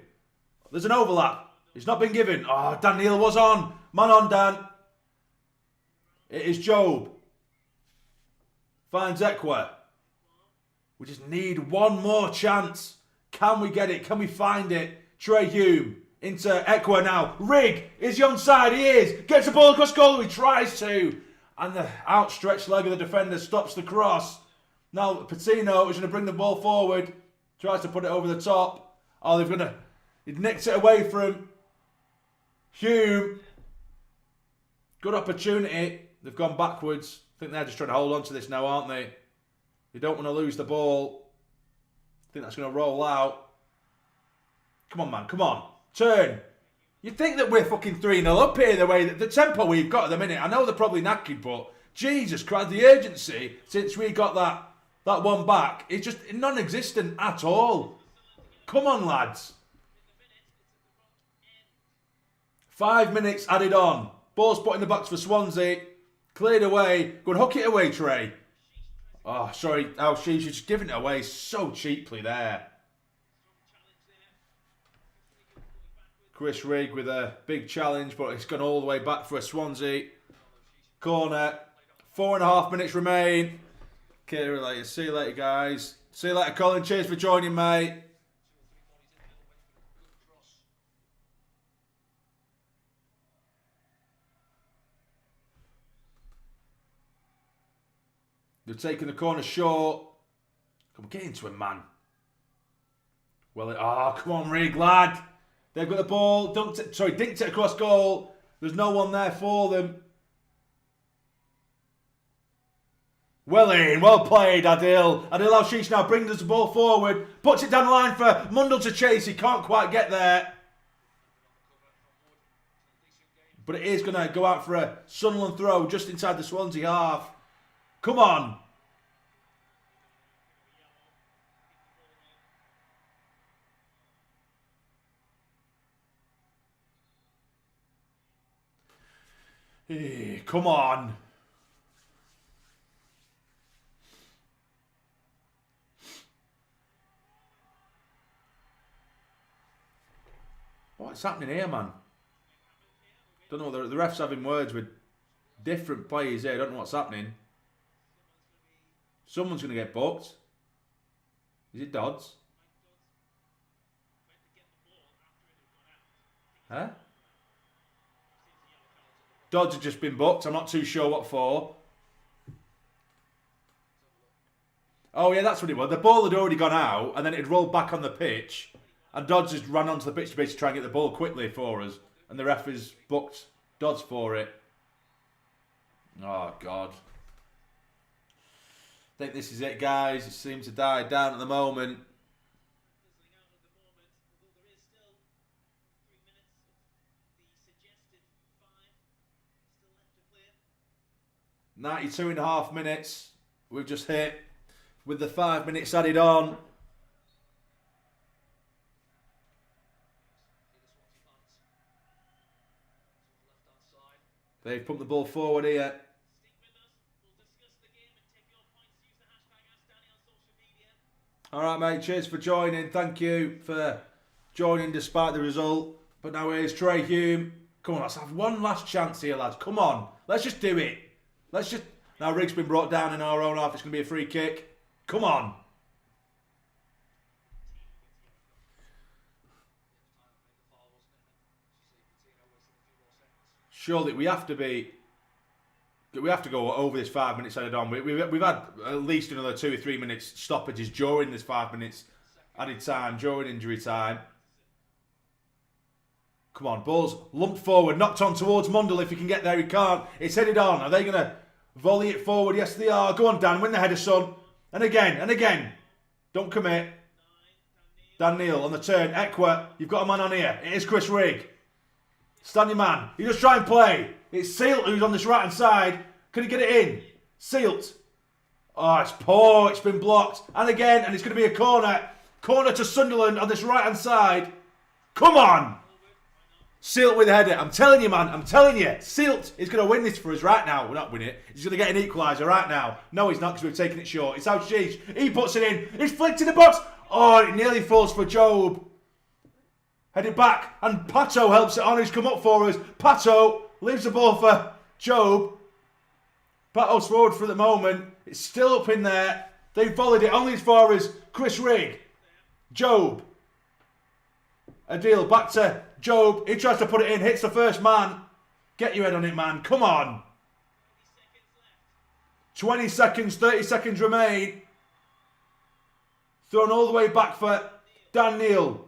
There's an overlap. It's not been given. Oh, Dan Neal was on. Man on, Dan. It is Job. Finds Ekwa. We just need one more chance. Can we get it? Can we find it? Trey Hume into Ekwa now. Rigg is he onside? He is. Gets the ball across goal. He tries to. And the outstretched leg of the defender stops the cross. Now Patino is going to bring the ball forward. Tries to put it over the top. Oh, he nicked it away from Hume. Good opportunity. They've gone backwards. I think they're just trying to hold on to this now, aren't they? They don't want to lose the ball. I think that's going to roll out. Come on, man. Come on. Turn. You'd think that we're fucking 3-0 up here the way that the tempo we've got at the minute. I know they're probably knackered, but Jesus Christ, the urgency since we got that one back, it's just non-existent at all. Come on, lads. 5 minutes added on. Ball's put in the box for Swansea. Cleared away. Go and hook it away, Trey. Oh, sorry. Oh, she's just giving it away so cheaply there. Chris Rigg with a big challenge, but it's gone all the way back for a Swansea corner. 4.5 minutes remain. Okay, see you later, guys. See you later, Colin. Cheers for joining, mate. They're taking the corner short. Come on, get into him, man. Well, come on, Rigg, lad. They've got the ball. Dinked it across goal. There's no one there for them. Well in. Well played, Adil. Adil Al-Shish now brings the ball forward. Puts it down the line for Mundell to chase. He can't quite get there. But it is going to go out for a Sunderland throw just inside the Swansea half. Come on. Come on. What's happening here, man? Don't know. The ref's having words with different players here. Don't know what's happening. Someone's going to get booked. Is it Dodds? Huh? Dodds had just been booked. I'm not too sure what for. Oh, yeah, that's what it was. The ball had already gone out, and then it had rolled back on the pitch. And Dodds just ran onto the pitch to basically try and get the ball quickly for us. And the ref has booked Dodds for it. Oh, God. I think this is it, guys. It seems to die down at the moment. .92.5 minutes. we've just hit with the 5 minutes added on. They've pumped the ball forward here. Alright mate, cheers for joining. Thank you for joining despite the result. But now here's Trey Hume. Come on, let's have one last chance here, lads. Come on, let's just do it. Now Riggs been brought down in our own half. It's going to be a free kick. Come on. Surely we have to go over this 5 minutes added on. We've had at least another 2 or 3 minutes stoppages during this 5 minutes added time, during injury time. Come on, ball's lumped forward, knocked on towards Mundell. If he can get there, he can't. It's headed on. Are they going to volley it forward? Yes, they are. Go on, Dan, win the header, son. And again, and again. Don't commit. Dan Neil on the turn. Ekwa, you've got a man on here. It is Chris Rigg. Stand your man. You just try and play. It's Sealt who's on this right-hand side. Can he get it in? Sealt. Oh, it's poor. It's been blocked. And again, and it's going to be a corner. Corner to Sunderland on this right-hand side. Come on. Sealt with the header. I'm telling you, man. I'm telling you. Sealt is going to win this for us right now. We're not winning it. He's going to get an equaliser right now. No, he's not because we've taken it short. It's Ouchish. He puts it in. He's flicked in the box. Oh, it nearly falls for Job. Headed back, and Pato helps it on. He's come up for us. Pato leaves the ball for Job. Pato's forward for the moment. It's still up in there. They've volleyed it only as far as Chris Rigg. Job. Adil back to Job. He tries to put it in. Hits the first man. Get your head on it, man. Come on. 20 seconds, 30 seconds remain. Thrown all the way back for Dan Neil.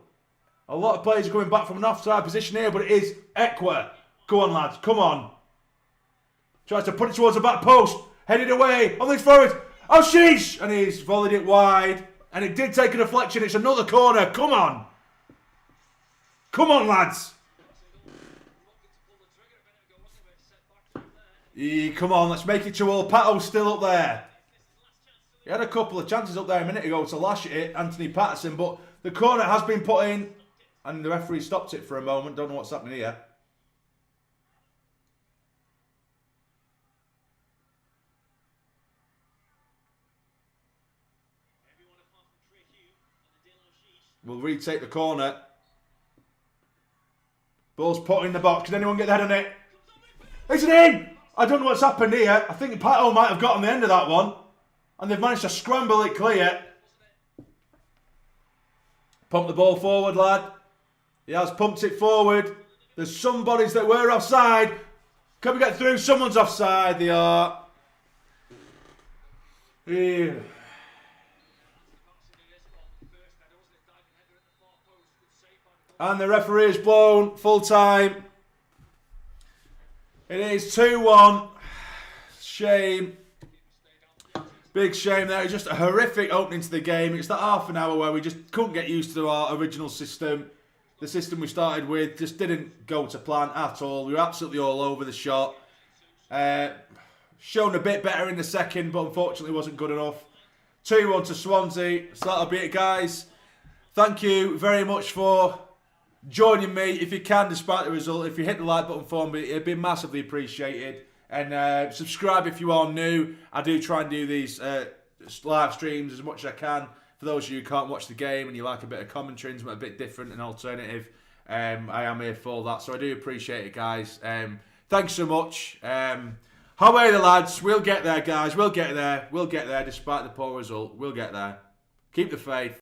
A lot of players are coming back from an offside position here, but it is Ekwa. Go on, lads. Come on. Tries to put it towards the back post. Headed away. On this forward. Oh, sheesh! And he's volleyed it wide. And it did take a deflection. It's another corner. Come on. Come on, lads. Come on, let's make it to all. Pato's still up there. He had a couple of chances up there a minute ago to lash it, Anthony Patterson, but the corner has been put in. And the referee stopped it for a moment. Don't know what's happening here. We'll retake the corner. Ball's put in the box. Can anyone get the head on it? Is it in? I don't know what's happened here. I think Pato might have got on the end of that one. And they've managed to scramble it clear. Pump the ball forward, lad. He has pumped it forward. There's some bodies that were offside. Can we get through? Someone's offside. They are. Yeah. And the referee is blown. Full time. It is 2-1. Shame. Big shame there. It's just a horrific opening to the game. It's that half an hour where we just couldn't get used to our original system. The system we started with just didn't go to plan at all. We were absolutely all over the shot. Shown a bit better in the second, but unfortunately wasn't good enough. 2-1 to Swansea. So that'll be it, guys. Thank you very much for joining me. If you can, despite the result, if you hit the like button for me, it'd be massively appreciated. And subscribe if you are new. I do try and do these live streams as much as I can. For those of you who can't watch the game and you like a bit of commentary and something a bit different and alternative, I am here for that. So I do appreciate it, guys. Thanks so much. How are the lads? We'll get there, guys. We'll get there. We'll get there despite the poor result. We'll get there. Keep the faith.